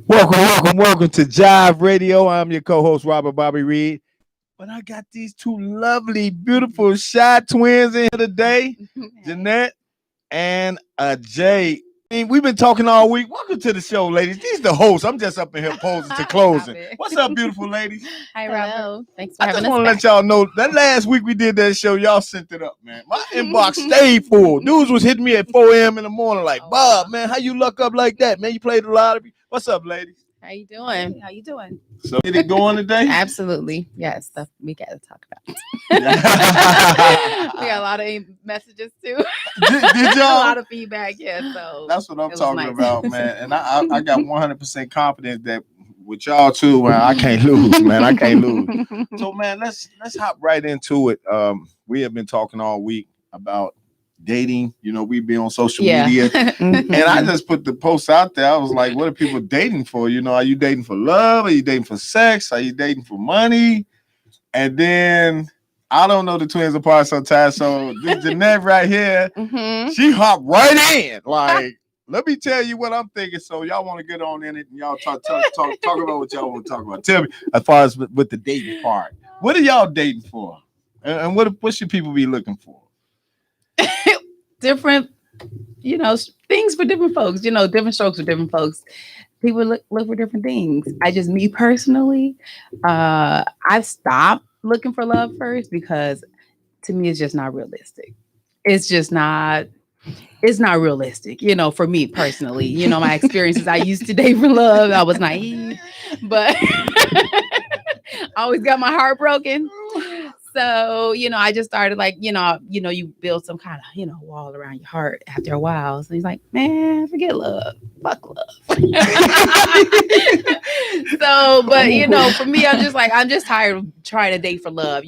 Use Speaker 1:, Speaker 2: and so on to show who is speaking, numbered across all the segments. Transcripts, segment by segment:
Speaker 1: Welcome to Jive Radio. I'm your co-host, Robert Bobby Reed. But I got these two lovely, beautiful, shy twins in here today, Jeanette and Jay. We've been talking all week. Welcome to the show, ladies. These the hosts. I'm just up in here posing to closing. What's up, beautiful ladies?
Speaker 2: Hi, Robert. Thanks for having us.
Speaker 1: I just want to let y'all know that last week we did that show, y'all sent it up, man. My inbox stayed full. Dudes was hitting me at 4 a.m. in the morning like, Bob, man, how you luck up like that, man? You played a lottery. What's up, ladies?
Speaker 2: How you doing? How you doing?
Speaker 1: So get it going today?
Speaker 2: Absolutely. Yes, stuff we got to talk about. We got a lot of messages too.
Speaker 1: Did y'all?
Speaker 2: A lot of feedback, yeah. So
Speaker 1: that's what I'm talking about, man. And I got 100% confidence that with y'all too, man, I can't lose, man. I can't lose. So, man, let's hop right into it. We have been talking all week about dating. You know, we be on social media. And I just put the post out there. I was like, what are people dating for? You know, are you dating for love? Are you dating for sex? Are you dating for money? And then I don't know the twins apart sometimes. So this Jeanette right here, she hopped right in. Like, let me tell you what I'm thinking. So y'all want to get on in it and y'all talk about what y'all want to talk about. Tell me, as far as with the dating part, what are y'all dating for? And what should people be looking for?
Speaker 2: Different, things for different folks, different strokes for different folks. People look for different things. Me personally, I've stopped looking for love first because to me, it's just not realistic. It's not realistic, for me personally. My experiences, I used to date for love. I was naive, but I always got my heart broken. So, I just started like, you build some kind of, wall around your heart after a while. So he's like, man, forget love. Fuck love. So, but, for me, I'm just tired of trying to date for love,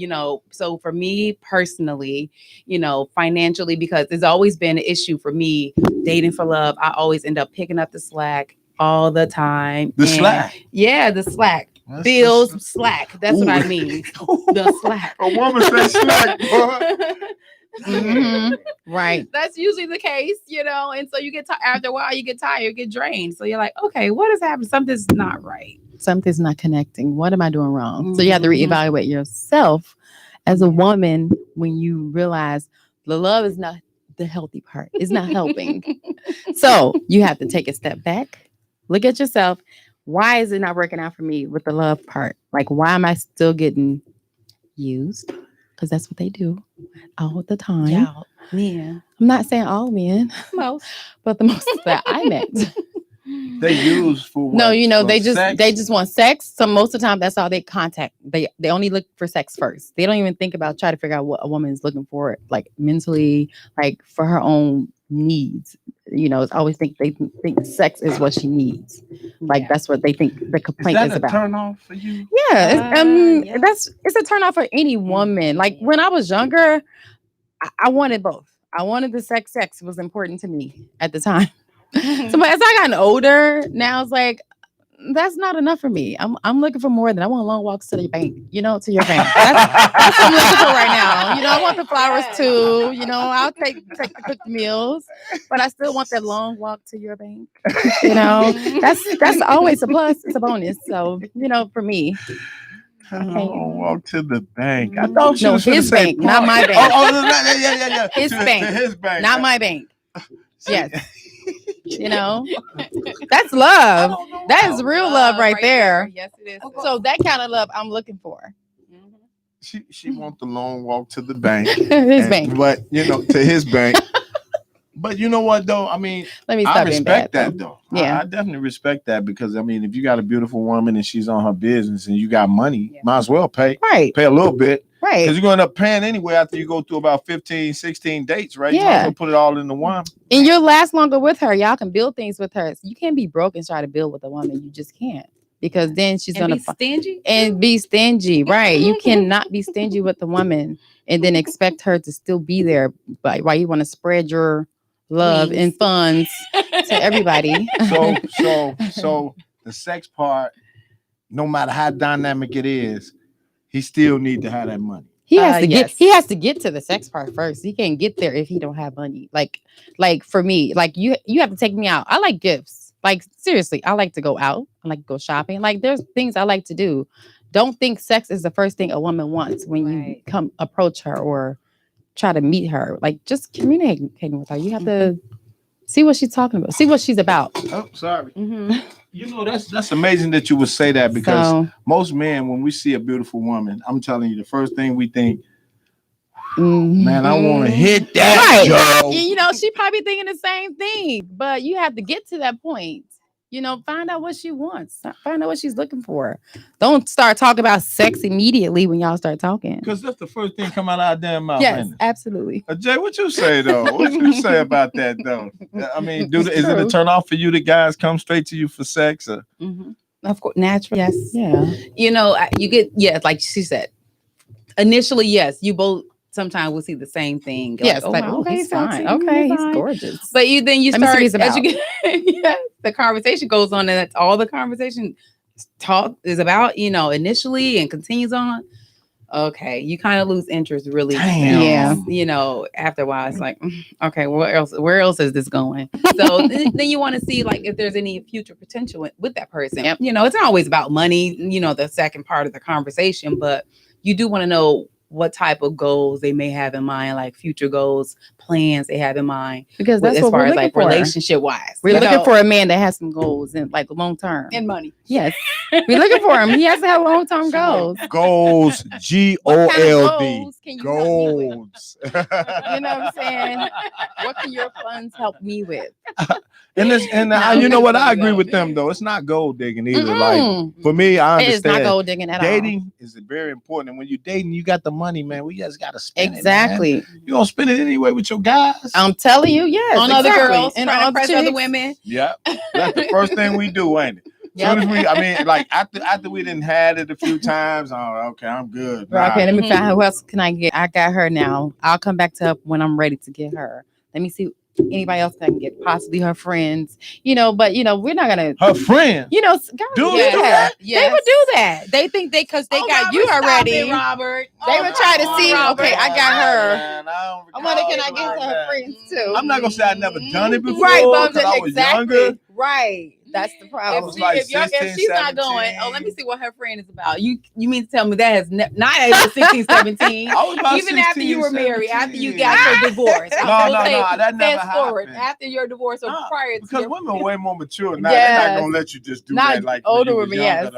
Speaker 2: So for me personally, financially, because it's always been an issue for me dating for love. I always end up picking up the slack all the time.
Speaker 1: Slack?
Speaker 2: Yeah, the slack. Bills slack. That's what I mean. The slack.
Speaker 1: A woman says slack, boy.
Speaker 2: Right. That's usually the case, and so you get after a while, you get tired, you get drained. So you're like, okay, what has happened? Something's not right. Something's not connecting. What am I doing wrong? So you have to reevaluate yourself as a woman when you realize the love is not the healthy part. It's not helping. So you have to take a step back, look at yourself. Why is it not working out for me with the love part? Like, why am I still getting used? Because that's what they do all the time. Yeah. I'm not saying all men, most, but the most that I met.
Speaker 1: They use for what?
Speaker 2: No, they just want sex. So most of the time, that's all they contact. They only look for sex first. They don't even think about try to figure out what a woman is looking for, like mentally, like for her own needs. It's always they think sex is what she needs. Like that's what they think the complaint is about.
Speaker 1: Is that a turn off for you?
Speaker 2: Yeah, it's a turn off for any woman. Like when I was younger, I wanted both. I wanted the sex. Sex was important to me at the time. So, but as I gotten older, now it's like that's not enough for me. I'm looking for more than I want long walks to the bank, to your bank. That's what I'm looking for right now. I want the flowers too. I'll take the cooked meals, but I still want that long walk to your bank. That's always a plus. It's a bonus. So, for me.
Speaker 1: Walk to the bank. I
Speaker 2: thought his bank, not my bank.
Speaker 1: Yeah.
Speaker 2: His bank,
Speaker 1: his bank,
Speaker 2: not my bank. Yes. That's love. That is real love right there. Yes, it is. So that kind of love I'm looking for.
Speaker 1: She wants the long walk to the bank.
Speaker 2: His bank.
Speaker 1: But, to his bank. But you know what, though? I mean, I respect that, though. Yeah. I definitely respect that because, if you got a beautiful woman and she's on her business and you got money, might as well pay.
Speaker 2: Right.
Speaker 1: Pay a little bit.
Speaker 2: Right.
Speaker 1: Because you're going to end up paying anyway after you go through about 15, 16 dates, right?
Speaker 2: Yeah.
Speaker 1: You might as well put it all in the one.
Speaker 2: And you'll last longer with her. Y'all can build things with her. So you can't be broke and try to build with a woman. You just can't. Because then she's going to be stingy. Right. You cannot be stingy with the woman and then expect her to still be there. But why you want to spread your love and funds to everybody.
Speaker 1: So the sex part, no matter how dynamic it is, he still need to have that money.
Speaker 2: He has to get to the sex part first. He can't get there if he don't have money. Like for me, like you have to take me out. I like gifts. Like seriously, I like to go out. I like to go shopping. Like there's things I like to do. Don't think sex is the first thing a woman wants when you come approach her or try to meet her. Like just communicating with her. You have to see what she's talking about. See what she's about.
Speaker 1: Oh, sorry. You know, that's amazing that you would say that, because most men, when we see a beautiful woman, I'm telling you, the first thing we think, man, I want to hit that.
Speaker 2: Right. Joe. You know, she probably thinking the same thing, but you have to get to that point. You know, find out what she wants. Find out what she's looking for. Don't start talking about sex immediately when y'all start talking.
Speaker 1: Because that's the first thing come out of our damn mouth.
Speaker 2: Yes, absolutely.
Speaker 1: Jay, what you say though? What you say about that though? I mean, is it a turn off for you that guys come straight to you for sex? Or?
Speaker 2: Of course, natural. Yes. Yeah.
Speaker 3: You know, you get like she said. Initially, yes, you both sometimes will see the same thing.
Speaker 2: Yes, like, okay, he's fine. Okay, he's gorgeous.
Speaker 3: But then you start educating. The conversation goes on, and that's all the conversation talk is about. You know, initially and continues on. Okay, you kind of lose interest, really.
Speaker 1: Damn.
Speaker 3: Yeah, you know, after a while, it's like, okay, where else is this going? So then you want to see like if there's any future potential with that person.
Speaker 2: Yep.
Speaker 3: You know, it's not always about money. You know, the second part of the conversation, but you do want to know what type of goals they may have in mind, like future goals, plans they have in mind.
Speaker 2: Because that's what we're looking for.
Speaker 3: Relationship wise.
Speaker 2: We're looking for a man that has some goals and like long term.
Speaker 3: And money.
Speaker 2: Yes. We're looking for him. He has to have long term goals.
Speaker 1: Goals. GOLD.
Speaker 2: Goals. You know what I'm saying? What can your funds help me with?
Speaker 1: And you know what? I agree with them though. It's not gold digging either. Like for me, I understand.
Speaker 2: It's not gold digging at all.
Speaker 1: Dating is very important, and when you're dating, you got the money, man. We just got to spend
Speaker 2: exactly.
Speaker 1: it. You gonna spend it anyway with your guys.
Speaker 2: I'm telling you, yes.
Speaker 3: On other girls and on other women.
Speaker 1: Yeah, that's the first thing we do, ain't it? Yep. Soon as I mean, like after we didn't had it a few times, okay, I'm good.
Speaker 2: Nah. Okay, let me find who else can I get. I got her now. I'll come back to her when I'm ready to get her. Let me see anybody else I can get, possibly her friends. You know, but you know, we're not gonna
Speaker 1: her friends.
Speaker 2: You know, guys,
Speaker 1: do that?
Speaker 2: Yes. They would do that. They think because they got
Speaker 3: Robert,
Speaker 2: you already.
Speaker 3: Robert.
Speaker 2: They would try to see.
Speaker 3: Robert.
Speaker 2: Okay, I got her.
Speaker 1: Man, I
Speaker 2: wonder, can I get to her friends too?
Speaker 1: I'm not gonna say I never done it before.
Speaker 2: Right, but
Speaker 1: I was younger.
Speaker 2: Right. That's the problem.
Speaker 3: If she's not going, let me see what her friend is about. You mean to tell me that has not at 16, 17? Even after you were married, after you got your divorce.
Speaker 1: No, that never happened.
Speaker 3: After your divorce or prior to
Speaker 1: because women are way more mature now. They're not gonna let you just do that like
Speaker 2: older women. Yes.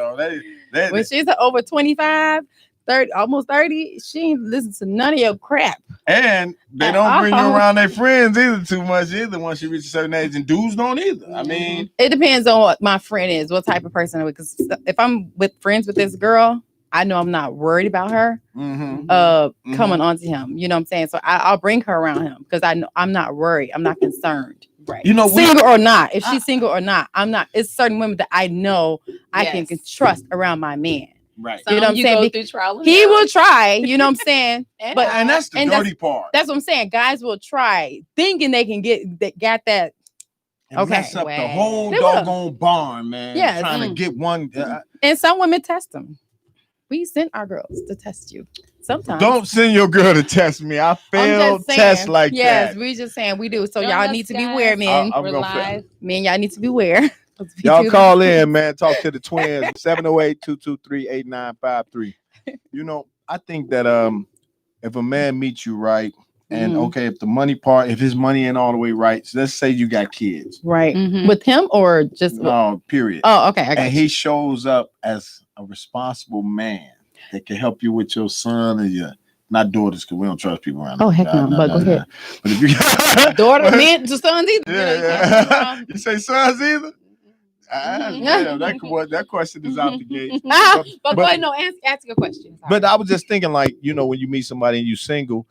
Speaker 2: When she's over 25, 30, almost 30, she ain't listen to none of your crap.
Speaker 1: And they don't bring you around their friends either too much either once you reach a certain age, and dudes don't either. I mean,
Speaker 2: it depends on what my friend is, what type of person. Because if I'm friends with this girl, I know I'm not worried about her coming onto him. You know what I'm saying? So I'll bring her around him because I know I'm not worried. I'm not concerned. Right.
Speaker 1: You know,
Speaker 2: single or not, if she's single or not, I'm not. It's certain women that I know I can trust around my man.
Speaker 1: Right.
Speaker 2: You know what I'm saying? He will try, you know what I'm saying?
Speaker 1: And that's the dirty part.
Speaker 2: That's what I'm saying. Guys will try thinking they can got that.
Speaker 1: And mess up the whole doggone barn, man. Yeah. Trying to get one.
Speaker 2: And some women test them. We send our girls to test you. Sometimes.
Speaker 1: Don't send your girl to test me. I failed tests like that.
Speaker 2: Yes, we just saying we do. So y'all need to beware, men. Men, y'all need to beware.
Speaker 1: Y'all call in, man. Talk to the twins. 708-223-8953. You know, I think that if a man meets you right, and okay, if the money part, if his money ain't all the way right, so let's say you got kids.
Speaker 2: Right. With him or just
Speaker 1: no, period.
Speaker 2: Oh, okay.
Speaker 1: And he shows up as a responsible man that can help you with your son or your not daughters, because we don't trust people around.
Speaker 2: Oh, heck no. But go ahead.
Speaker 1: But if you got
Speaker 3: daughter, men, to sons either.
Speaker 1: Yeah. You say sons either? That question is out the gate.
Speaker 3: But go ahead, ask your question. Sorry.
Speaker 1: But I was just thinking, like, you know, when you meet somebody and you single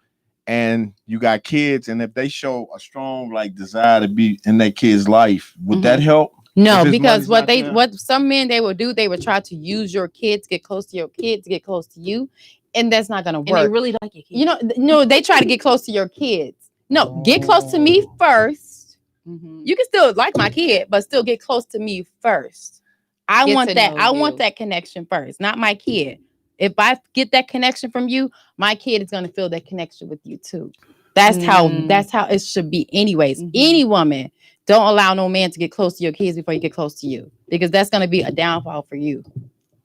Speaker 1: and you got kids, and if they show a strong like desire to be in their kid's life, would that help?
Speaker 2: No, because what some men they will do, they will try to use your kids, get close to your kids, get close to you, and that's not gonna work.
Speaker 3: And they really like your kids.
Speaker 2: You know, no, they try to get close to your kids. No, get close to me first. You can still like my kid, but still get close to me first. I want that. I want that connection first, not my kid. If I get that connection from you, my kid is going to feel that connection with you too. That's how it should be anyways. Any woman, don't allow no man to get close to your kids before you get close to you, because that's going to be a downfall for you.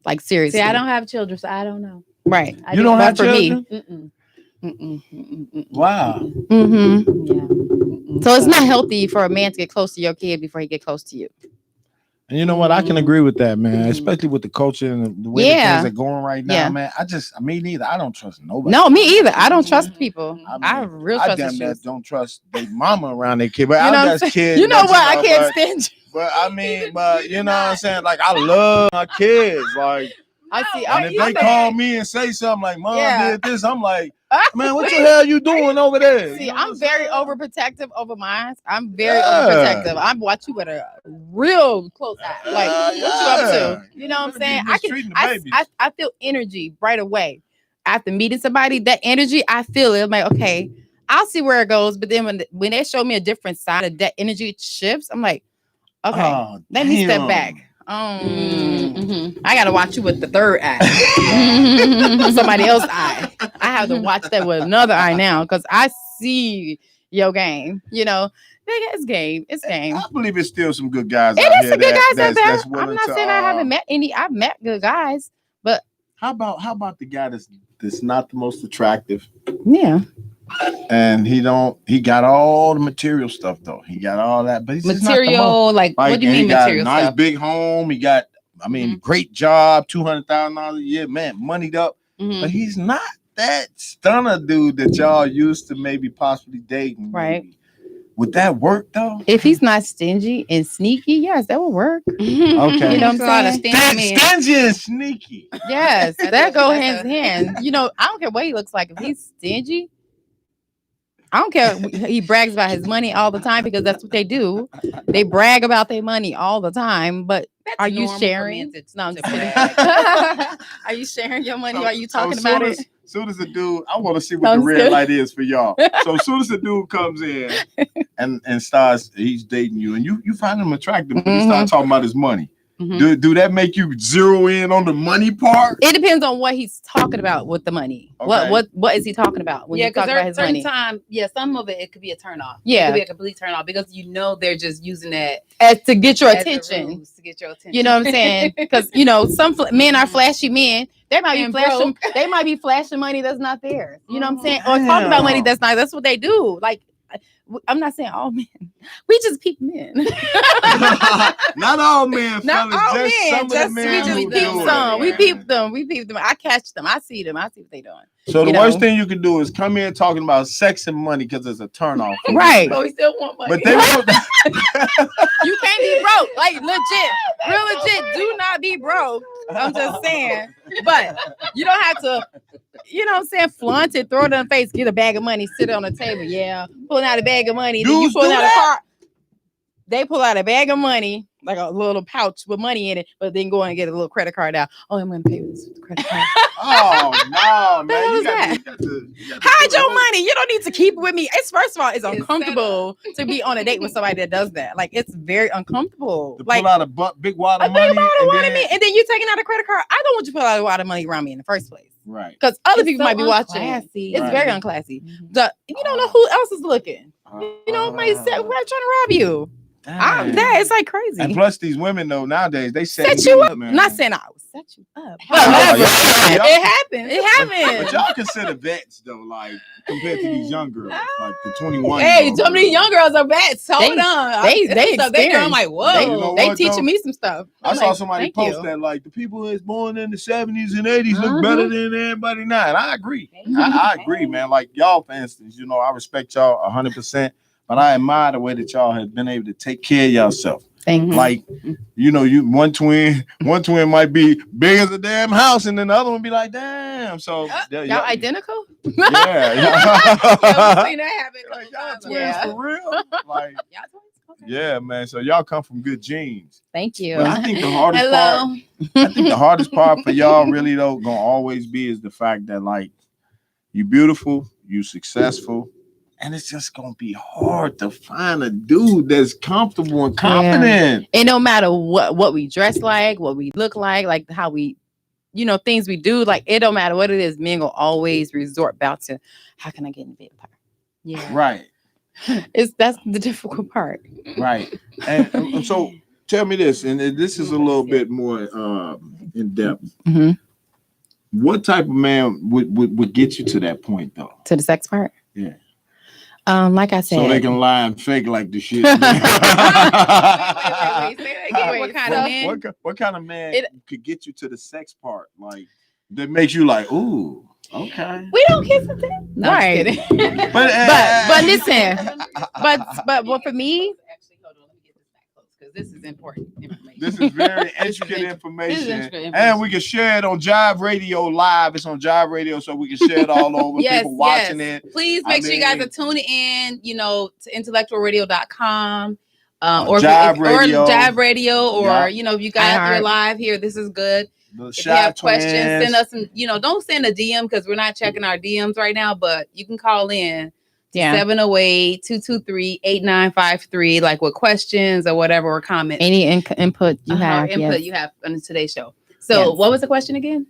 Speaker 2: Like, seriously.
Speaker 3: See, I don't have children, so I don't know.
Speaker 2: Right.
Speaker 1: You don't have
Speaker 2: for
Speaker 1: children?
Speaker 2: Me.
Speaker 1: Wow.
Speaker 2: Yeah. So it's not healthy for a man to get close to your kid before he get close to you.
Speaker 1: And you know what? I can agree with that, man. Especially with the culture and the way things are going right now, man. Me neither. I don't trust nobody.
Speaker 2: No, me either. I don't trust people. I real trust issues.
Speaker 1: Don't trust their mama around their kid. But
Speaker 2: you know
Speaker 1: I got kids.
Speaker 2: You know what? I can't stand you.
Speaker 1: But I mean, you know what I'm saying? Like, I love my kids. Like,
Speaker 2: I see.
Speaker 1: And if they call me and say something like, Mom did this, I'm like, man, what the hell you doing over there?
Speaker 2: See, I'm very overprotective over mine. I'm very overprotective. I watch you with a real close eye. Like, what you up to? You know what I'm saying? I feel energy right away. After meeting somebody, that energy, I feel it. I'm like, okay, I'll see where it goes. But then when they show me a different side of that energy shifts, I'm like, okay, let me step back. I gotta watch you with the third eye. Somebody else's eye. I have to watch that with another eye now, because I see your game. You know, it's game. It's game.
Speaker 1: I believe it's still some good guys
Speaker 2: out
Speaker 1: here.
Speaker 2: It is some good guys out there.
Speaker 1: I'm
Speaker 2: not saying I haven't met any. I've met good guys, but
Speaker 1: how about the guy that's not the most attractive?
Speaker 2: Yeah.
Speaker 1: And he got all the material stuff though. He got all that, but he's
Speaker 3: material, like what do you mean material
Speaker 1: stuff? Nice big home. He got, great job, $200,000 a year, man, moneyed up. But he's not that stunner dude that y'all used to maybe possibly dating.
Speaker 2: Right.
Speaker 1: Maybe. Would that work though?
Speaker 2: If he's not stingy and sneaky, yes, that would work.
Speaker 1: Okay.
Speaker 2: You know what I'm saying?
Speaker 1: Stingy and sneaky.
Speaker 2: Yes, that go hand in hand. You know, I don't care what he looks like. If he's stingy, I don't care. He brags about his money all the time, because that's what they do. They brag about their money all the time. But are you sharing? No, I'm just kidding. Are you sharing your money? Are you talking about it?
Speaker 1: As soon as the dude, I want to see what the red light is for y'all. So as soon as the dude comes in and starts, he's dating you, and you find him attractive, but he starts talking about his money. Do that make you zero in on the money part?
Speaker 2: It depends on what he's talking about with the money. Okay. What is he talking about when you talk about his money?
Speaker 3: Time, some of it could be a turn off.
Speaker 2: Yeah,
Speaker 3: it could be a complete turn off, because they're just using that
Speaker 2: to get your attention. You know what I'm saying? Because some men are flashy men. They might be flashing. They might be flashing money that's not theirs. You know what I'm saying? Or talk about money that's not. That's what they do. Like, I'm not saying all men. We just peep men.
Speaker 1: Not all men.
Speaker 2: Not all men.
Speaker 1: Some of the men
Speaker 2: we just peep some. We peep them. We peep them. I catch them. I see them. I see what they're doing.
Speaker 1: So the worst thing you can do is come in talking about sex and money, because it's a turnoff.
Speaker 2: Right.
Speaker 3: But we still want money.
Speaker 1: But they won't.
Speaker 2: You can't be broke. Like, legit. Real legit. Do not be broke. I'm just saying. But you don't have to, you know what I'm saying, flaunt it, throw it in the face, get a bag of money, sit it on the table. Yeah. Pulling out a bag of money. Then you pulling out a car. They pull out a bag of money, like a little pouch with money in it, but then go and get a little credit card out. Oh, I'm going to pay this credit card.
Speaker 1: Oh, no, man.
Speaker 2: You got to hide your money. You don't need to keep it with me. It's, first of all, it's uncomfortable to be on a date with somebody that does that. Like, it's very uncomfortable.
Speaker 1: To pull out a big wad of money.
Speaker 2: And then you taking out a credit card. I don't want you to pull out a wad of money around me in the first place.
Speaker 1: Right.
Speaker 2: Because other people might be watching. It's very unclassy. You don't know who else is looking. It might say, we're trying to rob you. It's like crazy.
Speaker 1: And plus, these women though nowadays they
Speaker 2: set you up.
Speaker 1: Man.
Speaker 2: Not saying I would set you up.
Speaker 3: It happened. It happened.
Speaker 1: But y'all consider vets though, like compared to these young girls, like the 21.
Speaker 3: Hey, some of these young girls are vets. Hold on,
Speaker 2: they
Speaker 3: I'm like, whoa,
Speaker 2: they teaching me some stuff.
Speaker 1: I saw somebody post that like the people who's born in the 70s and 80s look better than everybody now, and I agree. I agree, man. Like y'all, for instance, I respect y'all 100%. But I admire the way that y'all have been able to take care of yourself.
Speaker 2: Thank you.
Speaker 1: Like, you one twin might be big as a damn house, and then the other one be like, damn. So
Speaker 2: y'all identical?
Speaker 1: Yeah.
Speaker 3: Seen that happen.
Speaker 1: Like, y'all twins for real? Like, yeah, man. So y'all come from good genes.
Speaker 2: Thank you.
Speaker 1: But I think the hardest part for y'all really though gonna always be is the fact that like you beautiful, you successful. And it's just gonna be hard to find a dude that's comfortable and confident.
Speaker 2: And no matter what we dress like, what we look like how we things we do, like it don't matter what it is, men will always resort back to how can I get in bed with her?
Speaker 3: Yeah.
Speaker 1: Right.
Speaker 2: That's the difficult part.
Speaker 1: Right. And so tell me this, and this is a little bit more in depth.
Speaker 2: Mm-hmm.
Speaker 1: What type of man would get you to that point though?
Speaker 2: To the sex part?
Speaker 1: Yeah.
Speaker 2: Like I said,
Speaker 1: so they can lie and fake like the shit.
Speaker 3: Wait. Say that again. What kind of man?
Speaker 1: What kind of man could get you to the sex part? Like that makes you like, ooh, okay.
Speaker 2: We don't kiss and tell.
Speaker 3: No,
Speaker 2: Right. But listen, but for me,
Speaker 3: actually, hold on, let me get this back close because this is important information.
Speaker 1: This is very intricate information.
Speaker 3: This is intricate information.
Speaker 1: And we can share it on Jive Radio Live. It's on Jive Radio, so we can share it all over. People watching it.
Speaker 3: Please make sure you guys are tuning in, to IntellectualRadio.com. Or
Speaker 1: Jive Radio,
Speaker 3: or if you guys are live here, this is good. If you have questions, send us some, don't send a DM because we're not checking our DMs right now, but you can call in 708-223-8953, like with questions or whatever, or comments.
Speaker 2: Any input you have.
Speaker 3: You have on today's show. So what was the question again?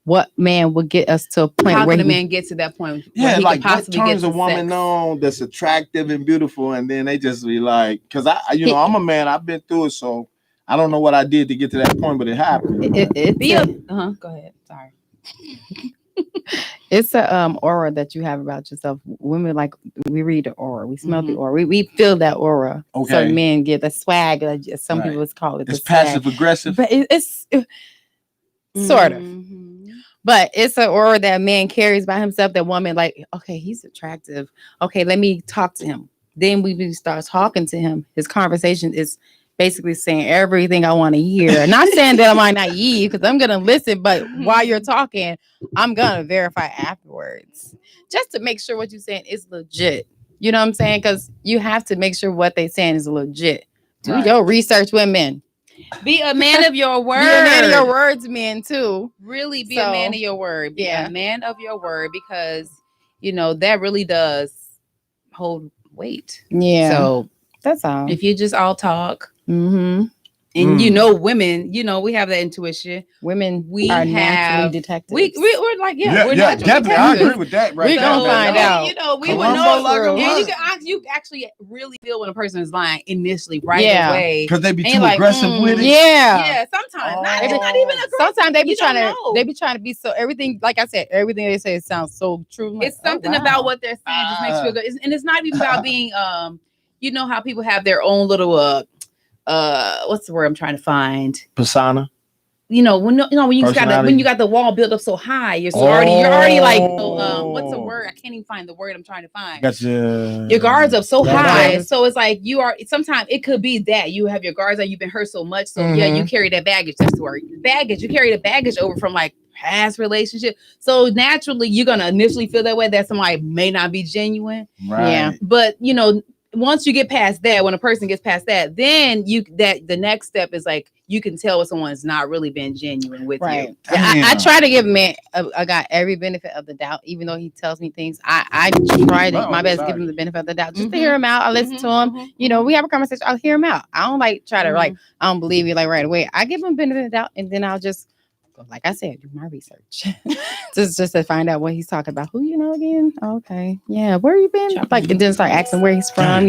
Speaker 2: What man would get us to a point
Speaker 3: How
Speaker 2: where
Speaker 3: can a man get to that point?
Speaker 1: Yeah,
Speaker 3: he
Speaker 1: like
Speaker 3: could possibly
Speaker 1: what turns
Speaker 3: get
Speaker 1: a woman
Speaker 3: sex?
Speaker 1: on that's attractive and beautiful, and then they just be like, because I'm a man, I've been through it, so I don't know what I did to get to that point, but it happened.
Speaker 2: Go
Speaker 3: ahead. Sorry.
Speaker 2: It's a aura that you have about yourself. Women, like, we read the aura, we smell the aura, we feel that aura.
Speaker 1: Okay.
Speaker 2: So men get the swag, like some people would call it.
Speaker 1: It's passive aggressive,
Speaker 2: but it's sort of. But it's an aura that a man carries by himself. That woman, like, okay, he's attractive. Okay, let me talk to him. Then we start talking to him. His conversation is basically saying everything I want to hear. Not saying that I'm naive, because I'm gonna listen, but while you're talking, I'm gonna verify afterwards, just to make sure what you're saying is legit. You know what I'm saying? Because you have to make sure what they're saying is legit. Do your research with men.
Speaker 3: Be a man of your word.
Speaker 2: Be a man of your words, men, too.
Speaker 3: Really be a man of your word. Be a man of your word, because that really does hold weight.
Speaker 2: Yeah.
Speaker 3: So
Speaker 2: that's all.
Speaker 3: If you just all talk,
Speaker 2: and
Speaker 3: women, we have that intuition.
Speaker 2: Women, we are naturally detectives.
Speaker 3: We're like, we're
Speaker 1: definitely. I agree with that. Right,
Speaker 2: we're gonna find out.
Speaker 3: We would know. And you actually really feel when a person is lying initially right away,
Speaker 1: because they be too aggressive with it.
Speaker 3: Yeah. Sometimes not even aggressive.
Speaker 2: Sometimes they be trying to be so everything. Like I said, everything they say sounds so true.
Speaker 3: It's something about what they're saying just makes you feel good, and it's not even about being how people have their own little what's the word I'm trying to find?
Speaker 1: Persona.
Speaker 3: When you got the wall built up so high, you're already like, what's the word? I can't even find the word I'm trying to find.
Speaker 1: Gotcha.
Speaker 3: Your guards up so high, so it's like sometimes it could be that you have your guards up, you've been hurt so much, so you carry that baggage. That's the word. Baggage. You carry the baggage over from like past relationship, so naturally you're gonna initially feel that way, that somebody may not be genuine.
Speaker 1: Right.
Speaker 2: Yeah,
Speaker 3: but once you get past that, when a person gets past that, then the next step is like, you can tell when someone's not really been genuine with you.
Speaker 2: I try to give a guy every benefit of the doubt, even though he tells me things. I try my best to give him the benefit of the doubt, just to hear him out. I listen to him. We have a conversation. I'll hear him out. I don't try to I don't believe you right away. I give him benefit of the doubt, and then I'll just, like I said, do my research just to find out what he's talking about. Who again? Okay, yeah. Where you been? And then start asking where he's from.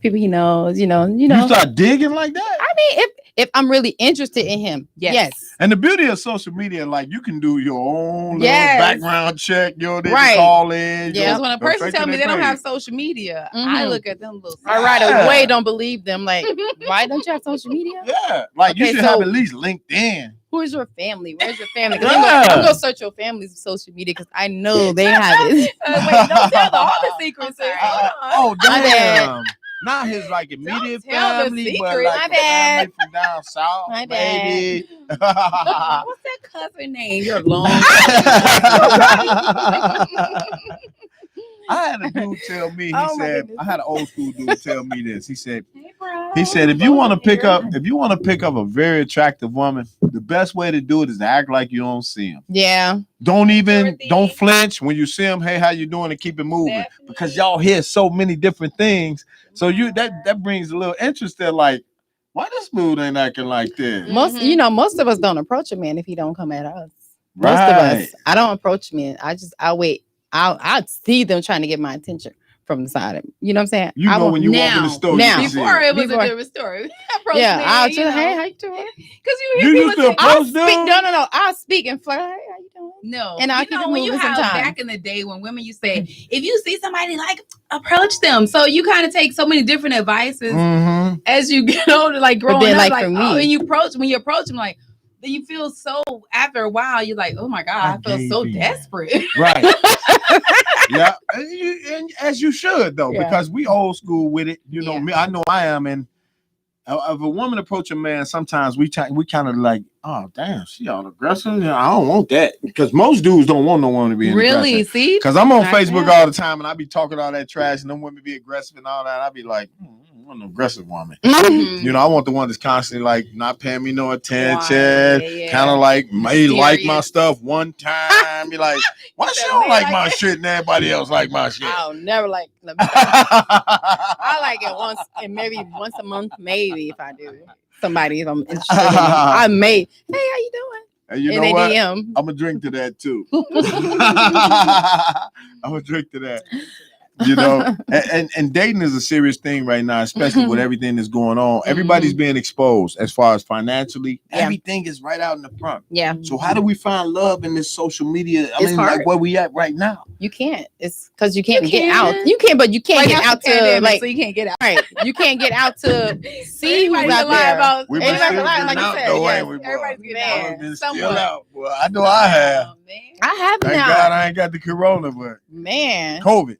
Speaker 2: People he knows. You
Speaker 1: start digging like that.
Speaker 2: I mean, if I'm really interested in him, yes.
Speaker 1: And the beauty of social media, like, you can do your own little background check. They can call in.
Speaker 3: Yeah. When a person tells me they don't have social media, I look at them little.
Speaker 2: I right away don't believe them. Like, why don't you have social media?
Speaker 1: Yeah, like you should have at least LinkedIn.
Speaker 2: Who's your family? Where's your family? I'm gonna search your family's social media because I know they have it.
Speaker 3: Wait, don't tell all the secrets.
Speaker 1: Damn. Not his immediate family, but like family from down south.
Speaker 2: My
Speaker 1: baby.
Speaker 3: What's that cousin name? You're long.
Speaker 1: I had a dude tell me, I had an old school dude tell me this. He said, if you want to pick up a very attractive woman, the best way to do it is to act like you don't see him.
Speaker 2: Yeah.
Speaker 1: Don't flinch when you see him. Hey, how you doing? And keep it moving. Because y'all hear so many different things. So that brings a little interest there. Like, Why this dude ain't acting like this?
Speaker 2: Most of us don't approach a man if he don't come at us.
Speaker 1: Right.
Speaker 2: Most of us. I don't approach men. I wait. I see them trying to get my attention from the side of me. You know what I'm saying?
Speaker 1: You know when you walk in the store,
Speaker 2: now.
Speaker 1: you can see
Speaker 3: Before
Speaker 1: it.
Speaker 3: it was a different story.
Speaker 2: Yeah, I'll just, hey, how you doing?
Speaker 3: Because
Speaker 1: you used to approach them.
Speaker 2: No. I'll speak and flirt. Hey, how you doing?
Speaker 3: No,
Speaker 2: and I'll keep it moving sometimes.
Speaker 3: Back in the day when women used to say, if you see somebody like, approach them. So you kind of take so many different advices as you get older, like growing up. Like for me, when you approach them, like then you feel so. After a while, you're like, oh my god, I feel so desperate.
Speaker 1: Right. Yeah, and as you should though, because we old school with it. You know me. I know I am. And if a woman approach a man, sometimes we kind of like, oh damn, she all aggressive. I don't want that, because most dudes don't want no woman to be
Speaker 3: really
Speaker 1: aggressive.
Speaker 3: See,
Speaker 1: because I'm on Facebook all the time and I be talking all that trash and them women be aggressive and all that. I be like, I want an aggressive woman. You know, I want the one that's constantly like not paying me no attention, kind of like may like my stuff one time. Be like, why she don't like my shit and everybody else like my shit?
Speaker 2: I'll never like. I like it once and maybe once a month, maybe if I do. Somebody if I'm interested in them. I may. Hey, how you doing?
Speaker 1: And you know what? I'm gonna drink to that too. I'm gonna drink to that. You know, and dating is a serious thing right now, especially with everything that's going on. Everybody's being exposed as far as financially. Everything is right out in the front. Yeah. So how do we find love in this social media? I mean, like where we at right now?
Speaker 2: You can't. It's because you can't get out. You can, but you can't get out to like.
Speaker 3: So you can't get out.
Speaker 2: Right. You can't get out to see who's out there.
Speaker 1: We've been still like you said.
Speaker 3: Everybody's getting
Speaker 1: still out. Well, I know I have.
Speaker 2: I have now.
Speaker 1: Thank God I ain't got the corona, but COVID.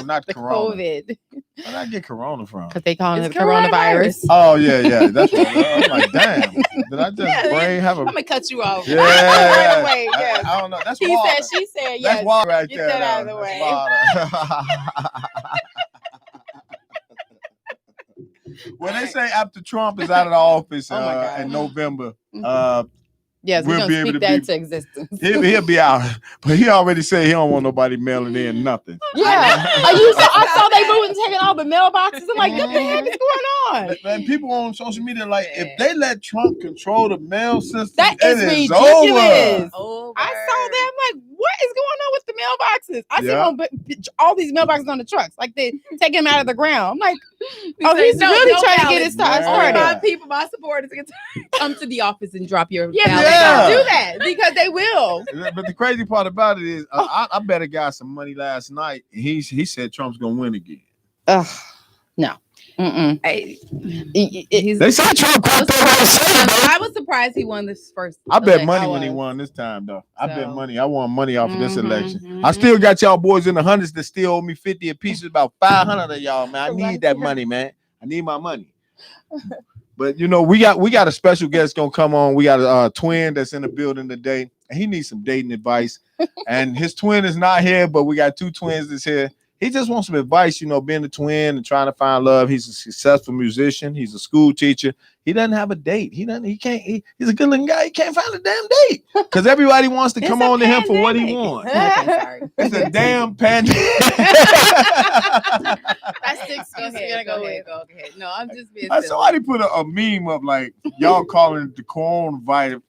Speaker 1: Not the corona.
Speaker 2: COVID.
Speaker 1: Where did I get corona from?
Speaker 2: Because they call it the coronavirus.
Speaker 1: Oh yeah. That's what I'm like. Damn, did I just have a?
Speaker 3: I'm gonna cut you off.
Speaker 1: Yeah.
Speaker 2: Right away. Yes.
Speaker 1: I don't know. That's
Speaker 2: he
Speaker 1: water.
Speaker 2: said. She said. Yes.
Speaker 1: That's water right
Speaker 2: Get
Speaker 1: there.
Speaker 2: That out of the way.
Speaker 1: When they say after Trump is out of the office in November,
Speaker 2: yes, we're gonna speak that into existence.
Speaker 1: He'll be out, but he already said he don't want nobody mailing in nothing.
Speaker 2: Yeah, I saw they moving taking all the mailboxes. I'm like, what the heck is going on?
Speaker 1: And people on social media like, if they let Trump control the mail system,
Speaker 2: that is ridiculous. Over. I saw that. I'm like, what is going on with the mailboxes? I see all these mailboxes on the trucks, like they taking them out of the ground. I'm like, he's really trying to get his time started.
Speaker 3: My supporters come to the office and drop your
Speaker 2: ballot. Do that because they will.
Speaker 1: But the crazy part about it is, I bet a guy some money last night. He said Trump's gonna win again.
Speaker 2: No.
Speaker 1: They said Trump.
Speaker 3: I was surprised he won this first.
Speaker 1: I bet money when he won this time, though. I bet money. I won money off of this election. I still got y'all boys in the hundreds that still owe me 50 a piece. About 500 of y'all, man. I need that money, man. I need my money. But you know, we got a special guest gonna come on. We got a twin that's in the building today, and he needs some dating advice. And his twin is not here, but we got two twins that's here. He just wants some advice, you know, being a twin and trying to find love. He's a successful musician. He's a school teacher. He doesn't have a date. He's a good looking guy. He can't find a damn date because everybody wants to come on to him for what he wants.
Speaker 2: Sorry.
Speaker 1: It's a damn pandemic.
Speaker 2: That's the excuse you're gonna go with.
Speaker 3: Okay. No, I'm just being
Speaker 1: somebody put a meme up like y'all calling it the coronavirus.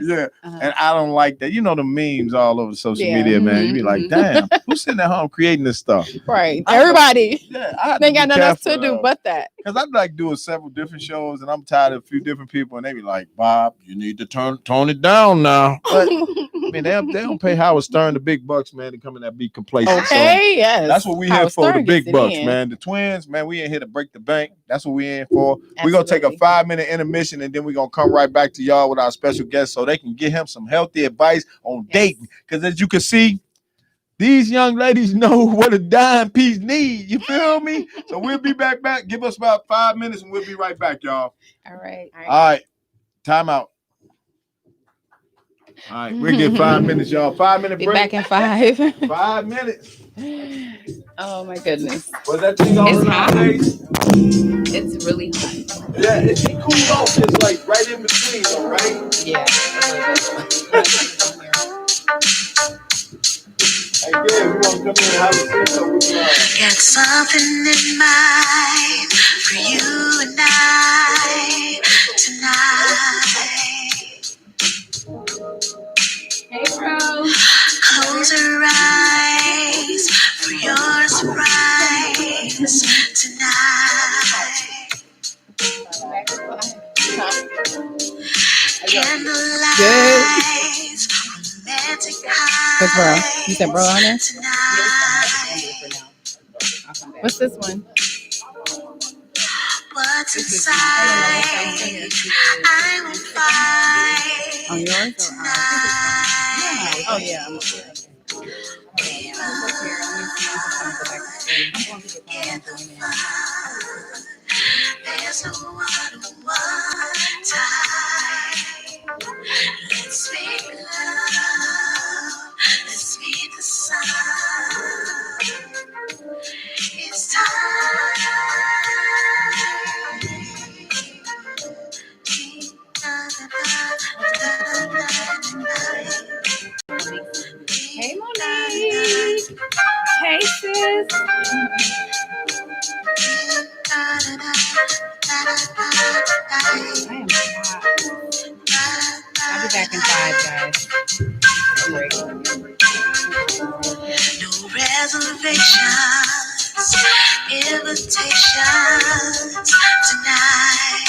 Speaker 1: Yeah. And I don't like that. You know the memes all over social media, man. You be like, damn, who's sitting at home creating this stuff?
Speaker 2: Right. Everybody. They ain't got nothing else to do but that.
Speaker 1: Because I'd like doing several different shows and I'm tired of a few different people and they be like, Bob, you need to tone it down now. But I mean, they don't pay Howard Stern the big bucks, man, to come in and be complacent.
Speaker 2: Okay, yes.
Speaker 1: That's what we here for, the big bucks, man. The twins, man, we ain't here to break the bank. That's what we in for. We're going to take a 5-minute intermission and then we're going to come right back to y'all with our special guest so they can get him some healthy advice on dating. Because as you can see, these young ladies know what a dime piece need. You feel me? So we'll be back. Give us about 5 minutes and we'll be right back, y'all.
Speaker 3: All right.
Speaker 1: All right. Time out. All right. We'll get 5 minutes, y'all. 5-minute break.
Speaker 3: Be back in 5.
Speaker 1: 5 minutes.
Speaker 3: Oh, my goodness.
Speaker 1: Was that thing on
Speaker 3: hot.
Speaker 1: Face?
Speaker 3: It's really hot.
Speaker 1: Yeah, it cools off. It's like right in between, though, right?
Speaker 3: Yeah.
Speaker 1: Hey, yeah, we want to come in and have a seat so we can...
Speaker 4: Got something in mind
Speaker 3: for you and I tonight. Hey, bro. Close your eyes for your surprise tonight. Candlelight, romantic highs.
Speaker 2: Bro. You said bro on there?
Speaker 3: Tonight.
Speaker 2: What's this one?
Speaker 3: What's inside? I will find
Speaker 2: On yours?
Speaker 3: tonight.
Speaker 2: Oh, yeah.
Speaker 3: In the fun, there's no one time. Let's make love. Let's meet the sun. It's time. Hey, Monique. Hey, sis. I'll be back in 5, guys. No reservations, invitations tonight.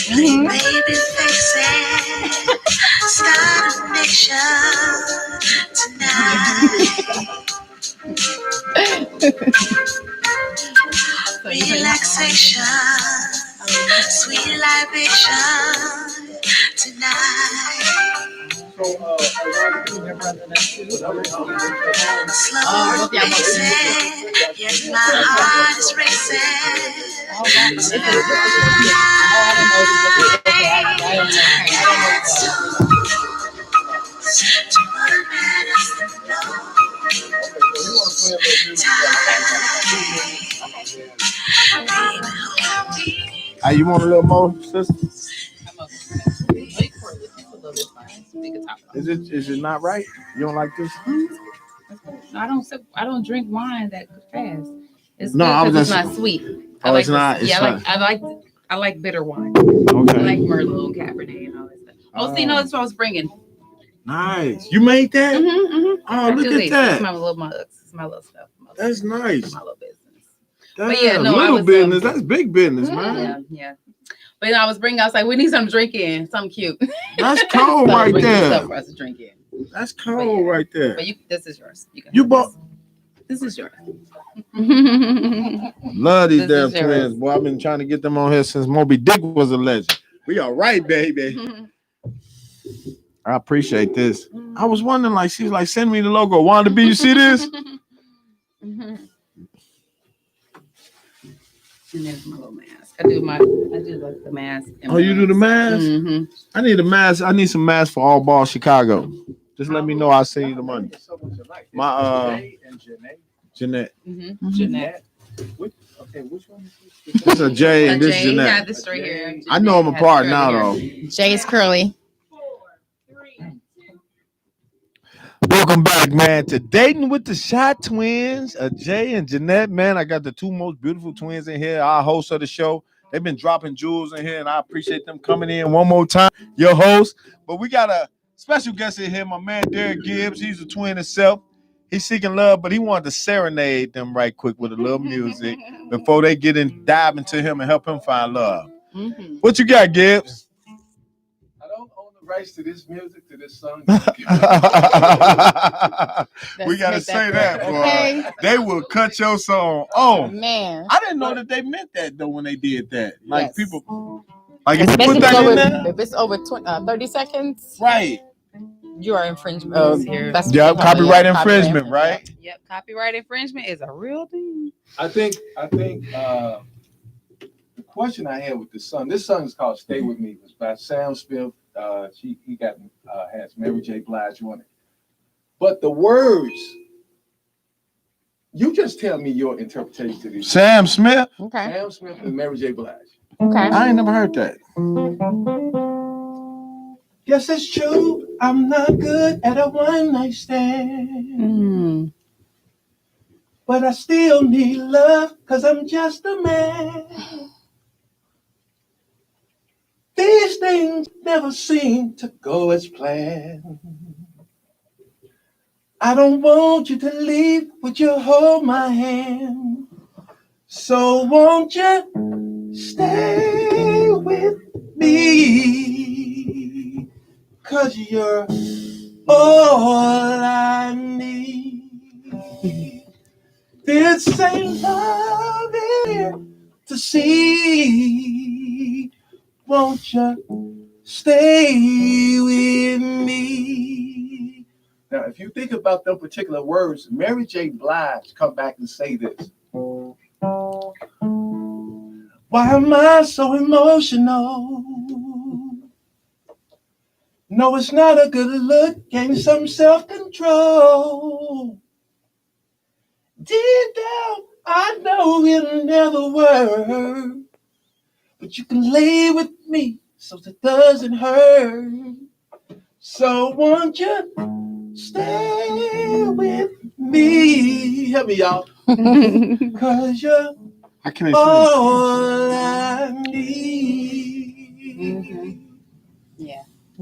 Speaker 3: Play baby faces, start a nation tonight. Relaxation, sweet libation tonight. Slow pacing, yet my heart is racing.
Speaker 1: Hey, you want a little more, sister? Is it not right? You don't like this?
Speaker 3: I don't drink wine that fast. It's
Speaker 1: No, I was
Speaker 3: it's
Speaker 1: just-
Speaker 3: not sweet.
Speaker 1: Oh, it's not. It's not.
Speaker 3: I like bitter wine.
Speaker 1: Okay.
Speaker 3: I like Merlot and Cabernet and all that stuff. Oh, see, no, that's what I was bringing.
Speaker 1: Nice. You made that? Oh, look at that.
Speaker 3: It's my little mugs. It's my little stuff.
Speaker 1: That's nice.
Speaker 3: My little business.
Speaker 1: That's
Speaker 3: yeah, no, I
Speaker 1: little
Speaker 3: was,
Speaker 1: business. That's big business, man.
Speaker 3: Yeah. But I was bringing. I was like, we need something to drink in, something cute.
Speaker 1: That's cold
Speaker 3: So I was
Speaker 1: right
Speaker 3: bringing
Speaker 1: there.
Speaker 3: Stuff for us to drink in.
Speaker 1: That's cold right there.
Speaker 3: But this is yours.
Speaker 1: You bought.
Speaker 3: This is yours.
Speaker 1: Love these damn
Speaker 3: This is yours.
Speaker 1: twins. Boy, I've been trying to get them on here since Moby Dick was a legend. We all right, baby. I appreciate this. I was wondering, like, she was like, send me the logo. Wanda B, you see this?
Speaker 3: And there's my little mask. I do like the mask.
Speaker 1: Oh, you do the mask?
Speaker 3: Mm-hmm.
Speaker 1: I need a mask. I need some masks for All Ball Chicago. Just let me know. I'll send you the money. My Jeanette.
Speaker 3: Mm-hmm. Jeanette.
Speaker 4: Okay, which one is
Speaker 1: This is a J and this is
Speaker 3: Jay,
Speaker 1: Jeanette.
Speaker 3: got this straight here.
Speaker 1: I know I'm
Speaker 3: Jeanette
Speaker 1: apart
Speaker 3: has
Speaker 1: now,
Speaker 3: curly
Speaker 1: though.
Speaker 3: hair.
Speaker 2: Jay is curly.
Speaker 1: Welcome back, man, to Dating with the Shot Twins, Jay and Jeanette, man. I got the two most beautiful twins in here, our hosts of the show. They've been dropping jewels in here, and I appreciate them coming in one more time, your host. But we got a special guest in here, my man, Derek Gibbs. He's a twin himself. He's seeking love, but he wanted to serenade them right quick with a little music before they get in, dive into him and help him find love.
Speaker 3: Mm-hmm.
Speaker 1: What you got, Gibbs?
Speaker 4: I don't own the rights to this music, to this song.
Speaker 1: We got to say that, boy.
Speaker 2: Okay.
Speaker 1: They will cut your song. Oh,
Speaker 2: Man.
Speaker 1: I didn't know that they meant that, though, when they did that. Like,
Speaker 2: Yes.
Speaker 1: people, like, if you
Speaker 2: Especially
Speaker 1: put that in there,
Speaker 2: if it's over 30 seconds,
Speaker 1: right.
Speaker 2: you are infringement. That's
Speaker 1: Yeah,
Speaker 2: what they call it,
Speaker 1: copyright
Speaker 2: yeah,
Speaker 1: infringement, right?
Speaker 3: Yep, copyright infringement is a real thing.
Speaker 4: I think the question I had with this song is called "Stay With Me." It was by Sam Smith. He has Mary J. Blige on it. But the words, you just tell me your interpretation to these.
Speaker 1: Sam Smith?
Speaker 2: Okay.
Speaker 4: Sam Smith and Mary J. Blige.
Speaker 2: Okay.
Speaker 1: I ain't never heard that.
Speaker 4: Yes, it's true. I'm not good at a one night stand.
Speaker 3: Mm.
Speaker 4: but I still need love because I'm just a man. These things never seem to go as planned. I don't want you to leave, would you hold my hand? So won't you stay with me? 'Cause you're all I need. This ain't love here to see. Won't you stay with me? Now, if you think about them particular words, Mary J. Blige come back and say this. Why am I so emotional? No, it's not a good look, gain some self-control. Deep down, I know it'll never work, but you can lay with me so it doesn't hurt. So won't you stay with me? Help me, y'all. 'Cause you're all I need.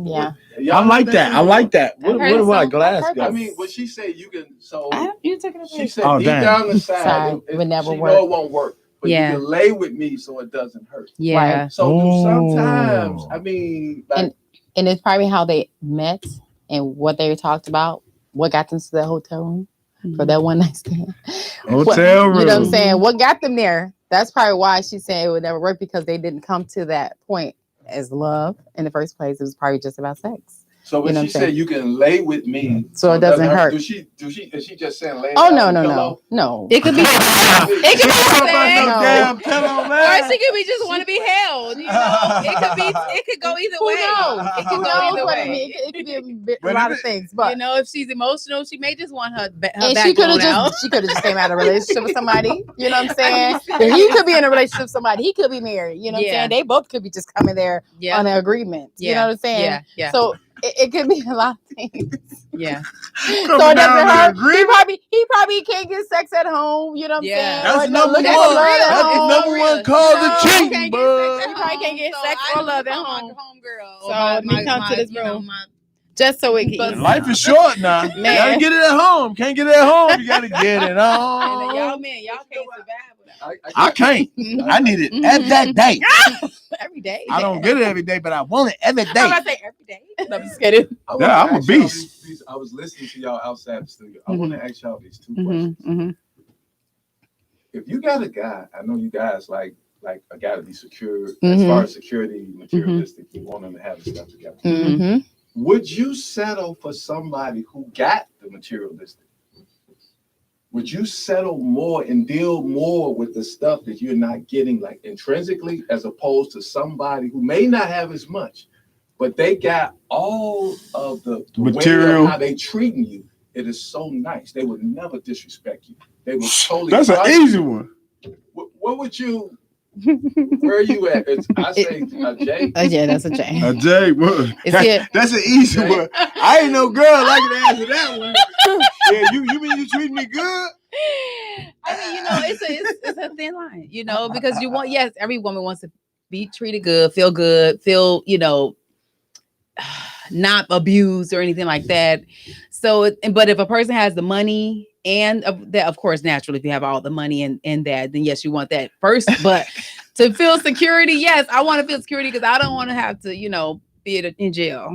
Speaker 2: Yeah.
Speaker 1: I like that. I like that. What about Glasgow?
Speaker 4: I mean, what she said, you can. So
Speaker 3: You took it away.
Speaker 4: she said, deep down inside,
Speaker 2: Would never
Speaker 4: she
Speaker 2: work.
Speaker 4: know it won't work, but
Speaker 3: Yeah.
Speaker 4: you can lay with me so it doesn't hurt.
Speaker 3: Yeah.
Speaker 2: Right.
Speaker 4: So sometimes, I mean, like,
Speaker 2: And it's probably how they met and what they talked about, what got them to the hotel room for that one night stand.
Speaker 1: Hotel room.
Speaker 2: You know what I'm saying? What got them there? That's probably why she's saying it would never work, because they didn't come to that point as love in the first place. It was probably just about sex.
Speaker 4: so when
Speaker 2: You know
Speaker 4: she
Speaker 2: what I'm
Speaker 4: said
Speaker 2: saying?
Speaker 4: you can lay with me,
Speaker 2: So it doesn't hurt.
Speaker 4: Is she just saying lay?
Speaker 2: Oh,
Speaker 4: down
Speaker 2: no.
Speaker 4: on the pillow?
Speaker 2: No.
Speaker 3: It could be. It could be
Speaker 1: No
Speaker 3: sex.
Speaker 1: damn pillow,
Speaker 3: Or
Speaker 1: man.
Speaker 3: she could be just want to be held. You know, it could be. It could go either
Speaker 2: Who
Speaker 3: way.
Speaker 2: knows?
Speaker 3: It
Speaker 2: Who
Speaker 3: could go
Speaker 2: knows
Speaker 3: either
Speaker 2: what
Speaker 3: way.
Speaker 2: it means? It could be a
Speaker 1: But
Speaker 2: lot
Speaker 1: if
Speaker 2: of things, but
Speaker 3: You know, if she's emotional, she may just want her
Speaker 2: and
Speaker 3: back
Speaker 2: she could
Speaker 3: blown out.
Speaker 2: have just came out of a relationship with somebody. You know what I'm saying? And he could be in a relationship with somebody. He could be married. You know what I'm
Speaker 3: Yeah.
Speaker 2: saying? They both could be just coming there
Speaker 3: Yeah.
Speaker 2: on an agreement. You know what I'm saying?
Speaker 3: Yeah. Yeah.
Speaker 2: So it could be a lot of things.
Speaker 3: Yeah.
Speaker 2: So it doesn't hurt. He probably can't get sex at home. You know what I'm
Speaker 3: Yeah.
Speaker 2: saying?
Speaker 1: That's
Speaker 2: Or no,
Speaker 1: number
Speaker 2: look at
Speaker 1: one.
Speaker 2: the love at
Speaker 1: That's
Speaker 2: home.
Speaker 1: number one cause of cheating, bud.
Speaker 2: You probably can't get sex or love at home.
Speaker 3: Homegirl.
Speaker 2: So let me come to this room. Just so it can
Speaker 3: But
Speaker 2: eat.
Speaker 1: Life is short now. You
Speaker 2: Man.
Speaker 1: gotta get it at home. Can't get it at home. You gotta get it
Speaker 3: And y'all
Speaker 1: home.
Speaker 3: men, y'all can't survive without.
Speaker 1: I can't. I need it every day.
Speaker 2: Every day.
Speaker 1: I don't get it every day, but I want it every
Speaker 2: I'm
Speaker 1: day.
Speaker 2: about to say every day. No, I'm just kidding.
Speaker 1: Yeah, I'm a beast.
Speaker 4: I was listening to y'all outside the studio. I want to ask y'all these two questions.
Speaker 3: Mm-hmm.
Speaker 4: If you got a guy, I know you guys like a guy to be secure as
Speaker 3: Mhm.
Speaker 4: far as security, materialistic. You want them to have the stuff together.
Speaker 2: Mm-hmm.
Speaker 4: Would you settle for somebody who got the materialistic? Would you settle more and deal more with the stuff that you're not getting, like intrinsically, as opposed to somebody who may not have as much, but they got all of the
Speaker 1: Material.
Speaker 4: way of how they treating you? It is so nice. They would never disrespect you. They would totally.
Speaker 1: That's an
Speaker 4: trust
Speaker 1: easy
Speaker 4: you.
Speaker 1: one.
Speaker 4: What would you? Where are you at? I say Jay.
Speaker 2: Yeah, that's a J.
Speaker 1: Jay, what? That's an easy one. I ain't no girl like to answer that one. Yeah, you mean you treat me good?
Speaker 3: I mean, you know, it's a thin line, you know, because you want, yes, every woman wants to be treated good, feel, you know, not abused or anything like that. So, but if a person has the money and that, of course, naturally, if you have all the money and that, then yes, you want that first. But to feel security, yes, I want to feel security because I don't want to have to, you know, be in jail.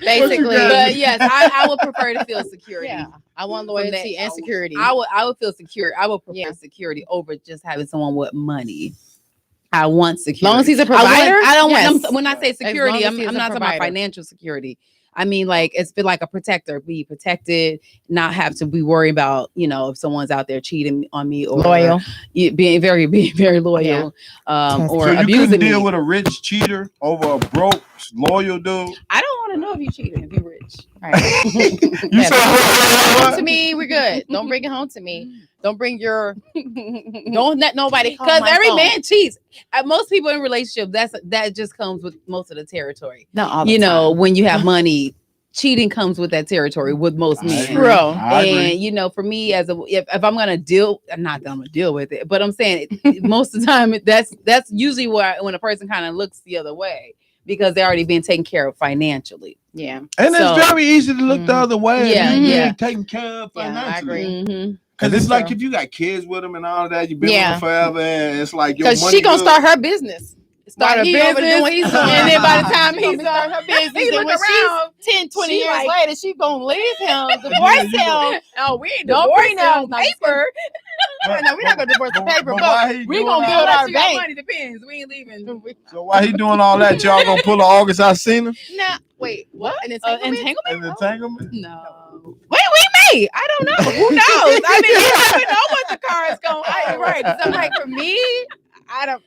Speaker 3: Basically, but yes, I would prefer to feel security.
Speaker 2: Yeah, I want loyalty and security.
Speaker 3: I would feel secure. I would prefer security over just having someone with money. I want security.
Speaker 2: As long as he's a provider.
Speaker 3: I don't
Speaker 2: yes.
Speaker 3: want. When I say security, I'm
Speaker 2: he's a
Speaker 3: not talking about
Speaker 2: provider.
Speaker 3: financial security. I mean, like, it's been like a protector, be protected, not have to be worried about, you know, if someone's out there cheating on me or
Speaker 2: Loyal.
Speaker 3: being very loyal, or
Speaker 1: So you
Speaker 3: abusing
Speaker 1: couldn't
Speaker 3: me.
Speaker 1: deal with a rich cheater over a broke, loyal dude?
Speaker 3: I don't want to know if you cheating, if you're rich.
Speaker 2: Right.
Speaker 1: You said
Speaker 2: Home
Speaker 1: what?
Speaker 2: to me, we're good. Don't bring it home to me. Don't bring your. Don't let nobody. call
Speaker 3: Because
Speaker 2: my
Speaker 3: every
Speaker 2: phone.
Speaker 3: man cheats. Most people in relationship, that just comes with most of the territory.
Speaker 2: No, all the
Speaker 3: You know,
Speaker 2: time.
Speaker 3: when you have money, cheating comes with that territory with most men.
Speaker 2: True.
Speaker 3: And you know, for me, as if I'm gonna deal, not that I'm gonna deal with it, but I'm saying most of the time that's usually when a person kind of looks the other way because they're already being taken care of financially.
Speaker 2: Yeah.
Speaker 1: And
Speaker 3: So-
Speaker 1: it's very easy to look the other way.
Speaker 3: Yeah,
Speaker 1: You
Speaker 3: yeah.
Speaker 1: ain't taken care of
Speaker 2: Yeah, I
Speaker 1: financially.
Speaker 2: agree.
Speaker 1: Because it's
Speaker 2: True.
Speaker 1: like if you got kids with them and all that, you've been with
Speaker 2: Yeah.
Speaker 1: them forever, and it's like your
Speaker 2: Because
Speaker 1: money
Speaker 2: she gonna
Speaker 1: good.
Speaker 2: start her business.
Speaker 3: Start a
Speaker 2: While he over
Speaker 3: business.
Speaker 2: doing what he's doing.
Speaker 3: And then by the time
Speaker 2: She
Speaker 3: he's
Speaker 2: gonna be starting her business,
Speaker 3: he
Speaker 2: and
Speaker 3: look
Speaker 2: when
Speaker 3: around,
Speaker 2: she's 10, 20
Speaker 3: she
Speaker 2: years
Speaker 3: like-
Speaker 2: later, she gonna leave him, divorce him.
Speaker 3: oh, we ain't
Speaker 2: Don't
Speaker 3: divorcing
Speaker 2: prenup.
Speaker 3: on
Speaker 2: No, I'm just
Speaker 3: paper.
Speaker 2: No, we're not gonna divorce the paper,
Speaker 1: but
Speaker 2: but
Speaker 1: why he
Speaker 2: we
Speaker 1: doing
Speaker 2: gonna
Speaker 1: all
Speaker 2: build
Speaker 1: that?
Speaker 2: our
Speaker 3: Unless you got
Speaker 2: bank.
Speaker 3: money, depends. We ain't leaving.
Speaker 1: So while he doing all that, y'all gonna pull an August Alsina?
Speaker 2: Nah, wait, what? An entanglement?
Speaker 3: Entanglement?
Speaker 1: An entanglement?
Speaker 3: No. Wait, we may. I don't know. Who knows? I mean, you never know what the car is going.
Speaker 2: Right. So I'm like, for me, I don't.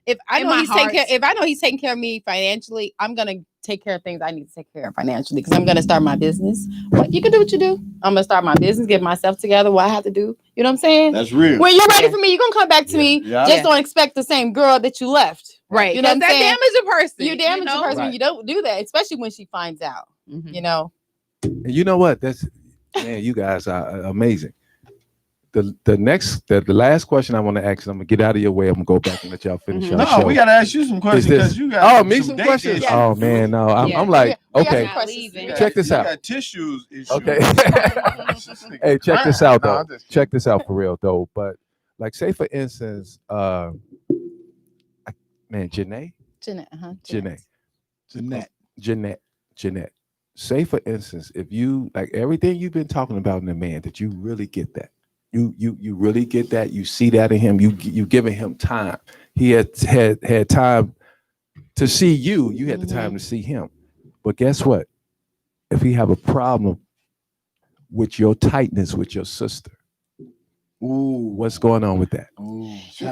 Speaker 2: If I
Speaker 3: In
Speaker 2: know
Speaker 3: my
Speaker 2: he's taking care,
Speaker 3: heart.
Speaker 2: if I know he's taking care of me financially, I'm gonna take care of things I need to take care of financially because I'm gonna start my business. But you can do what you do. I'm gonna start my business, get myself together. What I have to do. You know what I'm saying?
Speaker 1: That's real.
Speaker 2: When you're ready for me, you're gonna come back to me.
Speaker 1: Yeah.
Speaker 2: Just
Speaker 3: Yeah.
Speaker 2: don't expect the same girl that you left.
Speaker 3: Right.
Speaker 2: You know what I'm
Speaker 3: that
Speaker 2: saying?
Speaker 3: damage a person.
Speaker 2: You damage
Speaker 3: know?
Speaker 2: a person when
Speaker 1: Right.
Speaker 2: you don't do that, especially when she finds out.
Speaker 3: Mhm.
Speaker 2: You know.
Speaker 5: And you know what? That's man, you guys are amazing. The last question I want to ask, I'm gonna get out of your way. I'm gonna go back and let y'all finish
Speaker 3: Mhm.
Speaker 5: your
Speaker 1: No,
Speaker 5: show.
Speaker 1: we gotta ask you some questions
Speaker 5: this-
Speaker 1: because you got
Speaker 5: me some
Speaker 1: date
Speaker 5: questions.
Speaker 1: issues.
Speaker 5: Oh man, no, I'm,
Speaker 3: Yeah.
Speaker 5: I'm like,
Speaker 2: We got
Speaker 5: okay,
Speaker 2: some questions.
Speaker 3: leaving.
Speaker 1: You
Speaker 5: Check this
Speaker 1: you
Speaker 5: out.
Speaker 1: got tissues issues.
Speaker 5: okay. Hey, check this out
Speaker 1: No,
Speaker 5: though.
Speaker 1: I'm just kidding.
Speaker 5: Check this out for real though. But like, say for instance, Janae, Jeanette. Say for instance, if you like everything you've been talking about in a man, that you really get that. You really get that. You see that in him. You giving him time. He had time to see you. You had the time to see him. But guess what? If he have a problem with your tightness with your sister, what's going on with that?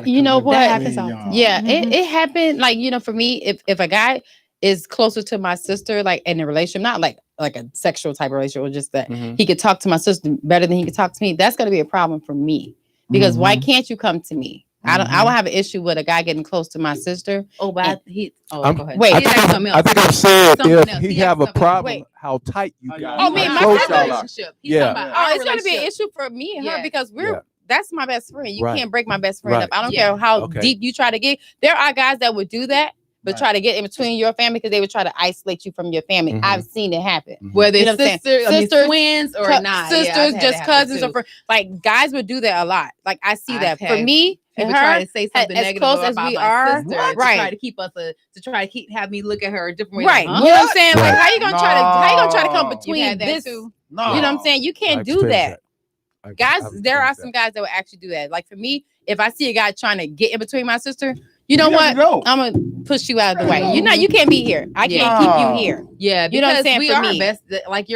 Speaker 2: You know what?
Speaker 3: That happens all the time.
Speaker 2: Yeah,
Speaker 3: Mhm.
Speaker 2: it happened. Like, you know, for me, if a guy is closer to my sister, like in a relationship, not like a sexual type of relationship, or just that he could talk to my sister better than he could talk to me, that's gonna be a problem for me. Because why can't you come to me? I will have an issue with a guy getting close to my sister.
Speaker 3: Oh, but
Speaker 5: I'm-
Speaker 3: go ahead.
Speaker 2: Wait,
Speaker 5: I
Speaker 3: He
Speaker 5: think,
Speaker 3: had something
Speaker 5: I
Speaker 3: else.
Speaker 5: think I'm saying
Speaker 3: Something
Speaker 5: if
Speaker 3: else.
Speaker 5: he
Speaker 3: He
Speaker 5: have
Speaker 3: had
Speaker 5: a
Speaker 3: something
Speaker 5: problem,
Speaker 2: Wait.
Speaker 5: how tight you
Speaker 1: Oh,
Speaker 5: guys.
Speaker 1: yeah.
Speaker 2: Oh, me
Speaker 5: how
Speaker 2: and my
Speaker 5: close
Speaker 2: sister-
Speaker 5: y'all are.
Speaker 3: relationship. He's
Speaker 5: Yeah.
Speaker 3: talking about
Speaker 2: Oh,
Speaker 3: our
Speaker 2: it's gonna be an
Speaker 3: relationship.
Speaker 2: issue for me and her
Speaker 3: Yeah.
Speaker 2: because
Speaker 5: Yeah.
Speaker 2: that's my best friend. You
Speaker 5: Right.
Speaker 2: can't break my best friend
Speaker 5: Right.
Speaker 2: up. I don't
Speaker 3: Yeah.
Speaker 2: care how
Speaker 5: Okay.
Speaker 2: deep you try to get. There are guys that would do that, but
Speaker 1: Right.
Speaker 2: try to get in between your family because they would try to isolate you from your family.
Speaker 5: Mhm.
Speaker 2: I've seen it happen.
Speaker 3: Whether
Speaker 2: You know
Speaker 3: it's
Speaker 2: what I'm saying?
Speaker 3: sisters,
Speaker 2: Sisters,
Speaker 3: twins, or
Speaker 2: Co-
Speaker 3: not.
Speaker 2: sisters, just cousins, or friends. Like guys would do that a lot. Like I see
Speaker 3: I've
Speaker 2: that. For
Speaker 3: had
Speaker 2: me and
Speaker 3: people try
Speaker 2: her,
Speaker 3: to say something
Speaker 2: as
Speaker 3: negative
Speaker 2: close as
Speaker 3: about
Speaker 2: we
Speaker 3: my
Speaker 2: are,
Speaker 3: sister to
Speaker 2: right.
Speaker 3: try to keep us to try to have me look at her a different way.
Speaker 2: Right.
Speaker 3: Like,
Speaker 2: You know what I'm saying? Like
Speaker 5: Right.
Speaker 2: how you gonna try to come
Speaker 1: No.
Speaker 3: You
Speaker 2: between
Speaker 3: had that
Speaker 2: this?
Speaker 3: too?
Speaker 1: No.
Speaker 2: You know what I'm saying? You can't
Speaker 5: I've
Speaker 2: do
Speaker 5: experienced
Speaker 2: that.
Speaker 5: I've
Speaker 2: Guys, there are
Speaker 5: experienced
Speaker 2: some guys that will actually do that. Like for me, if I see a guy trying to get in between my sister, you know
Speaker 1: You
Speaker 2: what?
Speaker 1: have to go.
Speaker 2: I'm gonna push you out of the way.
Speaker 1: No.
Speaker 2: You can't be here. I can't
Speaker 1: Yeah.
Speaker 2: keep you
Speaker 1: No.
Speaker 2: here.
Speaker 3: Yeah,
Speaker 2: You know what I'm
Speaker 3: because
Speaker 2: saying?
Speaker 3: we
Speaker 2: For
Speaker 3: are
Speaker 2: me.
Speaker 3: best. Like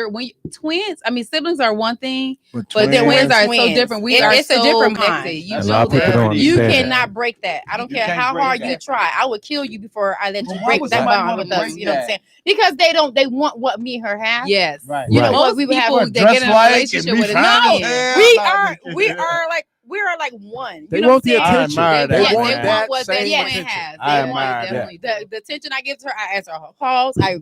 Speaker 3: twins. I mean, siblings are one thing,
Speaker 1: But
Speaker 3: but then
Speaker 2: We're
Speaker 3: twins are so
Speaker 2: twins.
Speaker 3: different. We
Speaker 2: It-
Speaker 3: are
Speaker 2: it's a
Speaker 3: so
Speaker 2: different
Speaker 3: connected.
Speaker 2: bond.
Speaker 3: You
Speaker 1: That's
Speaker 5: A lot
Speaker 3: know
Speaker 5: of people
Speaker 3: that.
Speaker 5: don't
Speaker 2: You
Speaker 5: understand that.
Speaker 2: cannot break that. I don't
Speaker 1: You
Speaker 2: care
Speaker 1: can't
Speaker 2: how
Speaker 1: break
Speaker 2: hard
Speaker 1: that.
Speaker 2: you try. I would kill you before I let
Speaker 1: But
Speaker 2: you
Speaker 1: why
Speaker 2: break
Speaker 1: would
Speaker 2: that
Speaker 1: somebody
Speaker 2: bond
Speaker 1: wanna
Speaker 2: with us.
Speaker 1: break
Speaker 2: You know what I'm
Speaker 1: that?
Speaker 2: saying? Because they want what me and her have.
Speaker 3: Yes.
Speaker 1: Right.
Speaker 2: You know
Speaker 5: Right.
Speaker 2: what
Speaker 3: Most
Speaker 2: we would have
Speaker 3: people
Speaker 2: her
Speaker 3: that
Speaker 1: Just
Speaker 3: get in a
Speaker 1: like
Speaker 3: relationship
Speaker 1: and
Speaker 3: with
Speaker 1: be
Speaker 3: another
Speaker 1: found.
Speaker 3: man.
Speaker 1: Yeah.
Speaker 2: we are like one.
Speaker 5: They
Speaker 2: You know
Speaker 5: want
Speaker 2: what
Speaker 5: the
Speaker 2: I'm saying?
Speaker 5: attention.
Speaker 1: I admire
Speaker 5: They
Speaker 1: that,
Speaker 5: want
Speaker 1: man.
Speaker 5: that
Speaker 3: what that
Speaker 5: same
Speaker 3: twin
Speaker 5: attention.
Speaker 3: has.
Speaker 1: I
Speaker 3: They want
Speaker 1: admire
Speaker 3: it,
Speaker 1: that.
Speaker 3: definitely.
Speaker 2: The attention I give to her, I answer her calls. I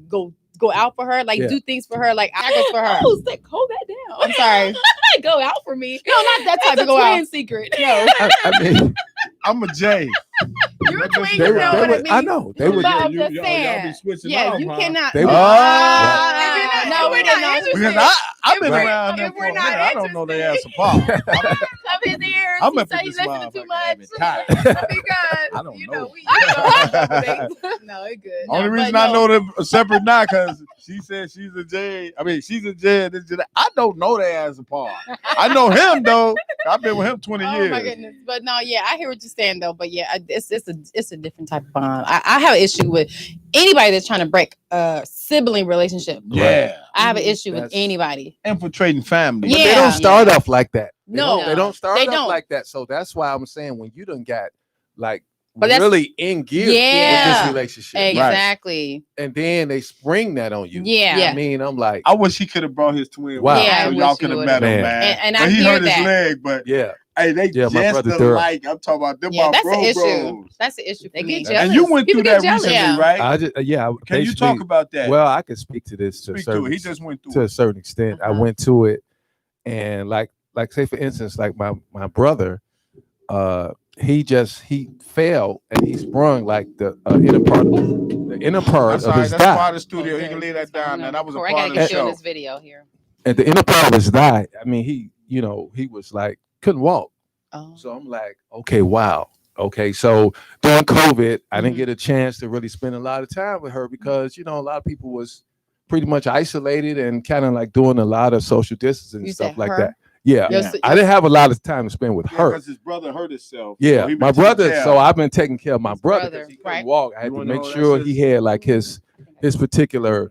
Speaker 2: go out for her, like
Speaker 5: Yeah.
Speaker 2: do things for her, like I go for her.
Speaker 3: Oh, hold that down.
Speaker 2: I'm sorry.
Speaker 3: Go out for me.
Speaker 2: No, not that type
Speaker 3: That's
Speaker 2: of go
Speaker 3: a twin
Speaker 2: out.
Speaker 3: secret.
Speaker 2: No,
Speaker 5: I mean,
Speaker 1: I'm a J.
Speaker 3: You're a twin.
Speaker 5: they
Speaker 3: You
Speaker 5: would,
Speaker 3: know
Speaker 5: they
Speaker 3: what
Speaker 5: would,
Speaker 3: it means.
Speaker 5: I know they would.
Speaker 2: But I'm
Speaker 1: You-
Speaker 2: just
Speaker 1: y'all
Speaker 2: saying.
Speaker 1: be switching
Speaker 2: Yeah,
Speaker 1: off,
Speaker 2: you
Speaker 1: huh?
Speaker 2: cannot.
Speaker 5: They would-
Speaker 1: Ah.
Speaker 2: No, we're not interested.
Speaker 1: Because I've been
Speaker 3: we're-
Speaker 1: around
Speaker 3: if
Speaker 1: them for
Speaker 3: we're
Speaker 1: a
Speaker 3: not
Speaker 1: minute. I don't know their ass apart.
Speaker 3: Of his ears.
Speaker 1: I'm
Speaker 3: He
Speaker 1: up
Speaker 3: say
Speaker 1: in
Speaker 3: you
Speaker 1: this
Speaker 3: listen too
Speaker 1: motherfucker
Speaker 3: much.
Speaker 1: every time.
Speaker 3: Because
Speaker 1: I don't
Speaker 3: you
Speaker 1: know.
Speaker 3: know we no, it's good.
Speaker 1: Only
Speaker 2: No,
Speaker 1: reason
Speaker 2: but
Speaker 1: I
Speaker 2: no.
Speaker 1: know them separate now because she said she's a J. I mean, she's a J. And this, and that. I don't know their ass apart. I know him though. I've been with him 20
Speaker 2: Oh
Speaker 1: years.
Speaker 2: my goodness! But no, yeah, I hear what you're saying though. But yeah, it's a different type of bond. I have an issue with anybody that's trying to break a sibling relationship.
Speaker 1: Yeah.
Speaker 2: I have an issue with
Speaker 5: That's-
Speaker 2: anybody.
Speaker 1: Infiltrating family.
Speaker 5: But
Speaker 2: Yeah.
Speaker 5: they don't start off like that.
Speaker 2: No,
Speaker 5: they don't start
Speaker 2: they
Speaker 5: off
Speaker 2: don't.
Speaker 5: like that. So that's why I'm saying when you done got like
Speaker 2: that's
Speaker 5: really in gear
Speaker 2: Yeah.
Speaker 5: with this relationship.
Speaker 2: exactly.
Speaker 5: And then they spring that on you.
Speaker 2: Yeah.
Speaker 5: I mean, I'm like,
Speaker 1: I wish he could have brought his twin.
Speaker 5: Wow.
Speaker 1: with him,
Speaker 2: Yeah, I
Speaker 1: so
Speaker 3: wish
Speaker 1: y'all
Speaker 3: he
Speaker 1: could have
Speaker 3: would've.
Speaker 1: met him,
Speaker 5: Man.
Speaker 1: man.
Speaker 2: And
Speaker 1: But
Speaker 2: I
Speaker 1: he
Speaker 2: hear
Speaker 1: hurt his
Speaker 2: that.
Speaker 1: leg, but
Speaker 5: yeah.
Speaker 1: hey, they
Speaker 5: Yeah, my
Speaker 1: just
Speaker 5: brother
Speaker 1: alike. I'm talking about them.
Speaker 2: Yeah,
Speaker 1: my
Speaker 2: that's the
Speaker 1: bro
Speaker 2: issue.
Speaker 1: bros.
Speaker 2: That's the issue.
Speaker 3: They
Speaker 2: For
Speaker 3: get
Speaker 2: me.
Speaker 3: jealous.
Speaker 1: And you went
Speaker 3: People
Speaker 1: through
Speaker 3: get
Speaker 1: that
Speaker 3: jealous.
Speaker 1: recently,
Speaker 2: Yeah.
Speaker 1: right?
Speaker 5: I just,
Speaker 1: Can you
Speaker 5: basically-
Speaker 1: talk about that?
Speaker 5: Well, I can speak to this to a
Speaker 1: Speak to
Speaker 5: certain
Speaker 1: it. He just went through
Speaker 5: to a
Speaker 1: it.
Speaker 5: certain extent. I
Speaker 3: Uh-huh.
Speaker 5: went to it, and like say for instance, like my brother, he fell and he sprung like the inner part
Speaker 1: That's
Speaker 5: of
Speaker 1: all right.
Speaker 5: his
Speaker 1: That's part
Speaker 5: thigh.
Speaker 1: of the studio. He can leave that down. And that was a
Speaker 3: Corey, I
Speaker 1: part
Speaker 3: gotta
Speaker 1: of the
Speaker 3: get you on
Speaker 1: show.
Speaker 3: this video here.
Speaker 5: At the inner part of his thigh, I mean, he was like couldn't walk.
Speaker 2: Oh.
Speaker 5: So I'm like, okay, wow. Okay, so during COVID, I didn't
Speaker 2: Mhm.
Speaker 5: get a chance to really spend a lot of time with her because a lot of people was pretty much isolated and kind of like doing a lot of social distancing and
Speaker 2: You
Speaker 5: stuff
Speaker 2: said
Speaker 5: like
Speaker 2: her?
Speaker 5: that. Yeah,
Speaker 1: Yeah.
Speaker 5: I didn't have a lot of time to spend with
Speaker 1: Yeah,
Speaker 5: her.
Speaker 1: because his brother hurt himself.
Speaker 5: Yeah,
Speaker 1: so he been
Speaker 5: my
Speaker 1: taking
Speaker 5: brother.
Speaker 1: care
Speaker 5: So
Speaker 1: of
Speaker 5: I've been taking care of my
Speaker 3: His
Speaker 5: brother
Speaker 3: brother,
Speaker 5: because he couldn't
Speaker 2: right.
Speaker 5: walk. I had
Speaker 1: You
Speaker 5: to
Speaker 1: wanna
Speaker 5: make
Speaker 1: know what
Speaker 5: sure
Speaker 1: that
Speaker 5: he
Speaker 1: is?
Speaker 5: had like his particular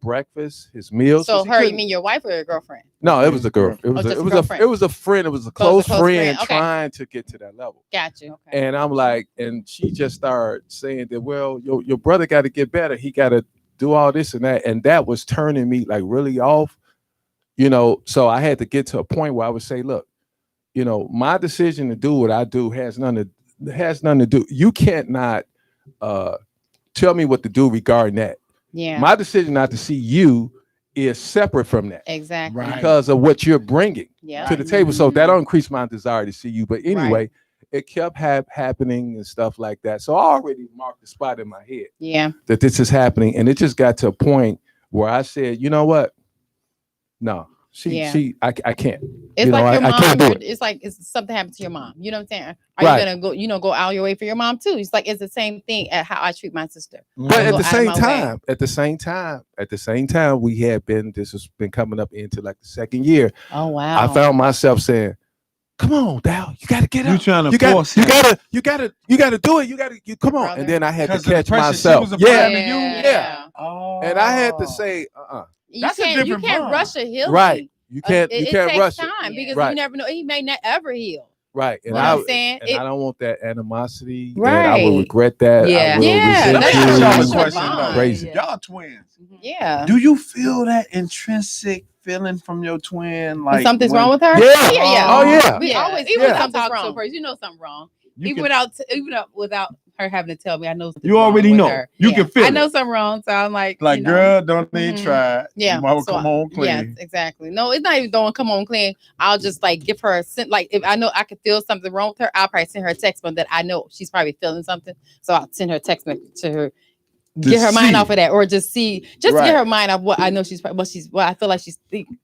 Speaker 5: breakfast, his meals.
Speaker 2: So
Speaker 5: 'cause he
Speaker 2: her, you
Speaker 5: couldn't-
Speaker 2: mean your wife or your girlfriend?
Speaker 5: No, it was a girl. It was
Speaker 2: just
Speaker 5: a,
Speaker 2: a
Speaker 5: it was
Speaker 2: girlfriend.
Speaker 5: it was a friend. It was a
Speaker 2: So it
Speaker 5: close
Speaker 2: was a close
Speaker 5: friend
Speaker 2: friend. Okay.
Speaker 5: trying to get to that level.
Speaker 2: Got you.
Speaker 5: And I'm like, and she just started saying that, well, your brother got to get better. He got to do all this and that. And that was turning me like really off, So I had to get to a point where I would say, look, my decision to do what I do has nothing to do. You can't not tell me what to do regarding that.
Speaker 2: Yeah.
Speaker 5: My decision not to see you is separate from that
Speaker 2: Exactly.
Speaker 1: Right.
Speaker 5: because of what you're bringing
Speaker 2: Yeah.
Speaker 5: to the table. So that'll increase my desire to see you. But anyway, it kept happening and stuff like that. So I already marked the spot in my head
Speaker 2: Yeah.
Speaker 5: that this is happening. And it just got to a point where I said, you know what? No, I can't.
Speaker 2: It's like your
Speaker 5: I
Speaker 2: mom.
Speaker 5: can't do it.
Speaker 2: It's like it's something happened to your mom. You know what I'm saying? Are
Speaker 5: Right.
Speaker 2: you gonna go? Go out your way for your mom too? It's like it's the same thing at how I treat my sister.
Speaker 5: But
Speaker 2: I
Speaker 5: at
Speaker 2: go
Speaker 5: the
Speaker 2: out of
Speaker 5: same
Speaker 2: my way.
Speaker 5: time, we had been. This has been coming up into like the second year.
Speaker 2: Oh wow!
Speaker 5: I found myself saying, "Come on, Dal, you got to get
Speaker 1: You
Speaker 5: up.
Speaker 1: trying to
Speaker 5: You got
Speaker 1: force
Speaker 5: to
Speaker 1: him.
Speaker 5: do it. Come on."
Speaker 2: Brother.
Speaker 5: And then I had to
Speaker 1: Because of the
Speaker 5: catch
Speaker 1: pressure she
Speaker 5: myself.
Speaker 1: was applying
Speaker 5: Yeah,
Speaker 1: to you?
Speaker 2: Yeah.
Speaker 1: Oh.
Speaker 5: and I had to say,
Speaker 2: You
Speaker 1: That's a
Speaker 2: can't. You
Speaker 1: different
Speaker 2: can't
Speaker 1: bond.
Speaker 2: rush a healing.
Speaker 5: right. You can't.
Speaker 2: It
Speaker 5: you can't
Speaker 2: takes
Speaker 5: rush
Speaker 2: time
Speaker 5: it.
Speaker 2: because
Speaker 5: Right.
Speaker 2: you never know. He may not ever heal.
Speaker 5: Right. And
Speaker 2: You know what I'm saying?
Speaker 5: And I don't want that animosity. And I
Speaker 2: Right.
Speaker 5: will regret that.
Speaker 3: Yeah.
Speaker 5: I will
Speaker 2: Yeah,
Speaker 5: resent
Speaker 1: Let me
Speaker 2: that's
Speaker 5: you.
Speaker 1: ask y'all a
Speaker 2: That's your
Speaker 1: question
Speaker 2: bond.
Speaker 1: though.
Speaker 5: Crazy.
Speaker 1: Y'all twins.
Speaker 2: Yeah.
Speaker 1: Do you feel that intrinsic feeling from your twin? Like
Speaker 2: And something's
Speaker 1: when-
Speaker 2: wroong with her?
Speaker 5: Yeah.
Speaker 2: Yeah.
Speaker 5: Oh, yeah.
Speaker 2: We always
Speaker 3: even
Speaker 2: feel
Speaker 3: when I
Speaker 2: something's
Speaker 3: talk to a
Speaker 2: wrong.
Speaker 3: person, something wrong.
Speaker 1: You
Speaker 3: Even
Speaker 1: can-
Speaker 3: without her having to tell me, I know something
Speaker 1: You already
Speaker 3: wrong with
Speaker 1: know.
Speaker 3: her.
Speaker 1: You
Speaker 2: Yeah.
Speaker 1: can feel
Speaker 3: I know
Speaker 1: it.
Speaker 3: something wrong, so I'm like,
Speaker 1: Girl, don't even
Speaker 3: Mhm.
Speaker 1: try.
Speaker 2: Yeah.
Speaker 1: You mama
Speaker 2: So
Speaker 1: come on clean.
Speaker 2: Yes, exactly. No, it's not even doing come on clean. I'll just like give her a like if I know I could feel something wrong with her, I'll probably send her a text but that I know she's probably feeling something. So I'll send her a text message to her, get her mind
Speaker 1: see.
Speaker 2: off of that, or just
Speaker 1: Right.
Speaker 2: get her mind off what I know what I feel like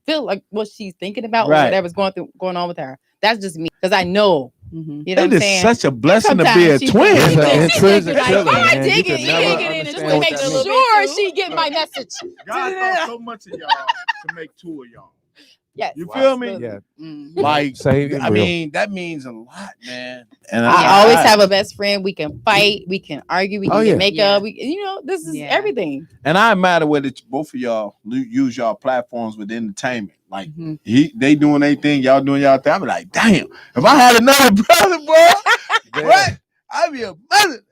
Speaker 2: feel like what she's thinking about or
Speaker 1: Right.
Speaker 2: whatever's going on with her. That's just me because I know.
Speaker 3: Mhm.
Speaker 2: You know
Speaker 1: It
Speaker 2: what I'm
Speaker 1: is
Speaker 2: saying?
Speaker 1: such a blessing to be a
Speaker 2: Sometimes she
Speaker 1: twin.
Speaker 5: It's
Speaker 2: thinks-
Speaker 5: an
Speaker 2: she
Speaker 5: intrinsic
Speaker 2: thinks,
Speaker 5: feeling,
Speaker 2: like,
Speaker 5: man. You
Speaker 2: dig
Speaker 5: can
Speaker 2: it,
Speaker 5: never
Speaker 2: dig it in and
Speaker 5: understand
Speaker 2: just
Speaker 5: what
Speaker 2: make
Speaker 5: that means.
Speaker 2: sure she get my message.
Speaker 1: God thought so much of y'all to make two of y'all.
Speaker 2: Yes.
Speaker 1: You feel me?
Speaker 5: Yeah.
Speaker 2: Mhm.
Speaker 1: Like,
Speaker 5: Same.
Speaker 1: I mean, that means a lot, man. And
Speaker 2: I always have a best friend. We can fight. We can argue. We can
Speaker 5: Oh,
Speaker 2: get
Speaker 5: yeah.
Speaker 2: makeup.
Speaker 3: Yeah.
Speaker 2: This is
Speaker 3: Yeah.
Speaker 2: everything.
Speaker 1: And I admire the way that both of y'all use y'all platforms with entertainment. Like
Speaker 3: Mhm.
Speaker 1: they doing their thing, y'all doing y'all thing. I'm like, damn, if I had another brother, boy, what? I'd be a mother.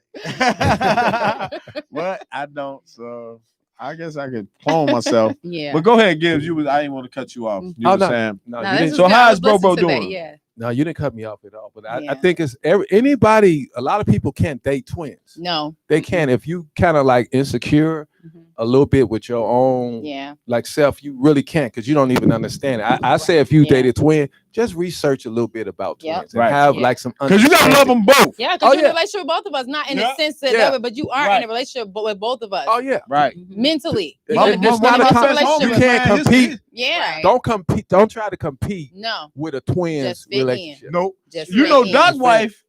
Speaker 1: But I don't, so I guess I could clone myself.
Speaker 3: Yeah.
Speaker 1: But go ahead, Gibbs. I didn't want to cut you off. You
Speaker 5: Oh,
Speaker 1: were
Speaker 5: no.
Speaker 1: saying.
Speaker 5: No,
Speaker 3: Nah,
Speaker 5: you
Speaker 3: this
Speaker 5: didn't.
Speaker 3: is
Speaker 1: So
Speaker 3: good.
Speaker 1: how
Speaker 3: I
Speaker 1: is
Speaker 3: was
Speaker 1: Bobo
Speaker 3: listening to that,
Speaker 1: doing?
Speaker 3: Yeah.
Speaker 5: No, you didn't cut me off at all. But I
Speaker 2: Yeah.
Speaker 5: think it's anybody. A lot of people can't date twins.
Speaker 2: No.
Speaker 5: They can if you kind of like insecure
Speaker 3: Mhm.
Speaker 5: a little bit with your own
Speaker 2: Yeah.
Speaker 5: like self. You really can't because you don't even understand it. I say if you
Speaker 2: Yeah.
Speaker 5: dated twin, just research a little bit about
Speaker 2: Yep.
Speaker 5: twins and
Speaker 1: Right.
Speaker 5: have
Speaker 3: Yeah.
Speaker 5: like some.
Speaker 1: Because you gotta love them both.
Speaker 2: Yeah,
Speaker 5: Oh,
Speaker 2: because you're in
Speaker 5: yeah.
Speaker 2: a relationship with both of us, not in
Speaker 1: Yeah.
Speaker 2: the sense that
Speaker 5: Yeah.
Speaker 2: but you are
Speaker 1: Right.
Speaker 2: in a relationship with both of us.
Speaker 5: Oh yeah.
Speaker 1: Right.
Speaker 3: Mhm.
Speaker 2: Mentally.
Speaker 5: It-
Speaker 2: You're gonna
Speaker 5: it-
Speaker 2: do
Speaker 5: it's not
Speaker 2: one
Speaker 5: a
Speaker 2: of us
Speaker 5: con-
Speaker 2: relationship
Speaker 5: you
Speaker 2: with-
Speaker 5: can't compete.
Speaker 2: Yeah.
Speaker 3: Right.
Speaker 5: Don't compete. Don't try to compete
Speaker 2: No.
Speaker 5: with a twins
Speaker 2: Just fit in.
Speaker 5: relationship.
Speaker 1: Nope.
Speaker 2: Just
Speaker 1: You know,
Speaker 2: fit in.
Speaker 1: Doc's wife,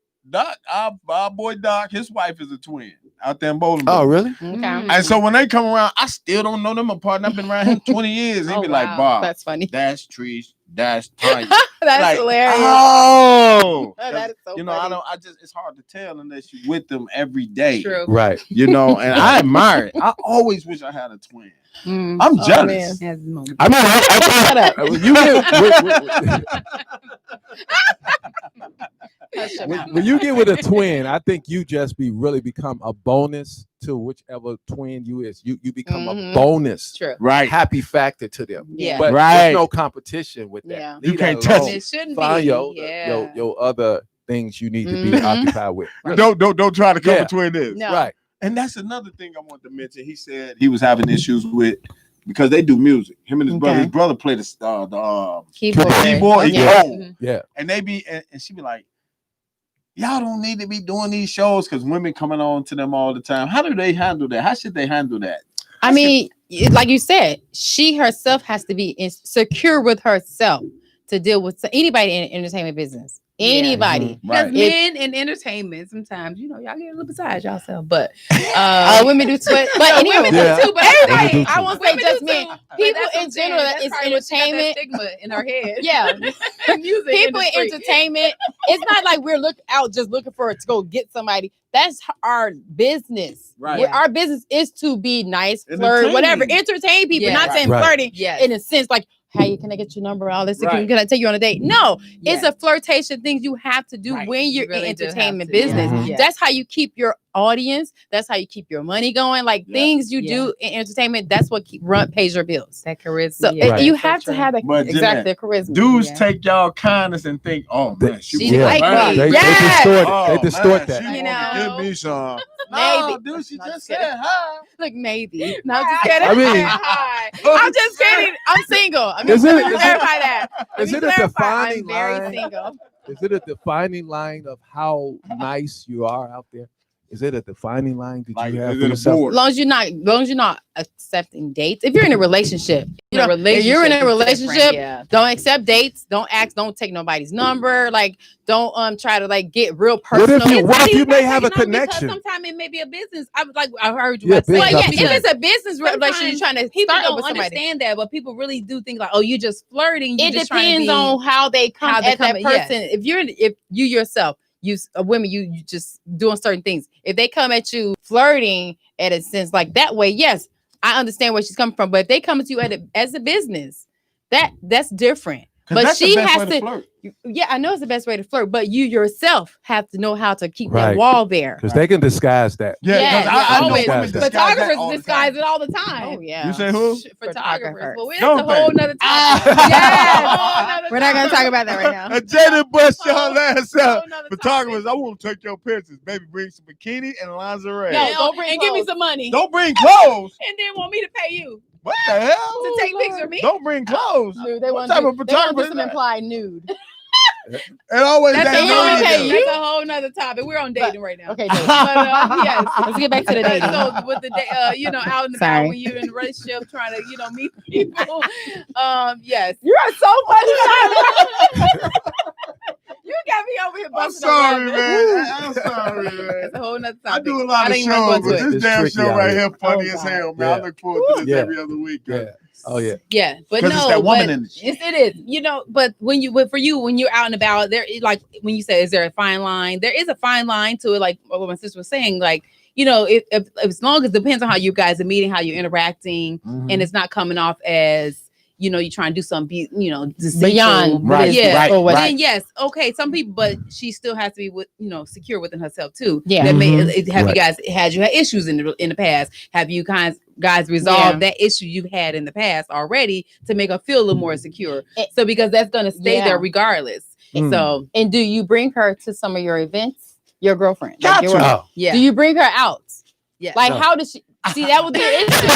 Speaker 1: our boy Doc, his wife is a twin out there in Bolingbrook.
Speaker 5: Oh really?
Speaker 2: Okay.
Speaker 3: Mhm.
Speaker 1: And so when they come around, I still don't know them apart. And I've been around him 20 years. He
Speaker 3: Oh,
Speaker 1: be like,
Speaker 3: wow.
Speaker 1: Bob,
Speaker 2: That's funny.
Speaker 1: that's Trish, that's Tanya.
Speaker 2: That's
Speaker 1: Like,
Speaker 2: hilarious.
Speaker 1: Oh,
Speaker 2: That is so
Speaker 1: you know,
Speaker 2: funny.
Speaker 1: it's hard to tell unless you with them every day.
Speaker 3: True.
Speaker 5: Right.
Speaker 1: You know, and I admire it. I always wish I had a twin.
Speaker 3: Mm.
Speaker 1: I'm
Speaker 2: Oh,
Speaker 1: jealous.
Speaker 3: Has moments.
Speaker 5: I mean,
Speaker 2: Shut up.
Speaker 5: you get. when you get with a twin, I think you just really become a bonus to whichever twin you is. You become a bonus,
Speaker 3: True.
Speaker 1: Right.
Speaker 5: happy factor to them.
Speaker 3: Yeah.
Speaker 5: But
Speaker 1: Right.
Speaker 5: there's no competition with that.
Speaker 2: Yeah.
Speaker 5: Leave
Speaker 1: You can't
Speaker 5: that
Speaker 1: touch
Speaker 5: alone.
Speaker 3: It shouldn't
Speaker 5: Find
Speaker 3: be.
Speaker 5: your other things you need to be
Speaker 2: Mhm.
Speaker 5: occupied with.
Speaker 1: Don't try to come
Speaker 5: Yeah.
Speaker 1: between this.
Speaker 2: No.
Speaker 5: Right.
Speaker 1: And that's another thing I want to mention. He said he was having issues with because they do music. Him and his brother.
Speaker 2: Okay.
Speaker 1: His brother played the
Speaker 2: Keyboard.
Speaker 1: keyboard. He
Speaker 2: Yeah.
Speaker 1: cold.
Speaker 5: Yeah.
Speaker 1: And they be and she be like, y'all don't need to be doing these shows because women coming on to them all the time. How do they handle that? How should they handle that?
Speaker 2: I mean, like you said, she herself has to be secure with herself to deal with anybody in the entertainment business. Anybody.
Speaker 3: Because
Speaker 1: Right.
Speaker 3: men in entertainment, sometimes, y'all get a little beside yourself, but
Speaker 2: Women do too. But
Speaker 3: women
Speaker 2: anyway,
Speaker 5: Yeah.
Speaker 3: do too, but
Speaker 5: Women do
Speaker 3: everybody,
Speaker 5: too.
Speaker 2: I won't say
Speaker 3: women
Speaker 2: just
Speaker 3: do
Speaker 2: men.
Speaker 3: too, but
Speaker 2: People
Speaker 3: that's what
Speaker 2: in
Speaker 3: I'm saying.
Speaker 2: general
Speaker 3: That's
Speaker 2: is
Speaker 3: probably what she got that
Speaker 2: entertainment.
Speaker 3: stigma in her head.
Speaker 2: Yeah.
Speaker 3: Music
Speaker 2: People in
Speaker 3: industry.
Speaker 2: entertainment, it's not like we're just looking for it to go get somebody. That's our business.
Speaker 1: Right.
Speaker 2: Our business is to be nice, flirt,
Speaker 1: Entertaining.
Speaker 2: whatever, entertain people.
Speaker 3: Yeah.
Speaker 2: Not saying
Speaker 5: Right.
Speaker 2: flirting
Speaker 3: Yes.
Speaker 2: in a sense like, hey, can I get your number? All this.
Speaker 1: Right.
Speaker 2: Can I take you on a date? No,
Speaker 3: Yes.
Speaker 2: it's a flirtation thing you have to do
Speaker 1: Right.
Speaker 2: when you're
Speaker 3: You really
Speaker 2: in
Speaker 3: do have
Speaker 2: entertainment
Speaker 3: to,
Speaker 2: business.
Speaker 5: yeah.
Speaker 3: Yeah.
Speaker 2: That's how you keep your audience. That's how you keep your money going. Like
Speaker 1: Yeah.
Speaker 2: things you
Speaker 3: Yeah.
Speaker 2: do in entertainment. That's what pays your bills.
Speaker 3: That charisma.
Speaker 2: So
Speaker 3: yeah,
Speaker 2: you
Speaker 3: that's so
Speaker 2: have to
Speaker 3: true.
Speaker 2: have that
Speaker 1: But
Speaker 2: exactly charisma.
Speaker 1: Dudes
Speaker 3: Yeah.
Speaker 1: take y'all kindness and think, oh man, she
Speaker 3: She
Speaker 1: was
Speaker 3: like
Speaker 1: fine.
Speaker 3: me.
Speaker 5: They
Speaker 2: Yes.
Speaker 5: distort it.
Speaker 1: Oh,
Speaker 5: They distort
Speaker 1: man,
Speaker 5: that.
Speaker 1: She
Speaker 2: You
Speaker 1: wanna
Speaker 2: know.
Speaker 1: give me some.
Speaker 2: Maybe.
Speaker 1: No, dude, she
Speaker 2: No,
Speaker 1: just
Speaker 2: just kidding.
Speaker 1: said hi.
Speaker 2: Look, maybe. No, I'm just kidding.
Speaker 5: I mean-
Speaker 2: Hi. I'm just kidding. I'm single. I'm
Speaker 5: Is
Speaker 2: just
Speaker 5: it-
Speaker 2: let me
Speaker 5: is it-
Speaker 2: clarify that. Let
Speaker 5: is
Speaker 2: me
Speaker 5: it a
Speaker 2: clarify.
Speaker 5: defining
Speaker 2: I'm very
Speaker 5: line?
Speaker 2: single.
Speaker 5: Is it a defining line of how nice you are out there? Is it a defining line that
Speaker 1: Like,
Speaker 5: you have
Speaker 1: is
Speaker 5: for
Speaker 1: it a
Speaker 5: yourself?
Speaker 1: board?
Speaker 2: As long as you're not accepting dates. If you're in a relationship,
Speaker 3: The
Speaker 2: if you're in a
Speaker 3: is different,
Speaker 2: relationship,
Speaker 3: yeah.
Speaker 2: don't accept dates. Don't ask. Don't take nobody's number. Like, don't try to like get real
Speaker 5: What
Speaker 2: personal.
Speaker 5: if you-
Speaker 2: It's
Speaker 5: what
Speaker 2: not
Speaker 5: if you
Speaker 2: even
Speaker 5: may
Speaker 2: about
Speaker 5: have a
Speaker 2: taking numbers.
Speaker 5: connection?
Speaker 3: Sometimes it may be a business. I heard you
Speaker 5: Yeah,
Speaker 3: about to say.
Speaker 2: Well, yeah,
Speaker 5: business
Speaker 2: if it's a business relation, you're
Speaker 3: sometimes
Speaker 2: trying to
Speaker 3: people
Speaker 2: start
Speaker 3: don't
Speaker 2: with somebody.
Speaker 3: understand that, but people really do think like, oh, you just flirting. You
Speaker 2: It
Speaker 3: just trying to
Speaker 2: depends
Speaker 3: be-
Speaker 2: on how they come
Speaker 3: how they
Speaker 2: at that
Speaker 3: come- yes.
Speaker 2: person. If you yourself, women, you just doing certain things. If they come at you flirting at a sense like that way, yes, I understand where she's coming from. But if they come at you as a business, that's different.
Speaker 1: 'Cause
Speaker 2: But
Speaker 1: that's the
Speaker 2: she
Speaker 1: best
Speaker 2: has
Speaker 1: way
Speaker 2: to.
Speaker 1: flirt.
Speaker 2: Yeah, I know it's the best way to flirt, but you yourself have to know how to keep
Speaker 5: Right.
Speaker 2: that wall there.
Speaker 5: Because they can disguise that.
Speaker 1: Yeah,
Speaker 2: Yeah,
Speaker 1: because I know
Speaker 2: always.
Speaker 1: women disguise that
Speaker 3: Photographers
Speaker 1: all the
Speaker 3: disguise
Speaker 1: time.
Speaker 3: it all the time.
Speaker 2: Oh yeah.
Speaker 1: You say who?
Speaker 3: Photographers. Well, that's
Speaker 1: Don't
Speaker 3: a whole
Speaker 1: they?
Speaker 3: nother topic.
Speaker 1: Ah.
Speaker 3: Yes.
Speaker 2: We're not gonna talk about that right now.
Speaker 1: Jada bust y'all ass
Speaker 3: Whole
Speaker 1: up.
Speaker 3: nother
Speaker 1: Photographers, I want to take your pictures. Baby, bring some bikini and lingerie.
Speaker 2: No,
Speaker 3: topic.
Speaker 2: don't bring
Speaker 3: and give me
Speaker 2: clothes.
Speaker 3: some money.
Speaker 1: Don't bring clothes.
Speaker 3: And then want me to pay you
Speaker 1: What the hell?
Speaker 3: to take pictures of me.
Speaker 1: Don't bring clothes.
Speaker 2: Dude, they
Speaker 1: What
Speaker 2: want
Speaker 1: type
Speaker 2: to
Speaker 1: of
Speaker 2: do
Speaker 1: photographer is
Speaker 2: some
Speaker 1: that?
Speaker 2: implied nude.
Speaker 1: It always
Speaker 3: That's
Speaker 1: that
Speaker 3: a whole,
Speaker 2: nude.
Speaker 1: nude.
Speaker 2: Okay,
Speaker 3: that's a whole nother topic. We're on dating right now.
Speaker 2: Okay,
Speaker 3: But yes.
Speaker 2: let's get back to the dating.
Speaker 3: So with the out and about
Speaker 2: Sorry.
Speaker 3: when you're in a relationship trying to meet people. Yes.
Speaker 2: You are so funny. You got me over here
Speaker 1: I'm
Speaker 2: busting
Speaker 1: sorry,
Speaker 2: up
Speaker 1: man. I'm sorry, man.
Speaker 3: That's a whole nother
Speaker 1: I
Speaker 3: topic.
Speaker 1: do a lot of
Speaker 3: didn't even go
Speaker 1: shows,
Speaker 3: into
Speaker 1: but
Speaker 3: it.
Speaker 1: this
Speaker 5: It's
Speaker 1: damn
Speaker 5: tricky
Speaker 1: show
Speaker 5: out
Speaker 1: right
Speaker 5: here.
Speaker 1: here funny
Speaker 2: Oh,
Speaker 1: as
Speaker 2: God.
Speaker 1: hell, man.
Speaker 5: Yeah.
Speaker 1: I look forward to this
Speaker 5: Yeah.
Speaker 1: every other week.
Speaker 5: Yeah. Oh yeah.
Speaker 3: Yeah, but
Speaker 1: 'Cause
Speaker 3: no,
Speaker 1: it's that woman
Speaker 3: but
Speaker 1: industry.
Speaker 3: it is. But for you, when you're out and about, there is like when you say, is there a fine line? There is a fine line to it. Like what my sister was saying, like if as long as it depends on how you guys are meeting, how you're interacting, and it's not coming off as you're trying to do something, deceitful.
Speaker 2: Beyond
Speaker 1: Right,
Speaker 3: yeah.
Speaker 1: right,
Speaker 2: or what-
Speaker 1: right.
Speaker 3: Then yes, okay. Some people, but she still has to be secure within herself too.
Speaker 2: Yeah.
Speaker 3: That may
Speaker 5: Mhm.
Speaker 3: have
Speaker 5: Right.
Speaker 3: you guys had issues in the past? Have you guys resolved that issue you had in the past already to make her feel a little more secure? So because that's gonna stay
Speaker 2: Yeah.
Speaker 3: there regardless.
Speaker 5: Mm.
Speaker 3: So
Speaker 2: And do you bring her to some of your events? Your girlfriend?
Speaker 1: Got
Speaker 2: your
Speaker 1: to.
Speaker 2: wife.
Speaker 3: yeah,
Speaker 2: Do you bring her out?
Speaker 3: yeah.
Speaker 2: Like,
Speaker 5: No.
Speaker 2: how does she? See, that would be an issue.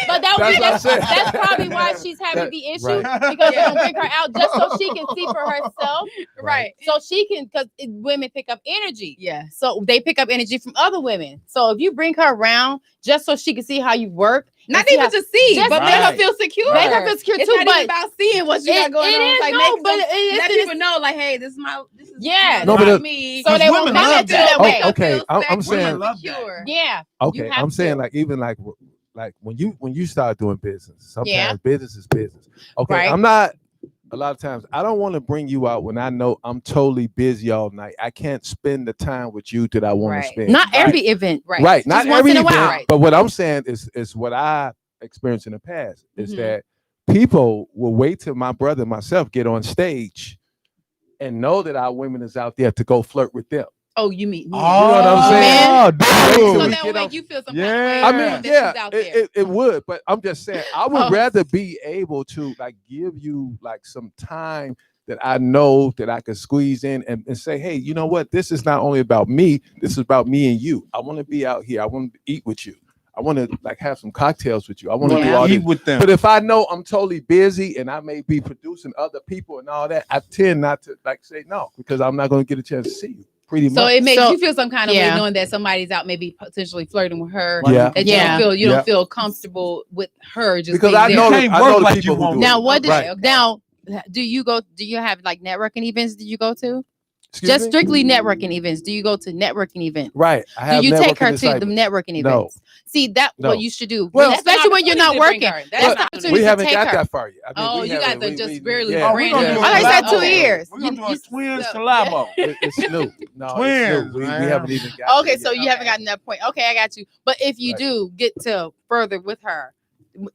Speaker 2: But that would
Speaker 5: That's
Speaker 2: be
Speaker 5: what I said.
Speaker 2: that's probably why she's having
Speaker 5: That-
Speaker 2: the issue
Speaker 5: right.
Speaker 2: because you don't bring her out just so she can see for herself,
Speaker 3: right.
Speaker 2: so she can because women pick up energy.
Speaker 3: Yeah.
Speaker 2: So they pick up energy from other women. So if you bring her around just so she can see how you work,
Speaker 3: Not
Speaker 2: and see
Speaker 3: even
Speaker 2: how-
Speaker 3: to see,
Speaker 2: Just
Speaker 3: but make her
Speaker 1: Right.
Speaker 3: feel secure.
Speaker 2: make her feel secure
Speaker 3: It's
Speaker 2: too.
Speaker 3: not
Speaker 2: But
Speaker 3: even about seeing what you got
Speaker 2: it
Speaker 3: going on.
Speaker 2: is,
Speaker 3: Like,
Speaker 2: no,
Speaker 3: make
Speaker 2: but
Speaker 3: some-
Speaker 2: it
Speaker 3: let
Speaker 2: is-
Speaker 3: people know, like, hey, this is
Speaker 2: Yeah.
Speaker 5: No, but
Speaker 3: about
Speaker 5: it-
Speaker 3: me.
Speaker 2: so they
Speaker 1: 'Cause
Speaker 2: won't
Speaker 1: women
Speaker 2: come
Speaker 1: love
Speaker 2: at you
Speaker 1: that.
Speaker 2: that way.
Speaker 5: Oh, okay. I'm
Speaker 3: Women
Speaker 5: saying-
Speaker 1: love that.
Speaker 3: secure.
Speaker 2: Yeah.
Speaker 5: Okay,
Speaker 2: have
Speaker 5: I'm saying
Speaker 2: to.
Speaker 5: like even like when you start doing business, sometimes
Speaker 2: Yeah.
Speaker 5: business is business. Okay,
Speaker 2: Right.
Speaker 5: I'm not. A lot of times, I don't want to bring you out when I know I'm totally busy all night. I can't spend the time with you that I want
Speaker 3: Right.
Speaker 5: to spend.
Speaker 2: Not
Speaker 1: Right.
Speaker 2: every event.
Speaker 3: Right.
Speaker 5: Right, not
Speaker 2: once
Speaker 5: every
Speaker 2: in a
Speaker 5: event.
Speaker 2: while.
Speaker 3: Right.
Speaker 5: But what I'm saying is what I experienced in the past is
Speaker 3: Mhm.
Speaker 5: that people will wait till my brother and myself get on stage and know that our women is out there to go flirt with them.
Speaker 3: Oh, you mean me?
Speaker 1: Oh,
Speaker 5: You know what I'm saying?
Speaker 1: Oh,
Speaker 3: So
Speaker 1: dude.
Speaker 3: that will make you feel some kind of
Speaker 1: Yeah.
Speaker 3: way.
Speaker 5: I
Speaker 3: that
Speaker 5: mean,
Speaker 3: she's
Speaker 5: yeah,
Speaker 3: out there.
Speaker 5: it would, but I'm just saying, I would
Speaker 2: Oh.
Speaker 5: rather be able to like give you like some time that I know that I can squeeze in and say, hey, you know what? This is not only about me, this is about me and you. I want to be out here. I want to eat with you. I want to like have some cocktails with you. I want to do all
Speaker 1: Eat
Speaker 5: this.
Speaker 1: with them.
Speaker 5: But if I know I'm totally busy and I may be producing other people and all that, I tend not to like say no because I'm not going to get a chance to see you. Pretty
Speaker 3: So
Speaker 5: much.
Speaker 3: it makes
Speaker 2: So-
Speaker 3: you feel some kind of way
Speaker 2: yeah.
Speaker 3: knowing that somebody's out, maybe potentially flirting with her.
Speaker 5: Yeah.
Speaker 3: That you
Speaker 2: Yeah.
Speaker 3: don't feel you
Speaker 5: Yeah.
Speaker 3: don't feel comfortable with her just
Speaker 5: Because
Speaker 3: being
Speaker 5: I
Speaker 3: there.
Speaker 5: know
Speaker 1: You
Speaker 5: that,
Speaker 1: can't
Speaker 5: I know
Speaker 1: work
Speaker 5: the
Speaker 1: like
Speaker 5: people
Speaker 1: you
Speaker 5: who
Speaker 1: want
Speaker 5: do
Speaker 2: Now,
Speaker 5: it.
Speaker 2: what did
Speaker 3: Right, okay.
Speaker 2: now? Do you have like networking events? Did you go to?
Speaker 5: Excuse
Speaker 2: Just
Speaker 5: me?
Speaker 2: strictly networking events. Do you go to networking events?
Speaker 5: Right. I have
Speaker 2: Do you take
Speaker 5: networking
Speaker 2: her to the
Speaker 5: excitements.
Speaker 2: networking
Speaker 5: No.
Speaker 2: events? See, that
Speaker 5: No.
Speaker 2: what you should do.
Speaker 5: Well-
Speaker 3: That's an
Speaker 2: especially when you're not
Speaker 3: opportunity to bring
Speaker 2: working.
Speaker 3: her.
Speaker 2: That's
Speaker 3: But
Speaker 2: the opportunity
Speaker 5: We
Speaker 2: to
Speaker 5: haven't
Speaker 2: take
Speaker 5: got
Speaker 2: her.
Speaker 5: that far yet. I mean,
Speaker 3: Oh,
Speaker 5: we
Speaker 3: you guys
Speaker 5: haven't-
Speaker 3: are just
Speaker 5: we-
Speaker 3: barely
Speaker 5: yeah.
Speaker 1: Oh, we're gonna
Speaker 3: friends.
Speaker 1: do
Speaker 2: I
Speaker 1: a
Speaker 2: thought you said 2
Speaker 1: collabo.
Speaker 2: years.
Speaker 1: We're gonna do a
Speaker 2: You-
Speaker 1: twins
Speaker 3: so-
Speaker 1: collabo.
Speaker 5: It's new. No,
Speaker 1: Twins,
Speaker 5: it's new. We
Speaker 1: man.
Speaker 5: haven't even got
Speaker 2: Okay,
Speaker 5: there
Speaker 2: so
Speaker 5: yet.
Speaker 2: you haven't gotten that point. Okay, I got you. But if you
Speaker 5: Right.
Speaker 2: do get to further with her,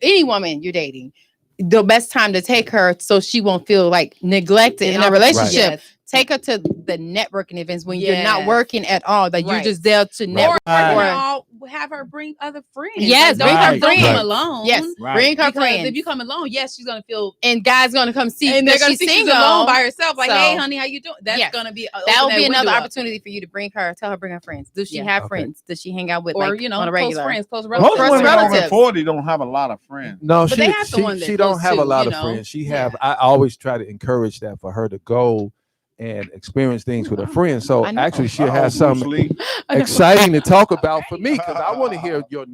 Speaker 2: any woman you're dating, the best time to take her so she won't feel like neglected in a relationship.
Speaker 3: Yes.
Speaker 2: Take her to the networking events when you're not
Speaker 3: Yes.
Speaker 2: working at all. That you're
Speaker 3: Right.
Speaker 2: just there to
Speaker 3: Or,
Speaker 2: network.
Speaker 1: Right.
Speaker 3: or
Speaker 2: Or-
Speaker 3: all have her bring other friends.
Speaker 2: Yes,
Speaker 3: Like,
Speaker 2: bring
Speaker 3: don't-
Speaker 2: her
Speaker 3: Don't
Speaker 2: friends.
Speaker 3: come
Speaker 5: Right.
Speaker 3: alone.
Speaker 2: Yes,
Speaker 1: Right.
Speaker 2: bring her
Speaker 3: Because
Speaker 2: friends.
Speaker 3: if you come alone, yes, she's gonna feel,
Speaker 2: And guys gonna come see
Speaker 3: and they're
Speaker 2: that
Speaker 3: gonna
Speaker 2: she's
Speaker 3: see she's
Speaker 2: single.
Speaker 3: alone by herself. Like,
Speaker 2: So-
Speaker 3: hey, honey, how you doing? That's
Speaker 2: Yes.
Speaker 3: gonna be
Speaker 2: That will
Speaker 3: open
Speaker 2: be another
Speaker 3: window up.
Speaker 2: opportunity for you to bring her. Tell her bring her friends. Does she
Speaker 3: Yeah.
Speaker 2: have
Speaker 5: Okay.
Speaker 2: friends? Does she hang out with
Speaker 3: Or
Speaker 2: like
Speaker 3: you know,
Speaker 2: on a
Speaker 3: close
Speaker 2: regular?
Speaker 3: friends, close
Speaker 1: Most
Speaker 3: relatives.
Speaker 2: Close
Speaker 1: women over
Speaker 2: relatives.
Speaker 1: 40 don't have a lot of friends.
Speaker 5: No,
Speaker 3: But they have the ones
Speaker 5: she
Speaker 3: that
Speaker 5: don't
Speaker 3: close
Speaker 5: have a
Speaker 3: to,
Speaker 5: lot
Speaker 3: you
Speaker 5: of
Speaker 3: know?
Speaker 5: friends. She
Speaker 3: Yeah.
Speaker 5: have. I always try to encourage that for her to go and experience things with her friends. So
Speaker 2: I know.
Speaker 5: actually, she'll
Speaker 1: Uh-oh,
Speaker 5: have
Speaker 1: Bruce
Speaker 5: some
Speaker 1: Lee.
Speaker 5: exciting to talk about for me because I want to hear your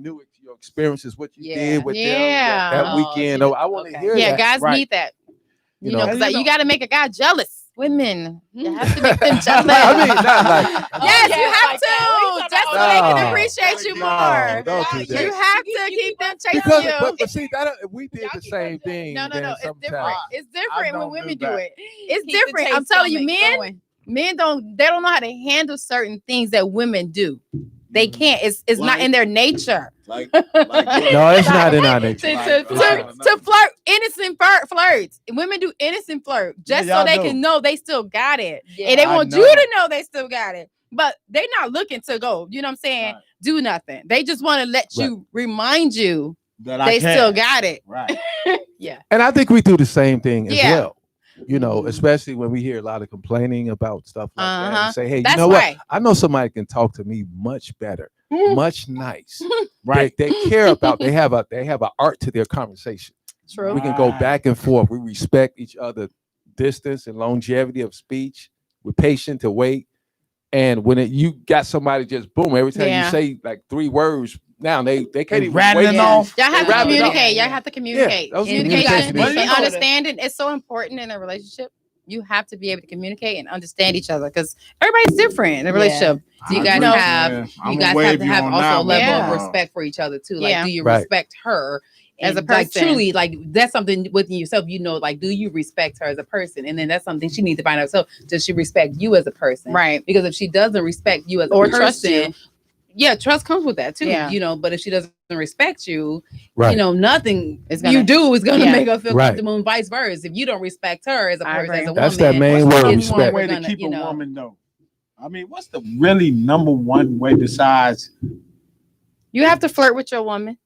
Speaker 5: experiences, what you
Speaker 3: Yeah.
Speaker 5: did with them
Speaker 2: Yeah.
Speaker 5: that
Speaker 3: Oh,
Speaker 5: weekend.
Speaker 3: she-
Speaker 5: I want to
Speaker 3: okay.
Speaker 5: hear
Speaker 2: Yeah,
Speaker 5: that.
Speaker 2: guys
Speaker 1: Right.
Speaker 2: need that.
Speaker 5: You
Speaker 2: You know,
Speaker 5: know.
Speaker 2: because
Speaker 1: And you
Speaker 2: you
Speaker 1: know-
Speaker 2: got to make a guy jealous. Women, you have to make them jealous.
Speaker 5: I mean, not like
Speaker 2: Yes,
Speaker 3: yeah,
Speaker 2: you have
Speaker 3: like
Speaker 2: to,
Speaker 3: that.
Speaker 2: just so they can
Speaker 5: No.
Speaker 2: appreciate you
Speaker 5: No,
Speaker 2: more.
Speaker 5: don't do
Speaker 2: You
Speaker 5: that.
Speaker 2: have to keep them chasing
Speaker 5: Because,
Speaker 2: you.
Speaker 5: but see that we did the same thing.
Speaker 2: No,
Speaker 5: then
Speaker 2: it's different.
Speaker 5: sometimes-
Speaker 2: It's
Speaker 1: I
Speaker 2: different when
Speaker 1: don't
Speaker 2: women
Speaker 1: do
Speaker 2: do
Speaker 1: that.
Speaker 2: it. It's
Speaker 3: Keep the
Speaker 2: different. I'm
Speaker 3: chase
Speaker 2: telling you,
Speaker 3: going,
Speaker 2: men they don't know how to handle certain things that women do. They can't. It's not in their nature.
Speaker 1: Like,
Speaker 5: No, it's not in our
Speaker 2: To,
Speaker 5: nature.
Speaker 2: to flirt, innocent flirts. Women do innocent flirt just
Speaker 1: Yeah,
Speaker 2: so they
Speaker 1: y'all
Speaker 2: can know they still got it.
Speaker 3: Yeah.
Speaker 2: And they
Speaker 1: I
Speaker 2: want
Speaker 1: know.
Speaker 2: you to know they still got it. But they're not looking to go, you know what I'm saying?
Speaker 1: Right.
Speaker 2: Do nothing. They just want to let you remind you
Speaker 1: that
Speaker 2: they
Speaker 1: I can.
Speaker 2: still got it.
Speaker 1: Right.
Speaker 5: And I think we do the same thing as
Speaker 2: Yeah.
Speaker 5: well. You know, especially when we hear a lot of complaining about stuff like that
Speaker 2: Uh-huh.
Speaker 5: and say, hey,
Speaker 2: That's
Speaker 5: you know what?
Speaker 2: right.
Speaker 5: I know somebody can talk to me much better, much nice.
Speaker 1: Right.
Speaker 5: They care about, they have an art to their conversation.
Speaker 2: True.
Speaker 5: We can go
Speaker 1: Right.
Speaker 5: back and forth. We respect each other distance and longevity of speech. We're patient to wait. And when you got somebody just boom, every time
Speaker 2: Yeah.
Speaker 5: you say like 3 words, now they can't
Speaker 1: They
Speaker 5: even
Speaker 1: rattling
Speaker 5: wait.
Speaker 1: off.
Speaker 2: Y'all have
Speaker 5: They
Speaker 2: to
Speaker 5: wrap it up.
Speaker 2: communicate. Y'all have to communicate.
Speaker 5: those
Speaker 2: Communication
Speaker 5: communication
Speaker 2: and
Speaker 1: issues.
Speaker 2: understanding is so important in a relationship. You have to be able to communicate and understand each other because everybody's different in a
Speaker 3: Yeah.
Speaker 2: relationship.
Speaker 3: Do you
Speaker 1: I
Speaker 3: guys
Speaker 1: agree,
Speaker 3: have
Speaker 1: man.
Speaker 3: you
Speaker 1: I'ma
Speaker 3: guys have
Speaker 1: wave
Speaker 3: to
Speaker 1: you
Speaker 3: have
Speaker 1: on
Speaker 3: also
Speaker 1: that
Speaker 3: a
Speaker 1: one.
Speaker 3: level
Speaker 2: Yeah.
Speaker 3: of respect for each other too? Like,
Speaker 2: Yeah.
Speaker 3: do you
Speaker 5: Right.
Speaker 3: respect her
Speaker 2: As a
Speaker 3: like
Speaker 2: person.
Speaker 3: truly? Like that's something within yourself. You know, like do you respect her as a person? And then that's something she needs to find out. So does she respect you as a person?
Speaker 2: Right.
Speaker 3: Because if she doesn't respect you as a
Speaker 2: Or
Speaker 3: person,
Speaker 2: trust you.
Speaker 3: yeah, trust comes with that too.
Speaker 2: Yeah.
Speaker 3: You know, but if she doesn't respect you,
Speaker 5: Right.
Speaker 3: you know, nothing
Speaker 2: It's gonna-
Speaker 3: you do is gonna
Speaker 2: Yeah.
Speaker 3: make her feel
Speaker 5: Right.
Speaker 3: comfortable, and vice versa. If you don't respect her as a
Speaker 2: I
Speaker 3: person,
Speaker 2: agree.
Speaker 3: as a
Speaker 5: That's
Speaker 3: woman,
Speaker 5: that main
Speaker 1: What's
Speaker 5: word,
Speaker 1: the number
Speaker 5: respect.
Speaker 1: one way
Speaker 3: We're gonna,
Speaker 1: to keep
Speaker 3: you
Speaker 1: a
Speaker 3: know-
Speaker 1: woman though? I mean, what's the really number one way besides?
Speaker 2: You have to flirt with your woman.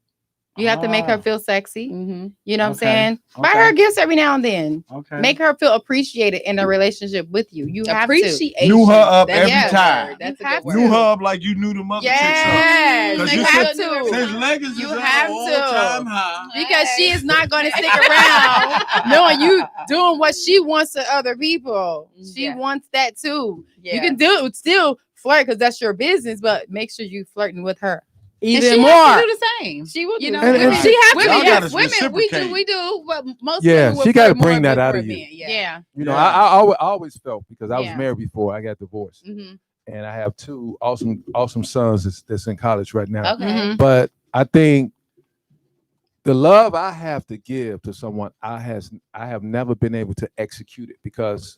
Speaker 2: You have to make her
Speaker 1: Ah.
Speaker 2: feel sexy.
Speaker 3: Mhm.
Speaker 2: You know what I'm
Speaker 1: Okay.
Speaker 2: saying? Buy
Speaker 1: Okay.
Speaker 2: her gifts every now and then.
Speaker 1: Okay.
Speaker 2: Make her feel appreciated in a relationship with you. You have to.
Speaker 3: Appreciation.
Speaker 1: Knew her up
Speaker 3: That's
Speaker 1: every
Speaker 3: a good
Speaker 1: time.
Speaker 3: word. That's a
Speaker 2: You have
Speaker 3: good
Speaker 2: to.
Speaker 1: Knew
Speaker 3: word.
Speaker 1: her up like you knew the mother
Speaker 2: Yes,
Speaker 1: chicks
Speaker 2: you
Speaker 1: you
Speaker 2: have
Speaker 1: said-
Speaker 2: to.
Speaker 1: Since legacy
Speaker 2: You
Speaker 1: is
Speaker 2: have
Speaker 1: an
Speaker 2: to.
Speaker 1: all-time high.
Speaker 2: Because she is not going to stick around knowing you doing what she wants to other people. She
Speaker 3: Yeah.
Speaker 2: wants that too.
Speaker 3: Yeah.
Speaker 2: You can do still flirt because that's your business, but make sure you flirting with her
Speaker 3: And
Speaker 2: even
Speaker 3: she
Speaker 2: more.
Speaker 3: has to do the same.
Speaker 2: She will
Speaker 3: You
Speaker 2: do
Speaker 3: know,
Speaker 2: that.
Speaker 5: And
Speaker 3: women,
Speaker 5: she
Speaker 2: have
Speaker 3: women,
Speaker 1: Y'all
Speaker 3: yes,
Speaker 1: gotta
Speaker 3: women,
Speaker 1: reciprocate.
Speaker 3: we do, but most
Speaker 5: Yeah,
Speaker 3: women will
Speaker 5: she gotta
Speaker 3: flirt
Speaker 5: bring
Speaker 3: more
Speaker 5: that out
Speaker 3: for
Speaker 5: of you.
Speaker 3: men.
Speaker 2: Yeah.
Speaker 5: You know,
Speaker 1: Yeah.
Speaker 5: I always felt because I was
Speaker 2: Yeah.
Speaker 5: married before I got divorced,
Speaker 3: Mm-hmm.
Speaker 5: and I have 2 awesome sons that's in college right now.
Speaker 3: Okay.
Speaker 2: Mhm.
Speaker 5: But I think the love I have to give to someone, I have never been able to execute it because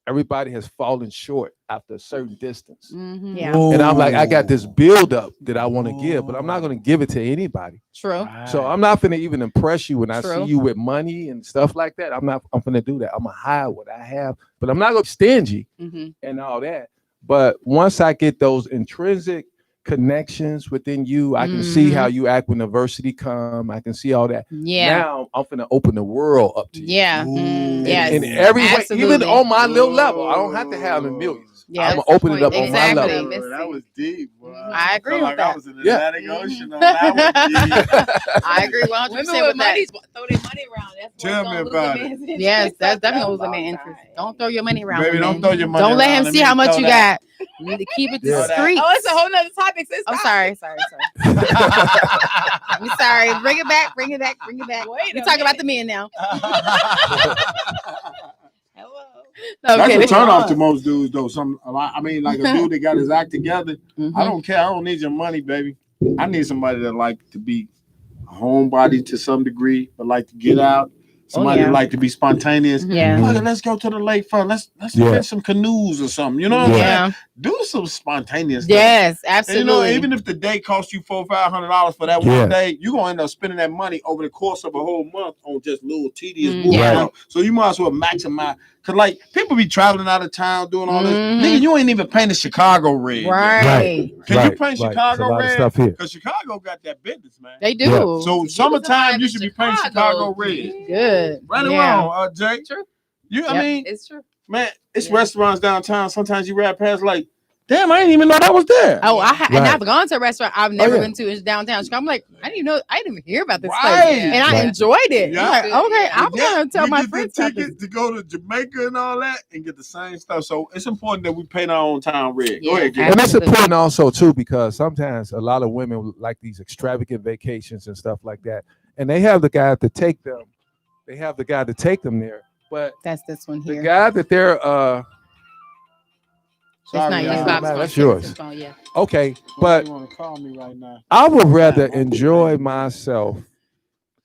Speaker 5: everybody has fallen short after a certain distance.
Speaker 3: Mhm.
Speaker 2: Yeah.
Speaker 5: And I'm like, I got this build up that I want to give, but I'm not going to give it to anybody.
Speaker 2: True.
Speaker 5: So I'm not going to even impress you when I
Speaker 2: True.
Speaker 5: see you with money and stuff like that. I'm going to do that. I'm going to hide what I have, but I'm not going to be stingy and all that. But once I get those intrinsic connections within you, I can see how you act when adversity come. I can see all that.
Speaker 2: Yeah.
Speaker 5: Now I'm finna open the world up to you.
Speaker 2: Yeah.
Speaker 1: Yes.
Speaker 5: In every way,
Speaker 2: Absolutely.
Speaker 5: even on my little level. I don't have to have the millions.
Speaker 2: Yeah,
Speaker 5: I'm gonna open it up
Speaker 2: exactly.
Speaker 5: on my level.
Speaker 1: That was deep. Boy.
Speaker 2: I agree
Speaker 1: Felt
Speaker 2: with
Speaker 1: like I
Speaker 2: that.
Speaker 1: was in the
Speaker 5: Yeah.
Speaker 1: Atlantic Ocean on that one.
Speaker 2: I agree 100%
Speaker 3: Women
Speaker 2: with
Speaker 3: with
Speaker 2: that.
Speaker 3: money throw their money around. That's
Speaker 1: Tell me about it.
Speaker 2: Yes, that's definitely was a man interest. Don't throw your money around.
Speaker 1: Baby,
Speaker 2: the
Speaker 1: don't
Speaker 2: man.
Speaker 1: throw your money
Speaker 2: Don't let
Speaker 1: around.
Speaker 2: him see how much you got. You need to keep it
Speaker 5: Yeah.
Speaker 2: discreet.
Speaker 3: Oh, it's a whole nother topic. Sis.
Speaker 2: I'm sorry. I'm sorry. Bring it back.
Speaker 3: Wait
Speaker 2: We
Speaker 3: a
Speaker 2: talk about
Speaker 3: minute.
Speaker 2: the men now.
Speaker 3: Hello.
Speaker 2: No,
Speaker 1: That's
Speaker 2: okay.
Speaker 1: a turn off to most dudes, though. I mean, like a dude that got his act together.
Speaker 2: Mhm.
Speaker 1: I don't care. I don't need your money, baby. I need somebody that like to be a homebody to some degree, but like to get out. Somebody
Speaker 2: yeah.
Speaker 1: that like to be spontaneous.
Speaker 2: Yeah.
Speaker 1: Fuck it, let's go to the lake front. Let's
Speaker 5: Yeah.
Speaker 1: rent some canoes or something. You know what I'm saying?
Speaker 2: Yeah.
Speaker 1: Do some spontaneous stuff.
Speaker 2: Yes,
Speaker 1: And,
Speaker 2: absolutely.
Speaker 1: even if the day costs you $400-500 for that
Speaker 5: Yeah.
Speaker 1: one day, you're gonna end up spending that money over the course of a whole month on just little tedious
Speaker 2: Mm,
Speaker 1: bullshit.
Speaker 2: yeah.
Speaker 1: So you might as well maximize. Cause like people be traveling out of town doing all this.
Speaker 2: Mhm.
Speaker 1: Nigga, you ain't even painted Chicago red. yet.
Speaker 2: Right.
Speaker 1: Can you paint
Speaker 5: There's a
Speaker 1: Chicago
Speaker 5: lot of
Speaker 1: red?
Speaker 5: stuff here.
Speaker 1: Cause Chicago got that business, man.
Speaker 2: They do.
Speaker 5: Yeah.
Speaker 1: So summertime, you should be painting Chicago red.
Speaker 2: Good.
Speaker 1: Right or
Speaker 2: Yeah.
Speaker 1: wrong, Jay?
Speaker 3: True.
Speaker 1: I
Speaker 2: Yep.
Speaker 1: mean,
Speaker 3: It's true.
Speaker 1: man, it's
Speaker 3: Yeah.
Speaker 1: restaurants downtown. Sometimes you ride past like, damn, I didn't even know that was there.
Speaker 2: Oh, and
Speaker 5: Right.
Speaker 2: I've gone to a restaurant I've never
Speaker 5: yeah.
Speaker 2: been to in downtown Chicago. I'm like, I didn't even hear about this
Speaker 1: Right.
Speaker 2: place, and I
Speaker 5: Right.
Speaker 2: enjoyed it.
Speaker 1: Yeah.
Speaker 2: I'm like, okay,
Speaker 3: Yeah.
Speaker 2: I'm gonna tell
Speaker 1: you
Speaker 2: my
Speaker 1: get
Speaker 2: friends
Speaker 1: the
Speaker 2: about this.
Speaker 1: ticket to go to Jamaica and all that and get the same stuff. So it's important that we paint our own town red. Go
Speaker 2: Yeah.
Speaker 1: ahead, Gary.
Speaker 5: And that's
Speaker 2: Absolutely.
Speaker 5: important also too, because sometimes a lot of women like these extravagant vacations and stuff like that, and they have the guy to take them. They have the guy to take them there, but
Speaker 2: That's this one
Speaker 5: the
Speaker 2: here.
Speaker 5: guy that they're
Speaker 2: It's not
Speaker 1: Sorry,
Speaker 2: yours.
Speaker 1: y'all.
Speaker 2: Bob's
Speaker 5: man,
Speaker 2: phone.
Speaker 5: that's yours.
Speaker 2: It's his phone, yeah.
Speaker 5: okay, but
Speaker 1: you want to call me right now?
Speaker 5: I would rather enjoy myself,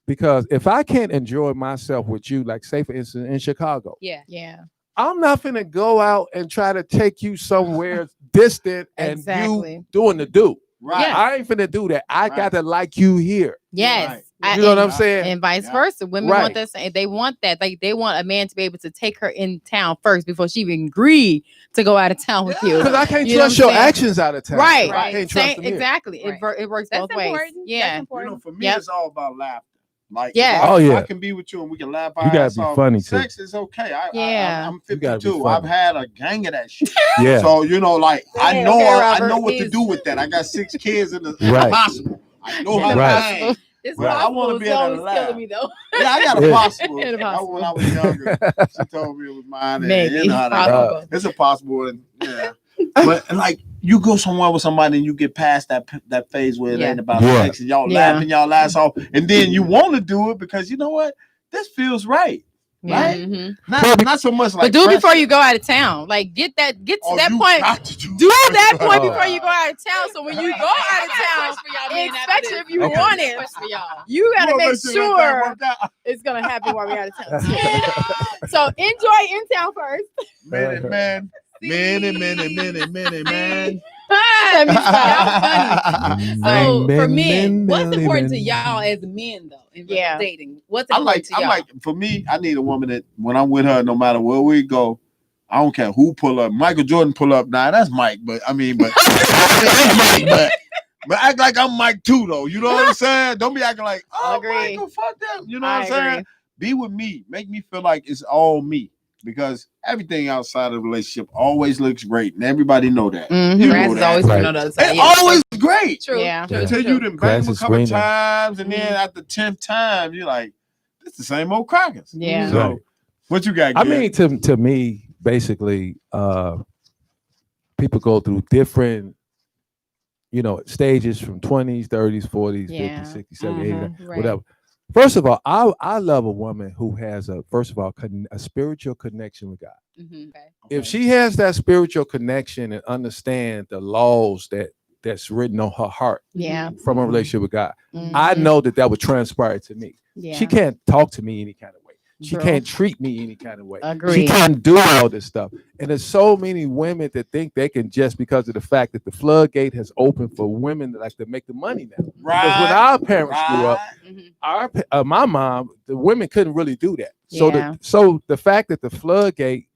Speaker 5: because if I can't enjoy myself with you, like say for instance in Chicago,
Speaker 3: Yeah.
Speaker 2: Yeah.
Speaker 5: I'm not finna go out and try to take you somewhere distant and
Speaker 2: Exactly.
Speaker 5: you doing the do.
Speaker 1: Right.
Speaker 2: Yeah.
Speaker 5: I ain't finna do that. I
Speaker 1: Right.
Speaker 5: got to like you here.
Speaker 2: Yes.
Speaker 1: Right.
Speaker 5: You know what I'm
Speaker 2: and-
Speaker 5: saying?
Speaker 2: And vice
Speaker 1: Yeah.
Speaker 2: versa. Women
Speaker 5: Right.
Speaker 2: want this. They want that. Like they want a man to be able to take her in town first before she even agree to go out of town with you.
Speaker 5: Because I can't
Speaker 2: You know
Speaker 5: trust
Speaker 2: what I'm
Speaker 5: your
Speaker 2: saying?
Speaker 5: actions out of town.
Speaker 2: Right.
Speaker 5: So I can't trust
Speaker 2: Same,
Speaker 5: them here.
Speaker 2: exactly.
Speaker 3: Right.
Speaker 2: It works
Speaker 3: That's
Speaker 2: both ways.
Speaker 3: important. That's
Speaker 2: Yeah.
Speaker 3: important.
Speaker 1: For me,
Speaker 2: Yep.
Speaker 1: it's all about laughter. Like,
Speaker 2: Yeah.
Speaker 1: if I,
Speaker 5: Oh, yeah.
Speaker 1: I can be with you and we can laugh.
Speaker 5: You
Speaker 1: our
Speaker 5: gotta
Speaker 1: ass
Speaker 5: be
Speaker 1: off.
Speaker 5: funny, too.
Speaker 1: Sex is okay.
Speaker 2: Yeah.
Speaker 1: I'm
Speaker 5: You gotta be
Speaker 1: 52.
Speaker 5: funny.
Speaker 1: I've had a gang of that shit.
Speaker 5: Yeah.
Speaker 1: So like I
Speaker 2: Hey,
Speaker 1: know
Speaker 2: okay,
Speaker 1: I
Speaker 2: Robert,
Speaker 1: know what to
Speaker 2: he's-
Speaker 1: do with that. I got 6 kids in the
Speaker 5: Right.
Speaker 1: hospital. I know how to
Speaker 5: Right.
Speaker 1: bang.
Speaker 3: It's
Speaker 1: Well, I wanna
Speaker 3: possible.
Speaker 1: be
Speaker 3: It's
Speaker 1: able to
Speaker 3: always
Speaker 1: laugh.
Speaker 3: killing me though.
Speaker 1: Yeah, I got a
Speaker 5: Yeah.
Speaker 1: possible.
Speaker 2: Impossible.
Speaker 1: When I was younger, she told me it was mine. And
Speaker 2: Maybe.
Speaker 1: you know how that
Speaker 2: Possible.
Speaker 1: goes. It's a possible. And, yeah. But like you go somewhere with somebody and you get past that phase where it
Speaker 2: Yeah.
Speaker 1: ain't about
Speaker 5: Yeah.
Speaker 1: sex and y'all
Speaker 2: Yeah.
Speaker 1: laughing y'all ass off, and then you want to do it because you know what, this feels right.
Speaker 2: Yeah.
Speaker 1: Right?
Speaker 3: Mhm.
Speaker 1: Not so much like.
Speaker 2: But do it
Speaker 1: pressure.
Speaker 2: before you go out of town. Like get to
Speaker 1: Oh,
Speaker 2: that
Speaker 1: you
Speaker 2: point.
Speaker 1: got to do
Speaker 2: Do that
Speaker 1: it.
Speaker 2: point before you go out of town. So when you go out of town, especially if you
Speaker 5: Okay.
Speaker 2: want it, you gotta
Speaker 1: wanna
Speaker 2: make
Speaker 1: sure that
Speaker 2: sure
Speaker 1: worked out.
Speaker 2: it's gonna happen while we're out of town. So enjoy in town first.
Speaker 1: Minute, man. Minute, man.
Speaker 2: Let me stop.
Speaker 3: Funny. So for men, what's important to y'all as men though in
Speaker 2: Yeah.
Speaker 3: dating? What's
Speaker 1: I
Speaker 3: important to y'all?
Speaker 1: for me, I need a woman that when I'm with her, no matter where we go, I don't care who pull up. Michael Jordan pull up. Nah, that's Mike, but that's Mike, but act like I'm Mike too, though. You know what I'm saying? Don't be acting like, oh,
Speaker 2: Agree.
Speaker 1: Michael, fuck them. You know
Speaker 2: I
Speaker 1: what I'm saying?
Speaker 2: agree.
Speaker 1: Be with me. Make me feel like it's all me. Because everything outside of the relationship always looks great. And everybody know that.
Speaker 2: Mhm.
Speaker 1: You know
Speaker 3: Grass is
Speaker 1: that.
Speaker 3: always
Speaker 5: Right.
Speaker 3: green on the other side.
Speaker 1: It's
Speaker 3: Yeah.
Speaker 1: always great.
Speaker 3: True.
Speaker 2: Yeah.
Speaker 3: True.
Speaker 1: Until
Speaker 3: True.
Speaker 1: you done
Speaker 5: Grass
Speaker 1: bang them a
Speaker 5: is
Speaker 1: couple
Speaker 5: greener.
Speaker 1: times, and then at the 10th time, you're like, it's the same old crackers.
Speaker 2: Yeah.
Speaker 1: So,
Speaker 5: Right.
Speaker 1: what you got?
Speaker 5: I
Speaker 1: Gary?
Speaker 5: mean, to me, basically, people go through different, stages from 20s, 30s, 40s,
Speaker 2: Yeah.
Speaker 5: 50s, 60s, 70s, 80s,
Speaker 2: Right.
Speaker 5: whatever. First of all, I love a woman who has a spiritual connection with God.
Speaker 3: Mhm. Okay.
Speaker 5: If she has that spiritual connection and understand the laws that's written on her heart
Speaker 2: Yeah.
Speaker 5: from a relationship with God,
Speaker 2: Mhm.
Speaker 5: I know that would transpire to me.
Speaker 2: Yeah.
Speaker 5: She can't talk to me any kind of way. She
Speaker 2: Girl.
Speaker 5: can't treat me any kind of way.
Speaker 2: Agreed.
Speaker 5: She can't do all this stuff. And there's so many women that think they can, just because of the fact that the floodgate has opened for women that like to make the money now. Because when our parents grew up, my mom, the women couldn't really do that.
Speaker 2: Yeah.
Speaker 5: So the fact that the floodgate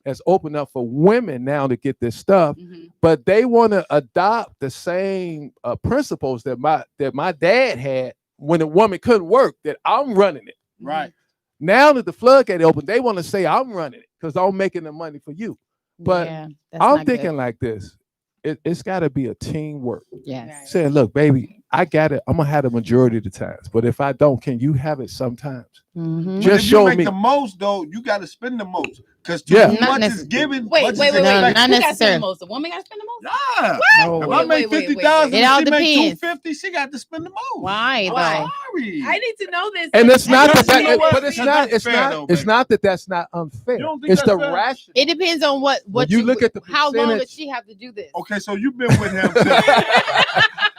Speaker 5: has opened up for women now to get this stuff, but they want to adopt the same principles that my dad had when a woman couldn't work, that I'm running it.
Speaker 1: Right.
Speaker 5: Now that the floodgate opened, they want to say I'm running it because I'm making the money for you. But
Speaker 2: that's
Speaker 5: I'm
Speaker 2: not
Speaker 5: thinking
Speaker 2: good.
Speaker 5: like this. It's got to be a teamwork.
Speaker 2: Yes.
Speaker 5: Saying, look, baby, I got it. I'm gonna have the majority of the times. But if I don't, can you have it sometimes?
Speaker 2: Mhm.
Speaker 5: Just
Speaker 1: if
Speaker 5: show
Speaker 1: you make
Speaker 5: me.
Speaker 1: the most, though, you got to spend the most. Because
Speaker 5: Yeah.
Speaker 1: too
Speaker 2: Not
Speaker 1: much is given.
Speaker 3: Wait.
Speaker 2: No,
Speaker 3: Who
Speaker 2: not
Speaker 3: got to spend
Speaker 2: necessarily.
Speaker 3: the most? The woman got to spend the most?
Speaker 1: Yeah.
Speaker 5: No
Speaker 1: If
Speaker 5: way.
Speaker 1: I make
Speaker 3: Wait.
Speaker 1: 50,000,
Speaker 2: It all
Speaker 1: she make
Speaker 2: depends.
Speaker 1: 250, she got to spend the most.
Speaker 2: Why though?
Speaker 3: Why?
Speaker 1: Sorry.
Speaker 3: I need to know this.
Speaker 5: And it's not
Speaker 1: Because
Speaker 5: that,
Speaker 1: you know what?
Speaker 5: but it's
Speaker 1: Because
Speaker 5: not.
Speaker 1: that's
Speaker 5: It's
Speaker 1: fair,
Speaker 5: not.
Speaker 1: though,
Speaker 5: It's
Speaker 1: baby.
Speaker 5: not that that's not unfair.
Speaker 1: You don't think
Speaker 5: It's the
Speaker 1: that's fair?
Speaker 5: rational.
Speaker 2: It depends on what
Speaker 5: When you look at the
Speaker 2: how long does
Speaker 5: percentage-
Speaker 2: she have to do this?
Speaker 1: Okay, so you've been with him. Since,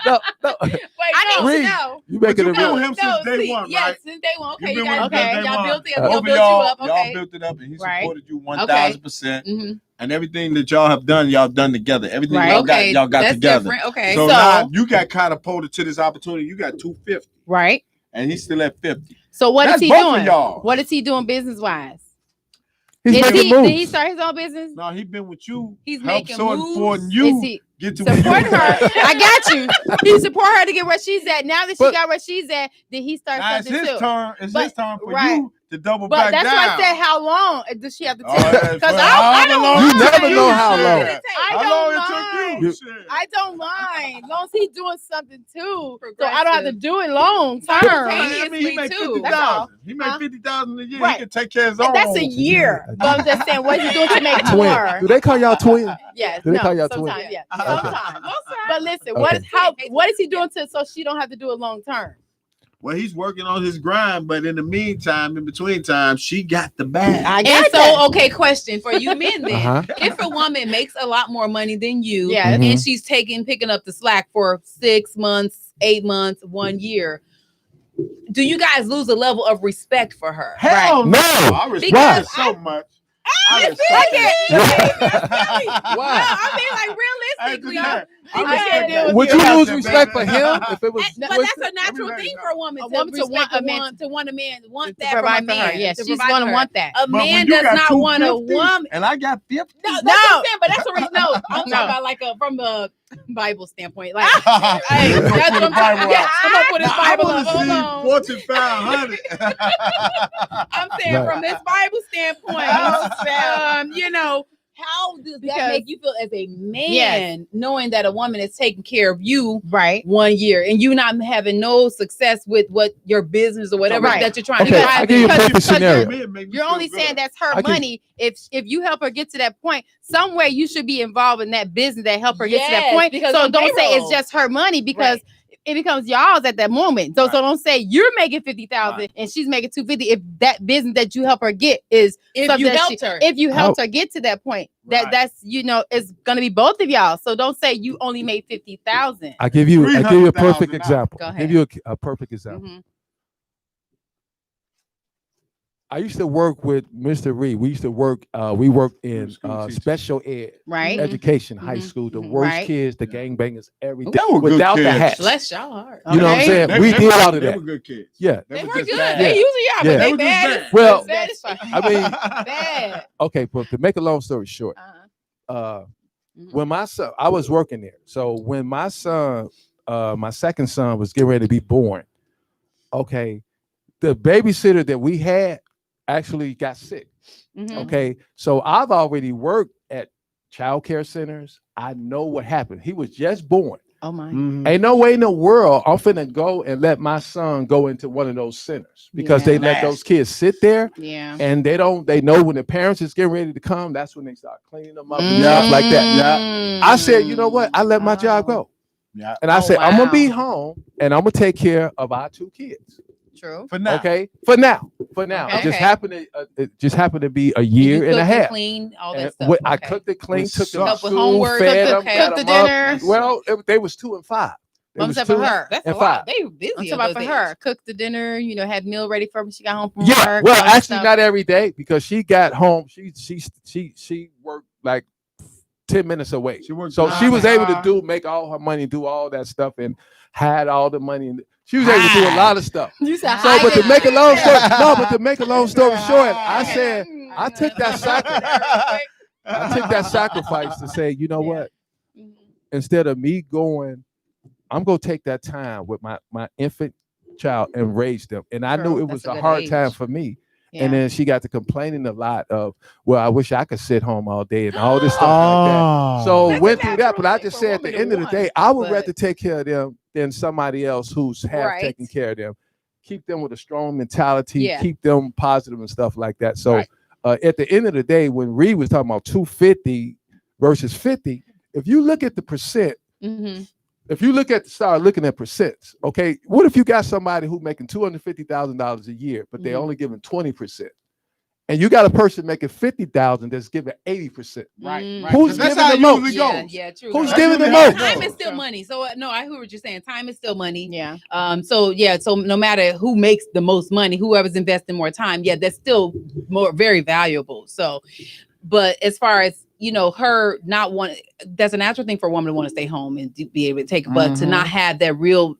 Speaker 5: No.
Speaker 2: I need
Speaker 5: Read.
Speaker 2: to know.
Speaker 5: You making
Speaker 1: you
Speaker 5: it
Speaker 1: been
Speaker 5: real.
Speaker 1: with him since day one,
Speaker 3: yes,
Speaker 1: right?
Speaker 3: since day one. Okay,
Speaker 1: You've
Speaker 3: you
Speaker 1: been
Speaker 3: got
Speaker 1: with him
Speaker 2: okay.
Speaker 1: since day
Speaker 3: y'all
Speaker 1: one.
Speaker 3: built it up.
Speaker 5: Both
Speaker 3: Y'all
Speaker 1: Both of
Speaker 3: built you
Speaker 1: y'all,
Speaker 3: up.
Speaker 1: y'all
Speaker 3: Okay.
Speaker 1: built it up, and he
Speaker 2: Right.
Speaker 1: supported you 1,000%.
Speaker 3: Mm-hmm.
Speaker 1: And everything that y'all have done, y'all done together. Everything
Speaker 2: Right.
Speaker 1: y'all got
Speaker 3: That's
Speaker 1: together.
Speaker 3: different. Okay.
Speaker 1: So
Speaker 2: So-
Speaker 1: now you got catapulted to this opportunity. You got 250,
Speaker 2: Right.
Speaker 1: and he's still at 50.
Speaker 2: So what
Speaker 1: That's
Speaker 2: is he
Speaker 1: both of
Speaker 2: doing?
Speaker 1: y'all.
Speaker 2: What is he doing business wise?
Speaker 5: He's making
Speaker 2: Did he
Speaker 5: moves.
Speaker 2: start his own business?
Speaker 1: No, he been with you.
Speaker 3: He's
Speaker 1: help
Speaker 3: making
Speaker 1: so
Speaker 3: moves.
Speaker 1: important
Speaker 2: Is
Speaker 1: you
Speaker 2: he
Speaker 1: get to where
Speaker 2: support
Speaker 1: you
Speaker 2: her?
Speaker 1: at.
Speaker 2: I got you. He support her to get where she's at. Now that she
Speaker 5: But-
Speaker 2: got where she's at, did he start
Speaker 1: Now it's
Speaker 2: something
Speaker 1: his
Speaker 2: too?
Speaker 1: turn. It's
Speaker 2: But-
Speaker 1: his turn for
Speaker 2: right.
Speaker 1: you to double
Speaker 2: But
Speaker 1: back
Speaker 2: that's
Speaker 1: down.
Speaker 2: why I said, how long does she have to
Speaker 1: Oh,
Speaker 2: take?
Speaker 1: yeah,
Speaker 2: Because
Speaker 1: for
Speaker 2: I
Speaker 1: however
Speaker 2: don't
Speaker 1: long
Speaker 5: You
Speaker 1: it
Speaker 2: mind.
Speaker 5: never
Speaker 1: took
Speaker 5: know
Speaker 1: you,
Speaker 5: how
Speaker 1: shit.
Speaker 5: long.
Speaker 2: I
Speaker 1: How
Speaker 2: don't
Speaker 1: long it
Speaker 2: mind.
Speaker 1: took you? Shit.
Speaker 2: I don't mind. As long as he's doing something too. So I don't have to do it long term.
Speaker 1: I mean, he made
Speaker 3: too.
Speaker 1: 50,000. He made
Speaker 2: Huh?
Speaker 1: 50,000 a year.
Speaker 2: Right.
Speaker 1: He can take care of his own.
Speaker 2: And that's a year. But I'm just saying, what is he doing to make
Speaker 5: Twin.
Speaker 2: more?
Speaker 5: Do they call y'all twin?
Speaker 2: Yes.
Speaker 5: Do they
Speaker 2: No,
Speaker 5: call y'all twin?
Speaker 2: sometimes, yeah.
Speaker 1: Okay.
Speaker 2: Sometimes. But listen,
Speaker 5: Okay.
Speaker 2: what is he doing to so she don't have to do it long term?
Speaker 1: Well, he's working on his grind, but in the meantime, in between time, she got the bag.
Speaker 2: I
Speaker 3: And
Speaker 2: got
Speaker 3: so,
Speaker 2: that.
Speaker 3: okay, question for you men then.
Speaker 5: Uh-huh.
Speaker 3: If a woman makes a lot more money than you,
Speaker 2: Yes.
Speaker 5: Mhm.
Speaker 3: and she's picking up the slack for 6 months, 8 months, 1 year, do you guys lose a level of respect for her?
Speaker 1: Hell
Speaker 5: No.
Speaker 1: no. I respect
Speaker 3: Because
Speaker 1: her so much. I
Speaker 3: You
Speaker 1: respect
Speaker 3: feel
Speaker 1: it.
Speaker 3: No,
Speaker 5: Why?
Speaker 3: I mean, like realistically.
Speaker 1: I
Speaker 2: I
Speaker 1: respect
Speaker 2: can't
Speaker 1: that.
Speaker 2: deal with
Speaker 5: Would
Speaker 2: you.
Speaker 5: you lose
Speaker 1: Baby.
Speaker 5: respect for him if it was?
Speaker 3: But
Speaker 5: was-
Speaker 3: that's a natural
Speaker 1: Let me
Speaker 3: thing
Speaker 1: know.
Speaker 3: for a woman
Speaker 2: A
Speaker 3: to
Speaker 2: woman to
Speaker 3: respect
Speaker 2: want a man
Speaker 3: want a man want
Speaker 2: to
Speaker 3: that from a
Speaker 2: provide for
Speaker 3: man.
Speaker 2: her. Yes,
Speaker 3: to
Speaker 2: she's
Speaker 3: provide
Speaker 2: gonna
Speaker 3: for her.
Speaker 2: want that.
Speaker 3: A
Speaker 1: But when
Speaker 3: man
Speaker 1: you
Speaker 3: does
Speaker 1: got
Speaker 3: not want a
Speaker 1: 250
Speaker 3: woman.
Speaker 1: and I got 50.
Speaker 3: No, that's
Speaker 2: No.
Speaker 3: what I'm saying, but that's a reason. No, I'm talking
Speaker 2: No.
Speaker 3: about like from the Bible standpoint. Like,
Speaker 1: Hey,
Speaker 3: hey,
Speaker 1: let's
Speaker 3: that's
Speaker 1: put
Speaker 3: what
Speaker 1: the
Speaker 3: I'm
Speaker 1: Bible
Speaker 3: talking. Yeah,
Speaker 1: out.
Speaker 3: I'm gonna put his
Speaker 1: Now, I
Speaker 3: Bible
Speaker 1: want
Speaker 3: up.
Speaker 1: to
Speaker 3: Hold
Speaker 1: see
Speaker 3: on.
Speaker 1: Fortune 500.
Speaker 3: I'm saying
Speaker 5: Right.
Speaker 3: from this Bible standpoint, you know, how does that
Speaker 2: Because-
Speaker 3: make you feel as a man,
Speaker 2: Yes.
Speaker 3: knowing that a woman is taking care of you
Speaker 2: Right.
Speaker 3: 1 year and you not having no success with what your business or whatever
Speaker 2: Right.
Speaker 3: that you're trying
Speaker 5: Okay,
Speaker 3: to
Speaker 5: I
Speaker 3: drive?
Speaker 5: give you a
Speaker 2: Because-
Speaker 5: perfect
Speaker 2: because
Speaker 5: scenario.
Speaker 2: You're only saying that's her
Speaker 5: I can-
Speaker 2: money. If you help her get to that point, some way you should be involved in that business that help her get to that
Speaker 3: Yes,
Speaker 2: point.
Speaker 3: because
Speaker 2: So
Speaker 3: on
Speaker 2: don't say it's
Speaker 3: payroll.
Speaker 2: just her money because
Speaker 3: Right.
Speaker 2: it becomes y'all's at that moment. So
Speaker 1: Right.
Speaker 2: so don't say you're making 50,000
Speaker 1: Right.
Speaker 2: and she's making 250. If that business that you help her get is
Speaker 3: If
Speaker 2: something
Speaker 3: you
Speaker 2: that
Speaker 3: helped her.
Speaker 2: if you helped her get to that point,
Speaker 1: Right.
Speaker 2: that's it's gonna be both of y'all. So don't say you only made 50,000.
Speaker 5: I give you a
Speaker 1: 300,000
Speaker 5: perfect
Speaker 1: now.
Speaker 5: example.
Speaker 2: Go
Speaker 5: I
Speaker 2: ahead.
Speaker 5: give you a perfect example.
Speaker 2: Mhm.
Speaker 5: I used to work with Mr. Reed. We used to work. We worked in
Speaker 1: School teacher.
Speaker 5: special ed
Speaker 2: Right.
Speaker 5: education, high
Speaker 2: Mhm.
Speaker 5: school. The
Speaker 2: Mhm.
Speaker 5: worst
Speaker 2: Right.
Speaker 5: kids, the
Speaker 1: Yeah.
Speaker 5: gangbangers, everything.
Speaker 1: They were good
Speaker 5: Without the
Speaker 1: kids.
Speaker 5: hats.
Speaker 3: Bless y'all heart.
Speaker 5: You know what I'm
Speaker 2: Okay.
Speaker 5: saying? We did all of
Speaker 1: They
Speaker 5: that.
Speaker 1: were good kids.
Speaker 5: Yeah.
Speaker 3: They
Speaker 1: were
Speaker 3: were
Speaker 1: just
Speaker 3: good.
Speaker 1: bad.
Speaker 3: They usually are,
Speaker 5: Yeah.
Speaker 3: but
Speaker 1: They
Speaker 3: they
Speaker 1: were just
Speaker 3: bad.
Speaker 1: bad.
Speaker 5: Well,
Speaker 3: bad
Speaker 2: That's
Speaker 3: as
Speaker 2: fine.
Speaker 5: I mean,
Speaker 3: bad.
Speaker 5: okay, but to make a long story short,
Speaker 2: Uh-huh.
Speaker 3: Mhm.
Speaker 5: when my son, I was working there. So when my son, my second son was getting ready to be born, okay, the babysitter that we had actually got sick.
Speaker 2: Mhm.
Speaker 5: Okay, so I've already worked at child care centers. I know what happened. He was just born.
Speaker 2: Oh my.
Speaker 1: Mhm.
Speaker 5: Ain't no way in the world I'm finna go and let my son go into one of those centers because
Speaker 2: Yeah.
Speaker 5: they let those kids sit there
Speaker 2: Yeah.
Speaker 5: and they know when the parents is getting ready to come, that's when they start cleaning them up and stuff like that.
Speaker 1: Yeah.
Speaker 5: I said, you know what? I let my job
Speaker 2: Oh.
Speaker 5: go.
Speaker 1: Yeah.
Speaker 5: And I
Speaker 2: Oh,
Speaker 5: said, I'm gonna be
Speaker 2: wow.
Speaker 5: home and I'm gonna take care of our 2 kids.
Speaker 2: True.
Speaker 1: For now.
Speaker 5: Okay, for now.
Speaker 2: Okay.
Speaker 5: It just happened to be a year
Speaker 3: You
Speaker 5: and a
Speaker 3: cook and
Speaker 5: half.
Speaker 3: clean, all
Speaker 5: And
Speaker 3: that stuff.
Speaker 5: what- I
Speaker 3: Okay.
Speaker 5: cooked it clean,
Speaker 1: Which
Speaker 5: took them
Speaker 1: sucks.
Speaker 5: to
Speaker 3: Help with
Speaker 5: school,
Speaker 3: homework,
Speaker 5: fed
Speaker 3: cook
Speaker 5: them,
Speaker 3: the-
Speaker 5: got
Speaker 2: cook the
Speaker 5: them up.
Speaker 2: dinner.
Speaker 5: Well, they was 2 and 5.
Speaker 2: I'm saying for her.
Speaker 3: That's a
Speaker 5: and
Speaker 3: lot.
Speaker 5: 5.
Speaker 3: They busy.
Speaker 2: I'm talking
Speaker 3: on
Speaker 2: about
Speaker 3: those
Speaker 2: for
Speaker 3: days.
Speaker 2: her. Cook the dinner, had meal ready for her when she got home from
Speaker 5: Yeah,
Speaker 2: work.
Speaker 5: well,
Speaker 2: all that
Speaker 5: actually,
Speaker 2: stuff.
Speaker 5: not every day because she got home. She worked like 10 minutes away.
Speaker 1: She worked
Speaker 5: So she was able
Speaker 2: Ah.
Speaker 5: to make all her money, do all that stuff, and hide all the money. She was able to do a lot of stuff.
Speaker 2: You said
Speaker 5: So, but to
Speaker 2: hide
Speaker 5: make a
Speaker 2: it.
Speaker 5: long story, story short, I said I took that sacrifice to say, you know what? Instead of me going, I'm gonna take that time with my infant child and raise them. And I knew it was
Speaker 2: That's a
Speaker 5: a
Speaker 2: good
Speaker 5: hard
Speaker 2: age.
Speaker 5: time for me.
Speaker 2: Yeah.
Speaker 5: And then she got to complaining a lot of, well, I wish I could sit home all day and all this stuff like that. So
Speaker 3: That's
Speaker 5: went
Speaker 3: a
Speaker 5: through that, but I
Speaker 3: natural
Speaker 5: just
Speaker 3: thing
Speaker 5: said
Speaker 3: for
Speaker 5: at the
Speaker 3: women
Speaker 5: end
Speaker 3: to
Speaker 5: of the day,
Speaker 3: want,
Speaker 5: I would
Speaker 3: but-
Speaker 5: rather take care of them than somebody else who's half
Speaker 2: Right.
Speaker 5: taking care of them. Keep them with a strong mentality,
Speaker 2: Yeah.
Speaker 5: keep them positive and stuff like that. So
Speaker 2: Right.
Speaker 5: At the end of the day, when Reed was talking about 250 versus 50, if you look at the percent,
Speaker 2: Mm-hmm.
Speaker 5: if you start looking at percents, okay, what if you got somebody who making $250,000 a year, but they're
Speaker 2: Mhm.
Speaker 5: only giving 20%? And you got a person making 50,000 that's giving 80%.
Speaker 1: Right.
Speaker 2: Mm.
Speaker 5: Who's
Speaker 1: That's
Speaker 5: giving
Speaker 1: how
Speaker 5: the
Speaker 1: it
Speaker 5: most?
Speaker 1: usually
Speaker 3: Yeah,
Speaker 1: goes.
Speaker 3: yeah, true.
Speaker 5: Who's
Speaker 3: No,
Speaker 5: giving the
Speaker 1: usually how it
Speaker 5: most?
Speaker 3: Time
Speaker 1: goes.
Speaker 3: is still money. So no, I hear what you're saying. Time is still money.
Speaker 2: Yeah.
Speaker 3: So no matter who makes the most money, whoever's investing more time, that's still very valuable. So, but as far as her not want, that's a natural thing for a woman to want to stay home and be able to take, but to not have that real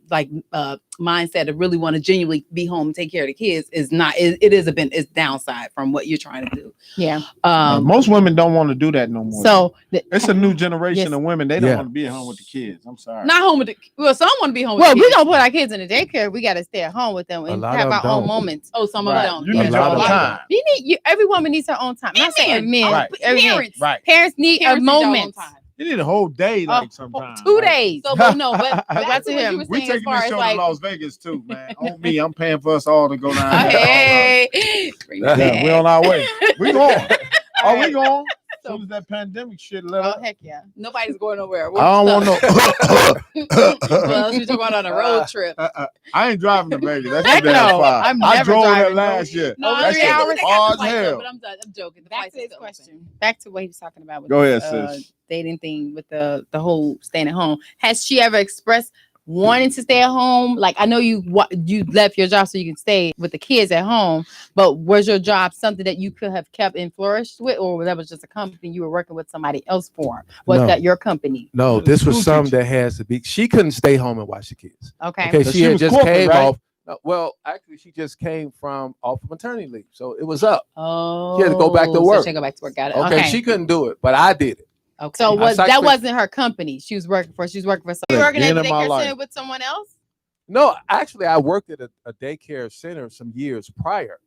Speaker 3: mindset of really want to genuinely be home and take care of the kids is not. It's downside from what you're trying to do.
Speaker 2: Yeah.
Speaker 1: Most women don't want to do that no more.
Speaker 2: So
Speaker 1: it's a new generation
Speaker 2: Yes.
Speaker 1: of women. They don't
Speaker 5: Yeah.
Speaker 1: want to be at home with the kids. I'm sorry.
Speaker 3: Not home with some want to be home.
Speaker 2: well,
Speaker 3: with
Speaker 2: we
Speaker 3: kids.
Speaker 2: don't put our kids in the daycare. We got to stay at home with them
Speaker 5: A
Speaker 2: and
Speaker 5: lot
Speaker 2: have
Speaker 5: of
Speaker 2: our
Speaker 5: them
Speaker 2: own
Speaker 5: don't.
Speaker 2: moments.
Speaker 3: Oh, some
Speaker 1: Right.
Speaker 3: of them
Speaker 1: You
Speaker 3: don't.
Speaker 1: need
Speaker 5: A
Speaker 1: your
Speaker 5: lot
Speaker 1: own
Speaker 5: of
Speaker 1: time.
Speaker 2: Every woman needs her own time. I'm not saying men.
Speaker 1: Right.
Speaker 2: Every man.
Speaker 3: Parents.
Speaker 1: Right.
Speaker 2: Parents need
Speaker 3: Parents
Speaker 2: a
Speaker 3: need y'all own
Speaker 2: moment.
Speaker 3: time.
Speaker 1: You need a whole day, like
Speaker 2: Oh,
Speaker 1: sometimes.
Speaker 2: 2
Speaker 1: Like,
Speaker 2: days.
Speaker 3: So, but no, but
Speaker 2: Back
Speaker 3: back
Speaker 2: to
Speaker 3: to what
Speaker 2: him.
Speaker 3: you were
Speaker 1: we
Speaker 3: saying as
Speaker 1: taking
Speaker 3: far
Speaker 1: this
Speaker 3: as
Speaker 1: show
Speaker 3: like,
Speaker 1: to Las Vegas too, man. On me, I'm paying for us all to go down there.
Speaker 3: hey, bring that
Speaker 1: Yeah, we
Speaker 3: back.
Speaker 1: on our way. We going.
Speaker 2: All
Speaker 1: We
Speaker 2: right.
Speaker 1: going. As
Speaker 2: So-
Speaker 1: soon as that pandemic shit let
Speaker 2: Oh
Speaker 1: up.
Speaker 2: heck yeah.
Speaker 3: Nobody's going nowhere.
Speaker 1: I don't want no.
Speaker 3: Well, you talking about on a road trip.
Speaker 1: I ain't driving to Vegas. That's
Speaker 2: Heck
Speaker 1: too damn
Speaker 2: no.
Speaker 1: far.
Speaker 2: I'm
Speaker 1: I
Speaker 2: never
Speaker 1: drove there
Speaker 2: driving,
Speaker 1: last year.
Speaker 3: No,
Speaker 2: Over
Speaker 1: That
Speaker 2: 3
Speaker 1: shit
Speaker 2: hours?
Speaker 1: was
Speaker 3: they got
Speaker 1: far
Speaker 3: the
Speaker 1: as
Speaker 3: flights up,
Speaker 1: hell.
Speaker 3: but I'm joking. The
Speaker 2: Back
Speaker 3: flights
Speaker 2: to
Speaker 3: are
Speaker 2: his
Speaker 3: still
Speaker 2: question. Back to what he was talking about with
Speaker 1: Go
Speaker 2: this,
Speaker 1: ahead, sis.
Speaker 2: dating thing with the whole staying at home. Has she ever expressed wanting to stay at home? Like, I know you left your job so you can stay with the kids at home, but was your job something that you could have kept and flourished with, or that was just a company you were working with somebody else for? Was
Speaker 5: No.
Speaker 2: that your company?
Speaker 5: No,
Speaker 1: The
Speaker 5: this was
Speaker 1: school
Speaker 5: something
Speaker 1: teacher.
Speaker 5: that has to be. She couldn't stay home and watch the kids.
Speaker 2: Okay.
Speaker 5: Okay,
Speaker 1: But
Speaker 5: she
Speaker 1: she
Speaker 5: had
Speaker 1: was
Speaker 5: just
Speaker 1: corporate,
Speaker 5: came
Speaker 1: right?
Speaker 5: off. Well, actually, she just came off of maternity leave, so it was up.
Speaker 2: Oh,
Speaker 5: She had to go back to
Speaker 2: so
Speaker 5: work.
Speaker 2: she had to go back to work. Got it.
Speaker 5: Okay,
Speaker 2: Okay.
Speaker 5: she couldn't do it, but I did it.
Speaker 2: Okay. So
Speaker 5: I
Speaker 2: that
Speaker 5: psyched
Speaker 2: wasn't her company she was working for. She was working for someone. You working at
Speaker 1: Again
Speaker 2: a
Speaker 1: in my
Speaker 2: daycare
Speaker 1: life.
Speaker 2: center with someone else?
Speaker 5: No, actually, I worked at a daycare center some years prior.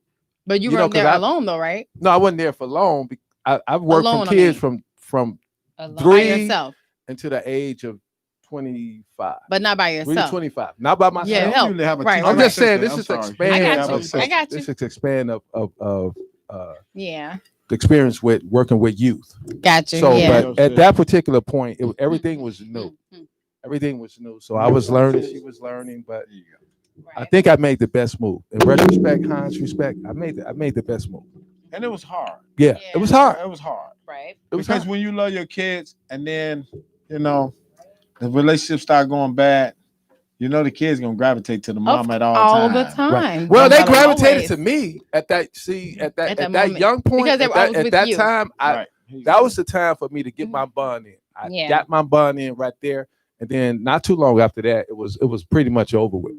Speaker 2: But you
Speaker 5: You know,
Speaker 2: weren't there
Speaker 5: 'cause I-
Speaker 2: alone though, right?
Speaker 5: No, I wasn't there for long. I've worked
Speaker 2: Alone,
Speaker 5: from
Speaker 2: I
Speaker 5: kids
Speaker 2: mean.
Speaker 5: from
Speaker 2: By
Speaker 5: 3
Speaker 2: yourself,
Speaker 5: until the age of 25.
Speaker 2: but not by
Speaker 5: 3 to
Speaker 2: yourself.
Speaker 5: 25, not by myself.
Speaker 2: Yeah,
Speaker 1: You
Speaker 2: help.
Speaker 1: usually have a
Speaker 2: Right,
Speaker 1: teacher
Speaker 5: I'm
Speaker 2: right,
Speaker 5: just saying
Speaker 1: assistant.
Speaker 5: this
Speaker 1: I'm
Speaker 5: is
Speaker 1: sorry.
Speaker 5: expand.
Speaker 2: I got
Speaker 1: have
Speaker 2: you.
Speaker 1: a
Speaker 2: I
Speaker 1: assistant.
Speaker 2: got you.
Speaker 5: This is expand of
Speaker 2: Yeah,
Speaker 5: the experience with working with youth.
Speaker 2: got you.
Speaker 5: So,
Speaker 2: yeah.
Speaker 5: but at that particular point, everything was new. Everything was new. So I was learning. She was learning, but
Speaker 1: There you go.
Speaker 5: I think I made the best move. In retrospect, hindsight respect, I made the best move.
Speaker 1: And it was hard.
Speaker 5: Yeah, it was hard.
Speaker 1: It was hard.
Speaker 2: Right.
Speaker 5: It was
Speaker 1: Because
Speaker 5: hard.
Speaker 1: when you love your kids and then, the relationship start going bad, the kids gonna gravitate to the mom at all
Speaker 2: All the
Speaker 1: times.
Speaker 2: time.
Speaker 5: Well,
Speaker 1: No
Speaker 5: they
Speaker 1: matter
Speaker 5: gravitated
Speaker 2: always.
Speaker 5: to me at that. See, at that
Speaker 2: moment.
Speaker 5: young point,
Speaker 2: Because they were always
Speaker 5: at
Speaker 2: with
Speaker 5: that
Speaker 2: you.
Speaker 5: time,
Speaker 1: Right.
Speaker 5: that was the time for me to get my bond in. I
Speaker 2: Yeah.
Speaker 5: got my bond in right there, and then not too long after that, it was pretty much over with.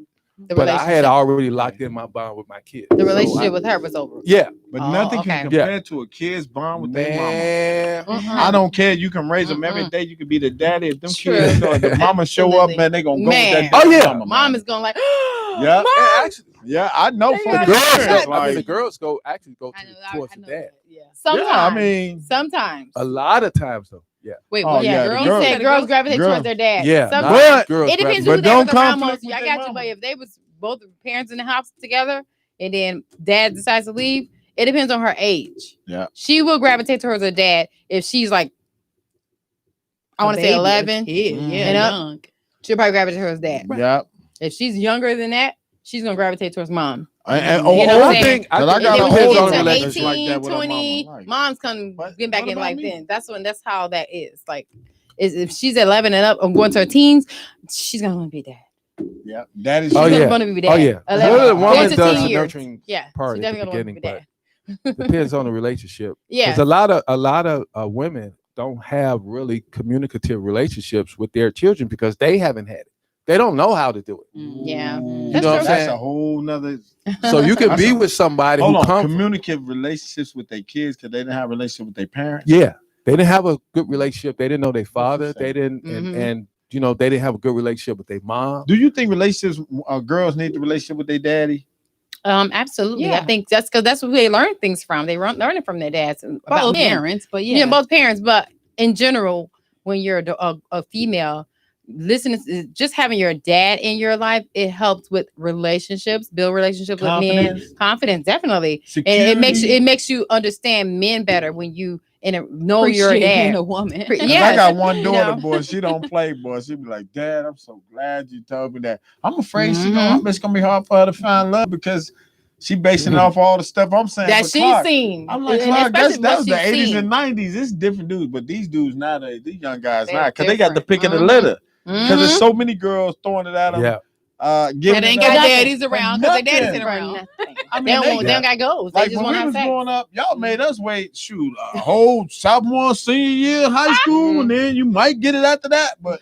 Speaker 2: The
Speaker 5: But I had
Speaker 2: relationship-
Speaker 5: already locked in my bond with my kids.
Speaker 2: the
Speaker 5: So
Speaker 2: relationship with her was over.
Speaker 5: yeah,
Speaker 1: But
Speaker 2: Oh,
Speaker 1: nothing
Speaker 2: okay.
Speaker 1: can compare to a kid's bond with their mama.
Speaker 5: man.
Speaker 1: I don't care. You can raise them every day. You can be the daddy. If them
Speaker 2: True.
Speaker 1: kids start, the mama show up,
Speaker 2: Absolutely.
Speaker 1: man, they gonna go
Speaker 2: Man.
Speaker 1: with that.
Speaker 5: Oh, yeah.
Speaker 1: mama,
Speaker 2: Mom
Speaker 1: man.
Speaker 2: is going like,
Speaker 1: Yeah.
Speaker 5: And
Speaker 2: Mom.
Speaker 5: actually,
Speaker 1: Yeah, I know
Speaker 2: They
Speaker 1: from
Speaker 2: got
Speaker 5: the girls,
Speaker 1: experience.
Speaker 2: that.
Speaker 5: I mean, the
Speaker 1: Like,
Speaker 5: girls go
Speaker 2: I know,
Speaker 5: towards
Speaker 2: I
Speaker 5: the
Speaker 2: know
Speaker 5: dad.
Speaker 2: that. Yeah.
Speaker 1: yeah, I
Speaker 2: Sometimes.
Speaker 1: mean,
Speaker 2: Sometimes.
Speaker 5: A lot of times though. Yeah.
Speaker 3: Wait,
Speaker 1: Oh,
Speaker 3: what?
Speaker 1: yeah, the
Speaker 3: girls?
Speaker 1: girls-
Speaker 2: You said girls gravitate
Speaker 1: Girls.
Speaker 2: towards their dad.
Speaker 5: Yeah.
Speaker 2: Sometimes.
Speaker 1: But-
Speaker 5: girls
Speaker 2: It depends
Speaker 1: But
Speaker 2: who they
Speaker 1: don't
Speaker 2: was around
Speaker 1: conflict
Speaker 2: most.
Speaker 1: with
Speaker 2: I
Speaker 1: their
Speaker 2: got you,
Speaker 1: mama.
Speaker 2: but if they was both parents in the house together and then dad decides to leave, it depends on her age.
Speaker 1: Yeah.
Speaker 2: She will gravitate towards her dad if she's like, I want to say 11.
Speaker 3: Yeah,
Speaker 2: and up.
Speaker 3: young.
Speaker 2: She'll probably gravitate towards dad.
Speaker 1: yeah.
Speaker 2: If she's younger than that, she's gonna gravitate towards mom.
Speaker 1: And,
Speaker 2: You know what I'm saying?
Speaker 1: I
Speaker 5: I
Speaker 1: got
Speaker 5: think
Speaker 2: If
Speaker 1: an
Speaker 2: they was
Speaker 5: depends
Speaker 1: older
Speaker 5: on
Speaker 2: into
Speaker 5: the
Speaker 1: relationship
Speaker 5: relationship.
Speaker 1: like that
Speaker 2: 18,
Speaker 1: with her
Speaker 2: 20,
Speaker 1: mama. Like,
Speaker 2: mom's come
Speaker 1: But
Speaker 2: getting back
Speaker 1: what
Speaker 2: in
Speaker 1: about
Speaker 2: life
Speaker 1: me?
Speaker 2: then. That's when that's how that is. Like is if she's 11 and up or going to her teens, she's gonna want to be a dad.
Speaker 1: Yeah, that is.
Speaker 5: Oh,
Speaker 2: She's
Speaker 5: yeah.
Speaker 2: gonna want to be a dad.
Speaker 5: Oh yeah.
Speaker 2: 11.
Speaker 5: The woman
Speaker 2: Going to
Speaker 5: does
Speaker 2: teen
Speaker 5: the
Speaker 2: years.
Speaker 5: nurturing
Speaker 2: Yeah,
Speaker 5: part
Speaker 2: she's
Speaker 5: at the
Speaker 2: definitely gonna
Speaker 5: beginning,
Speaker 2: want to
Speaker 5: but
Speaker 2: be a dad.
Speaker 5: depends on the relationship.
Speaker 2: Yeah,
Speaker 5: Because a lot of women don't have really communicative relationships with their children because they haven't had it. They don't know how to do it.
Speaker 2: Yeah.
Speaker 1: Ooh,
Speaker 2: That's
Speaker 5: know what I'm
Speaker 1: that's
Speaker 5: saying?
Speaker 1: a whole nother.
Speaker 5: So you can
Speaker 1: That's
Speaker 5: be
Speaker 1: a-
Speaker 5: with somebody
Speaker 1: Hold
Speaker 5: who
Speaker 1: on,
Speaker 5: comes.
Speaker 1: communicative relationships with their kids because they didn't have a relationship with their parents.
Speaker 5: Yeah, they didn't have a good relationship. They didn't know their father.
Speaker 1: saying?
Speaker 5: They didn't,
Speaker 2: Mhm.
Speaker 5: and you know they didn't have a good relationship with their mom.
Speaker 1: Do you think relationships, girls need the relationship with their daddy?
Speaker 2: Absolutely. I
Speaker 3: Yeah.
Speaker 2: think that's because that's where they learn things from. They learn it from their dads about
Speaker 3: Both
Speaker 2: men.
Speaker 3: parents, but
Speaker 2: Yeah, both parents. But in general, when you're a female, listening, just having your dad in your life, it helps with relationships, build relationships with men.
Speaker 1: Confidence.
Speaker 2: Confidence, definitely. And
Speaker 1: Security.
Speaker 2: it makes you understand men better when you know your
Speaker 3: appreciate being
Speaker 2: dad.
Speaker 3: a woman.
Speaker 1: Cause
Speaker 2: Yes,
Speaker 1: I got one
Speaker 2: you
Speaker 1: daughter,
Speaker 2: know.
Speaker 1: boy. She don't play, boy. She be like, "Dad, I'm so glad you told me that." I'm afraid
Speaker 2: Mhm.
Speaker 1: it's gonna be hard for her to find love because she basing it off all the stuff I'm saying.
Speaker 2: That
Speaker 1: But
Speaker 2: she's
Speaker 1: Clark,
Speaker 2: seen.
Speaker 1: I'm like,
Speaker 2: And
Speaker 1: Clark, that
Speaker 2: especially what
Speaker 1: was the
Speaker 2: she's
Speaker 1: 80s
Speaker 2: seen.
Speaker 1: and 90s. It's different dudes, but these dudes nowadays, these young guys
Speaker 2: They're
Speaker 1: now, because they got the
Speaker 2: different.
Speaker 1: pick of the
Speaker 2: Mhm.
Speaker 1: litter. Because there's
Speaker 2: Mhm.
Speaker 1: so many girls throwing it at them.
Speaker 5: Yeah,
Speaker 1: Giving
Speaker 3: They ain't
Speaker 1: it
Speaker 3: got
Speaker 1: up.
Speaker 3: daddies around because their daddies
Speaker 1: nothing.
Speaker 3: ain't
Speaker 2: For
Speaker 3: around.
Speaker 2: nothing.
Speaker 1: I
Speaker 2: They
Speaker 1: mean,
Speaker 2: don't
Speaker 1: they,
Speaker 2: want goals. They
Speaker 1: like
Speaker 2: just
Speaker 1: when
Speaker 2: want
Speaker 1: we
Speaker 2: to have
Speaker 1: was
Speaker 2: sex.
Speaker 1: growing up, y'all made us wait, shoot, a whole sophomore, senior year of high school, and then you might get it after that. But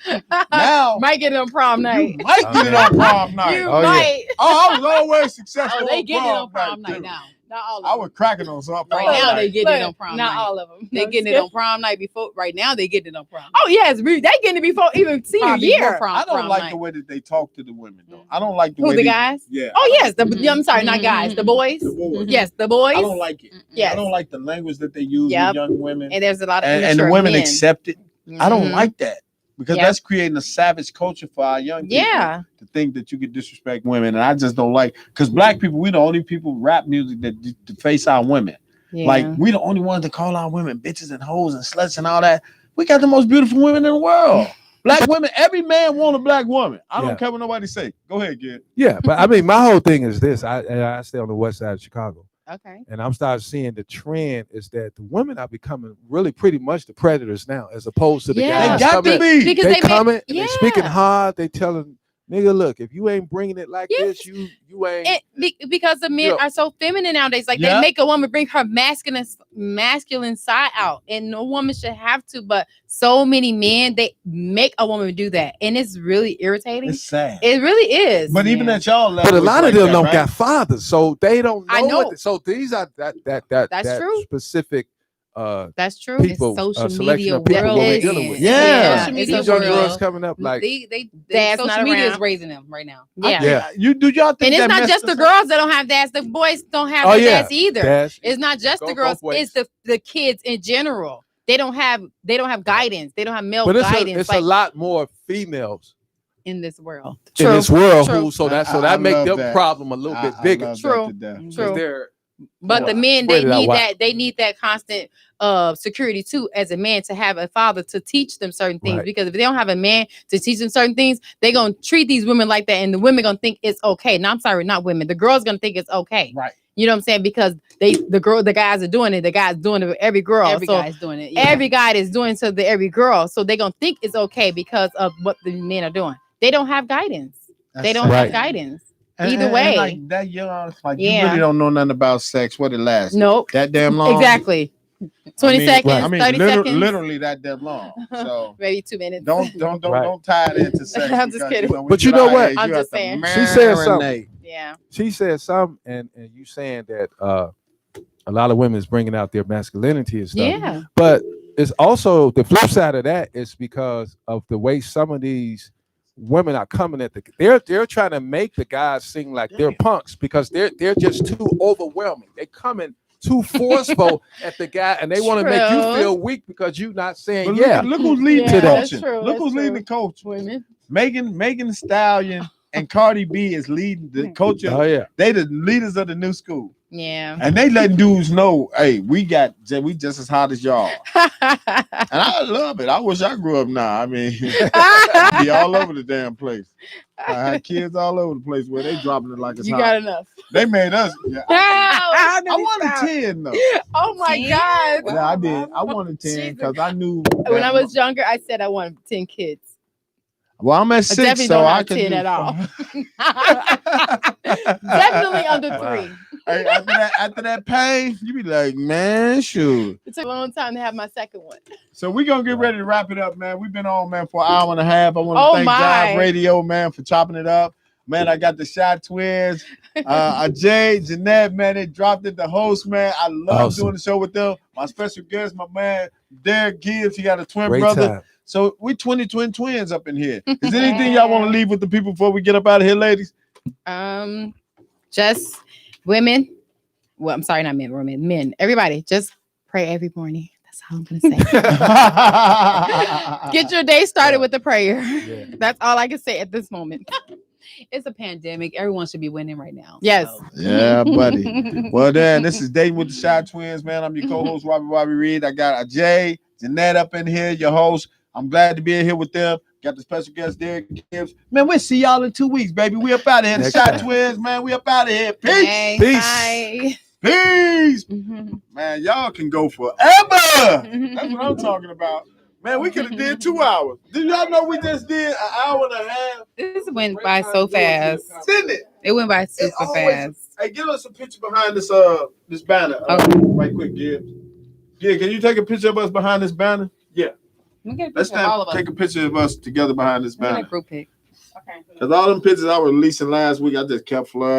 Speaker 1: now
Speaker 2: Might get it on prom
Speaker 1: you
Speaker 2: night.
Speaker 1: might
Speaker 5: Oh,
Speaker 1: get it
Speaker 5: man.
Speaker 1: on prom night.
Speaker 2: You
Speaker 5: Oh, yeah.
Speaker 2: might.
Speaker 1: Oh, I was always successful.
Speaker 3: Oh, they
Speaker 1: on
Speaker 3: getting it on prom
Speaker 1: too.
Speaker 3: night now.
Speaker 2: Not all of
Speaker 1: I
Speaker 2: them.
Speaker 1: was cracking on some
Speaker 3: Right
Speaker 1: prom
Speaker 3: now,
Speaker 1: night.
Speaker 3: they getting it on prom
Speaker 2: Not
Speaker 3: night.
Speaker 2: all of them.
Speaker 3: They getting it on prom night before. Right now, they getting it on prom.
Speaker 2: Oh yes, they getting it before even senior
Speaker 3: Probably
Speaker 2: year.
Speaker 3: before prom,
Speaker 1: I don't
Speaker 3: prom
Speaker 1: like
Speaker 3: night.
Speaker 1: the way that they talk to the women, though. I don't like the
Speaker 2: Who,
Speaker 1: way
Speaker 2: the
Speaker 1: they,
Speaker 2: guys?
Speaker 1: Yeah.
Speaker 2: Oh yes,
Speaker 3: Mhm.
Speaker 2: I'm sorry, not guys. The boys.
Speaker 1: The boys.
Speaker 2: Yes, the boys.
Speaker 1: I don't like it.
Speaker 2: Yes.
Speaker 1: I don't like the language that they use
Speaker 2: Yep.
Speaker 1: with young women.
Speaker 2: And there's a lot of
Speaker 1: And the
Speaker 2: immature
Speaker 1: women
Speaker 2: men.
Speaker 1: accept it. I don't
Speaker 2: Mhm.
Speaker 1: like that because
Speaker 2: Yep.
Speaker 1: that's creating a savage culture for our young people
Speaker 2: Yeah.
Speaker 1: to think that you could disrespect women. And I just don't like, because black people, we the only people rap music that to face our women.
Speaker 2: Yeah.
Speaker 1: Like we the only ones that call our women bitches and hoes and sluts and all that. We got the most beautiful women in the world. Black women, every man want a black woman. I don't
Speaker 5: Yeah.
Speaker 1: care what nobody say. Go ahead, kid.
Speaker 5: yeah. But I mean, my whole thing is this. I stay on the west side of Chicago,
Speaker 2: Okay.
Speaker 5: and I'm starting seeing the trend is that the women are becoming really pretty much the predators now, as opposed to the
Speaker 2: Yeah.
Speaker 1: They
Speaker 5: guys.
Speaker 1: got to
Speaker 5: coming,
Speaker 1: be.
Speaker 2: Because
Speaker 5: they
Speaker 2: they
Speaker 5: coming,
Speaker 2: make,
Speaker 5: and they speaking
Speaker 2: yeah.
Speaker 5: hard. They telling nigga, look, if you ain't bringing it like
Speaker 2: Yes.
Speaker 5: this, you ain't.
Speaker 2: Because the men
Speaker 5: Yeah.
Speaker 2: are so feminine nowadays. Like
Speaker 1: Yeah.
Speaker 2: they make a woman bring her masculine side out, and no woman should have to. But so many men, they make a woman do that, and it's really irritating.
Speaker 1: It's sad.
Speaker 2: It really is.
Speaker 1: But even at y'all level,
Speaker 5: But a
Speaker 1: it's
Speaker 5: lot
Speaker 1: like
Speaker 5: of them
Speaker 1: that,
Speaker 5: don't
Speaker 1: right?
Speaker 5: got fathers, so they don't know.
Speaker 2: I know.
Speaker 5: So these are that
Speaker 2: That's true.
Speaker 5: specific
Speaker 2: That's true.
Speaker 5: people,
Speaker 3: social
Speaker 5: selection
Speaker 3: media
Speaker 5: of people
Speaker 3: world.
Speaker 5: what we're
Speaker 2: is-
Speaker 5: dealing with.
Speaker 1: Yeah.
Speaker 3: Social
Speaker 2: it's
Speaker 3: media
Speaker 2: a
Speaker 5: These young
Speaker 2: world.
Speaker 5: girls coming up like,
Speaker 3: they
Speaker 2: Dad's
Speaker 3: social
Speaker 2: not
Speaker 3: media is
Speaker 2: around.
Speaker 3: raising them right now.
Speaker 2: Yeah.
Speaker 5: Yeah.
Speaker 1: Do y'all think
Speaker 2: And it's
Speaker 1: that
Speaker 2: not
Speaker 1: messed
Speaker 2: just the
Speaker 1: us up?
Speaker 2: girls that don't have dads. The boys don't have
Speaker 5: Oh,
Speaker 2: their
Speaker 5: yeah.
Speaker 2: dads either.
Speaker 5: Dads.
Speaker 2: It's not just
Speaker 5: Go
Speaker 2: the girls.
Speaker 5: both ways.
Speaker 2: It's the kids in general. They don't have guidance. They don't have male
Speaker 5: but
Speaker 2: guidance.
Speaker 5: it's a lot more females
Speaker 3: In this world,
Speaker 5: in this world
Speaker 2: True.
Speaker 5: who so
Speaker 1: I
Speaker 5: that make
Speaker 1: love
Speaker 5: their
Speaker 1: that.
Speaker 5: problem a little bit bigger.
Speaker 1: I love
Speaker 2: True.
Speaker 1: that to death.
Speaker 5: Because
Speaker 2: True.
Speaker 5: they're
Speaker 2: But the
Speaker 5: Wow.
Speaker 2: men,
Speaker 5: Spread
Speaker 2: they
Speaker 5: it out
Speaker 2: need
Speaker 5: wide.
Speaker 2: that. They need that constant security too, as a man, to have a father to teach them certain things.
Speaker 5: Right.
Speaker 2: Because if they don't have a man to teach them certain things, they're gonna treat these women like that, and the women gonna think it's okay. No, I'm sorry, not women. The girls gonna think it's okay.
Speaker 1: Right.
Speaker 2: You know what I'm saying? Because the guys are doing it. The guys doing it with every girl.
Speaker 3: every
Speaker 2: So
Speaker 3: guy's doing it. Yeah.
Speaker 2: every guy is doing to the every girl. So they're gonna think it's okay because of what the men are doing. They don't have guidance. They don't
Speaker 5: Right.
Speaker 2: have guidance.
Speaker 1: And-
Speaker 2: Either
Speaker 1: and
Speaker 2: way.
Speaker 1: like that young, like you
Speaker 2: Yeah.
Speaker 1: really don't know nothing about sex. What it lasts?
Speaker 2: Nope.
Speaker 1: That damn long.
Speaker 2: Exactly. 20 seconds,
Speaker 1: I mean,
Speaker 2: 30 seconds.
Speaker 1: literally that damn long. So
Speaker 2: Maybe 2 minutes.
Speaker 1: don't tie it into sex.
Speaker 2: I'm just
Speaker 1: because,
Speaker 2: kidding.
Speaker 1: when
Speaker 5: But
Speaker 1: you
Speaker 5: you know
Speaker 1: get our
Speaker 5: what?
Speaker 1: age,
Speaker 2: I'm
Speaker 1: you
Speaker 2: just
Speaker 1: have to
Speaker 2: saying.
Speaker 5: She said something.
Speaker 1: marinate.
Speaker 2: Yeah.
Speaker 5: She said something, and you saying that a lot of women is bringing out their masculinity and stuff.
Speaker 2: Yeah.
Speaker 5: But it's also the flip side of that is because of the way some of these women are coming at they're trying to make the guys seem like they're punks because they're just too overwhelming. They coming too forceful at the guy, and they want to make you
Speaker 2: True.
Speaker 5: feel weak because you're not saying
Speaker 1: But
Speaker 5: yeah.
Speaker 1: look who's leading
Speaker 2: Yeah,
Speaker 1: the
Speaker 2: that's
Speaker 1: coaching.
Speaker 2: true,
Speaker 1: Look
Speaker 2: that's
Speaker 1: who's leading
Speaker 2: true.
Speaker 1: the coach.
Speaker 2: Women.
Speaker 1: Megan Thee Stallion and Cardi B is leading the culture.
Speaker 5: Oh yeah.
Speaker 1: They the leaders of the new school.
Speaker 2: Yeah.
Speaker 1: And they letting dudes know, hey, we just as hot as y'all. And I love it. I wish I grew up now. I mean, I'd be all over the damn place. I had kids all over the place where they dropping it like it's
Speaker 2: You
Speaker 1: hot.
Speaker 2: got enough.
Speaker 1: They made us. Yeah, I wanted 10 though.
Speaker 2: Oh my
Speaker 3: 10?
Speaker 2: God.
Speaker 1: Yeah, I did. I wanted 10 because I knew
Speaker 2: When I was younger, I said I wanted 10 kids.
Speaker 1: Well, I'm at
Speaker 2: I
Speaker 1: 6,
Speaker 2: definitely
Speaker 1: so
Speaker 2: don't
Speaker 1: I
Speaker 2: have
Speaker 1: can
Speaker 2: 10
Speaker 1: do
Speaker 2: at all.
Speaker 1: 5.
Speaker 2: Definitely under 3.
Speaker 1: Hey, after that pain, you be like, man, shoot.
Speaker 2: It took a long time to have my second one.
Speaker 1: So we're gonna get ready to wrap it up, man. We've been on, man, for an hour and a half. I want to
Speaker 2: Oh,
Speaker 1: thank
Speaker 2: my.
Speaker 1: Jive Radio, man, for chopping it up. Man, I got the Shot Twins, Jay, Jeanette, man, they dropped it. The host, man, I love doing the show with them. My special guest, my man, Derek Gibbs, he got a twin
Speaker 5: Great
Speaker 1: brother.
Speaker 5: time.
Speaker 1: So we 20 twins up in here. Is there anything y'all want to leave with the people before we get up out of here, ladies?
Speaker 2: Just women. Well, I'm sorry, not men, women, men. Everybody, just pray every morning. That's all I'm gonna say. Get your day started with a prayer.
Speaker 5: Yeah.
Speaker 2: That's all I can say at this moment.
Speaker 3: It's a pandemic. Everyone should be winning right now.
Speaker 2: Yes.
Speaker 3: So.
Speaker 1: Yeah, buddy. Well, then, this is Dating with the Shot Twins, man. I'm your co-host, Robbie Reed. I got Jay, Jeanette up in here, your host. I'm glad to be in here with them. Got the special guest, Derek Gibbs. Man, we'll see y'all in 2 weeks, baby. We up out of here. The
Speaker 5: Next
Speaker 1: Shot
Speaker 5: time.
Speaker 1: Twins, man. We up out of here. Peace.
Speaker 2: Okay,
Speaker 5: Peace.
Speaker 2: bye.
Speaker 1: Peace.
Speaker 2: Mhm.
Speaker 1: Man, y'all can go forever. That's what I'm talking about. Man, we could have did 2 hours. Did y'all know we just did an hour and a half?
Speaker 3: This went by so fast.
Speaker 1: Didn't it?
Speaker 3: It went by super
Speaker 1: always-
Speaker 3: fast.
Speaker 1: Hey, give us a picture behind this this banner.
Speaker 3: Okay.
Speaker 1: Right quick, Gibbs. Yeah, can you take a picture of us behind this banner? Yeah.
Speaker 3: We get a
Speaker 1: Let's
Speaker 3: picture of all of us.
Speaker 1: take a picture of us together behind this
Speaker 3: We got a
Speaker 1: banner.
Speaker 3: group pic. Okay.
Speaker 1: Because all them pictures I was releasing last week, I just kept flooding.